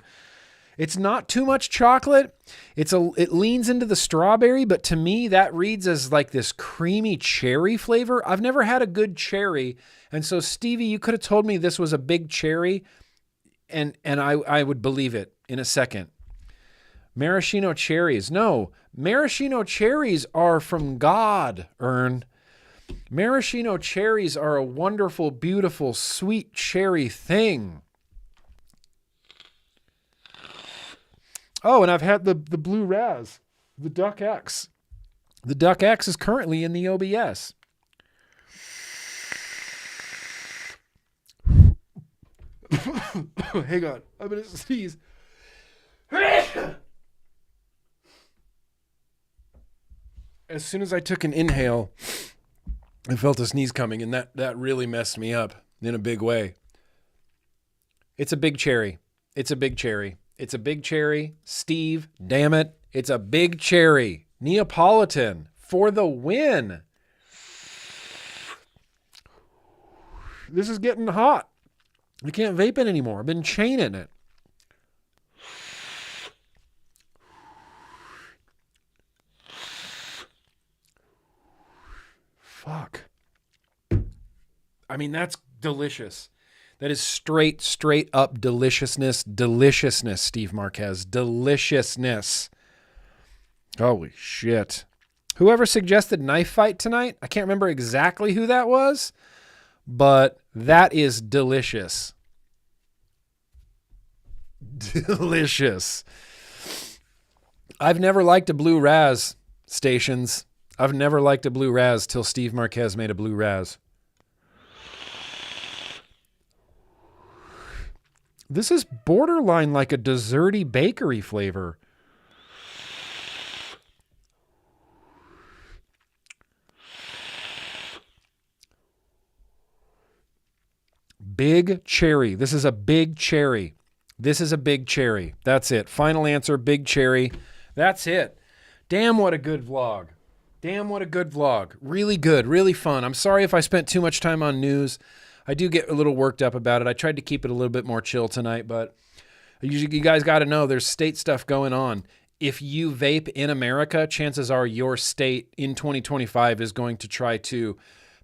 It's not too much chocolate. It leans into the strawberry, but to me, that reads as like this creamy cherry flavor. I've never had a good cherry. And so, Stevie, you could have told me this was a big cherry, and I would believe it in a second. Maraschino cherries. No, maraschino cherries are from God, Ern. Maraschino cherries are a wonderful, beautiful, sweet cherry thing. Oh, and I've had the Blue Raz, the Duck X. The Duck X is currently in the OBS. Hang on, I'm going to sneeze. As soon as I took an inhale, I felt a sneeze coming, and that really messed me up in a big way. It's a big cherry. It's a big cherry. It's a big cherry. Steve, damn it. It's a big cherry. Neapolitan for the win. This is getting hot. I can't vape it anymore. I've been chaining it. Fuck. I mean, that's delicious. That is straight up deliciousness. Deliciousness, Steve Marquez. Deliciousness. Holy shit. Whoever suggested knife fight tonight, I can't remember exactly who that was, but that is delicious. Delicious. I've never liked a blue raz, stations. I've never liked a blue raz till Steve Marquez made a blue raz. This is borderline like a desserty bakery flavor. Big cherry. This is a big cherry. This is a big cherry. That's it. Final answer, big cherry. That's it. Damn, what a good vlog. Damn, what a good vlog. Really good, really fun. I'm sorry if I spent too much time on news. I do get a little worked up about it. I tried to keep it a little bit more chill tonight, but you guys got to know there's state stuff going on. If you vape in America, chances are your state in 2025 is going to try to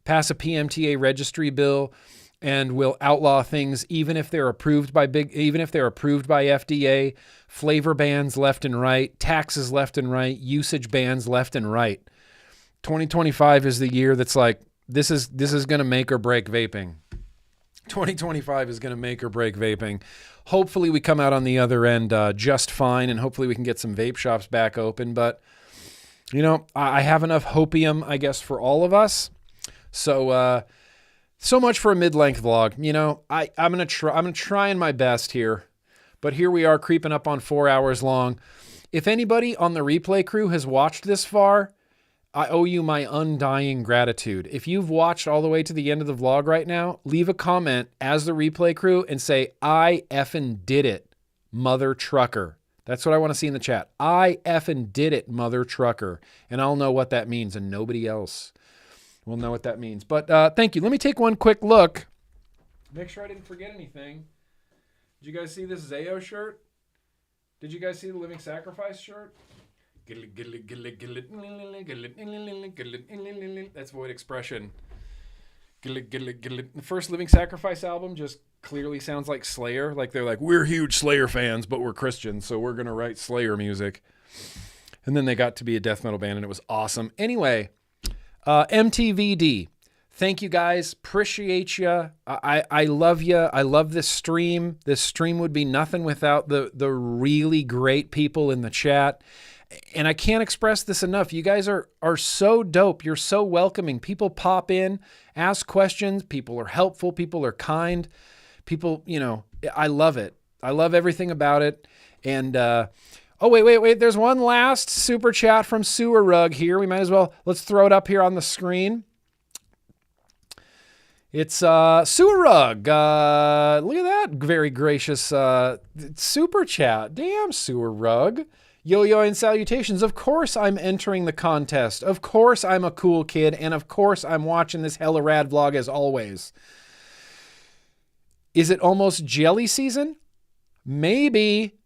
pass a PMTA registry bill and will outlaw things even if they're approved by FDA, flavor bans left and right, taxes left and right, usage bans left and right. 2025 is the year that's like, this is going to make or break vaping. 2025 is going to make or break vaping. Hopefully we come out on the other end just fine, and hopefully we can get some vape shops back open. But, you know, I have enough hopium, I guess, for all of us. So, so much for a mid-length vlog. You know, I'm trying my best here. But here we are creeping up on 4 hours long. If anybody on the replay crew has watched this far, I owe you my undying gratitude. If you've watched all the way to the end of the vlog right now, leave a comment as the replay crew and say, I effing did it, mother trucker. That's what I want to see in the chat. I effing did it, mother trucker. And I'll know what that means, and nobody else will know what that means. But thank you. Let me take one quick look. Make sure I didn't forget anything. Did you guys see this Zayo shirt? Did you guys see the Living Sacrifice shirt? That's Void Expression. The first Living Sacrifice album just clearly sounds like Slayer. Like they're like, we're huge Slayer fans, but we're Christians, so we're going to write Slayer music. And then they got to be a death metal band, and it was awesome. Anyway, MTVD. Thank you guys. Appreciate you. I love you. I love this stream. This stream would be nothing without the really great people in the chat. And I can't express this enough. You guys are so dope. You're so welcoming. People pop in, ask questions. People are helpful. People are kind. People, you know, I love it. I love everything about it. And, oh, wait. There's one last super chat from Sewer Rug here. We might as well, let's throw it up here on the screen. It's Sewer Rug. Look at that very gracious super chat. Damn, Sewer Rug. Yo-yo and salutations. Of course I'm entering the contest. Of course I'm a cool kid. And of course I'm watching this hella rad vlog as always. Is it almost jelly season? Maybe.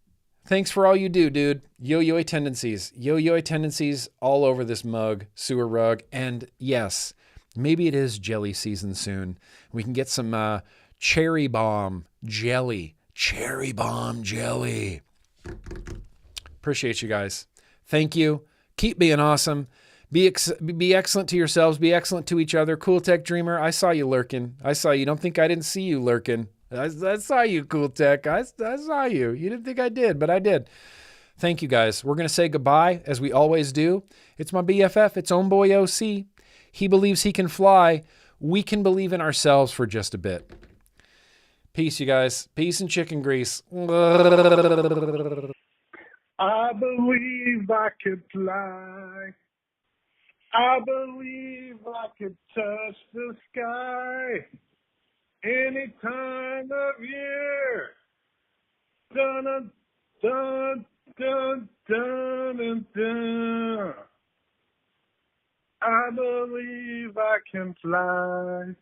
Thanks for all you do, dude. Yo-yo tendencies. Yo-yo tendencies all over this mug, Sewer Rug. And yes, maybe it is jelly season soon. We can get some cherry bomb jelly. Cherry bomb jelly. Appreciate you guys. Thank you. Keep being awesome. Be excellent to yourselves. Be excellent to each other. Cool Tech Dreamer, I saw you lurking. I saw you. Don't think I didn't see you lurking. I saw you, Cool Tech. I saw you. You didn't think I did, but I did. Thank you guys. We're going to say goodbye as we always do. It's my BFF. It's own boy OC. He believes he can fly. We can believe in ourselves for just a bit. Peace, you guys. Peace and chicken grease. I believe I could fly. I believe I could touch the sky any time of year. Dun dun dun dun dun dun. I believe I can fly.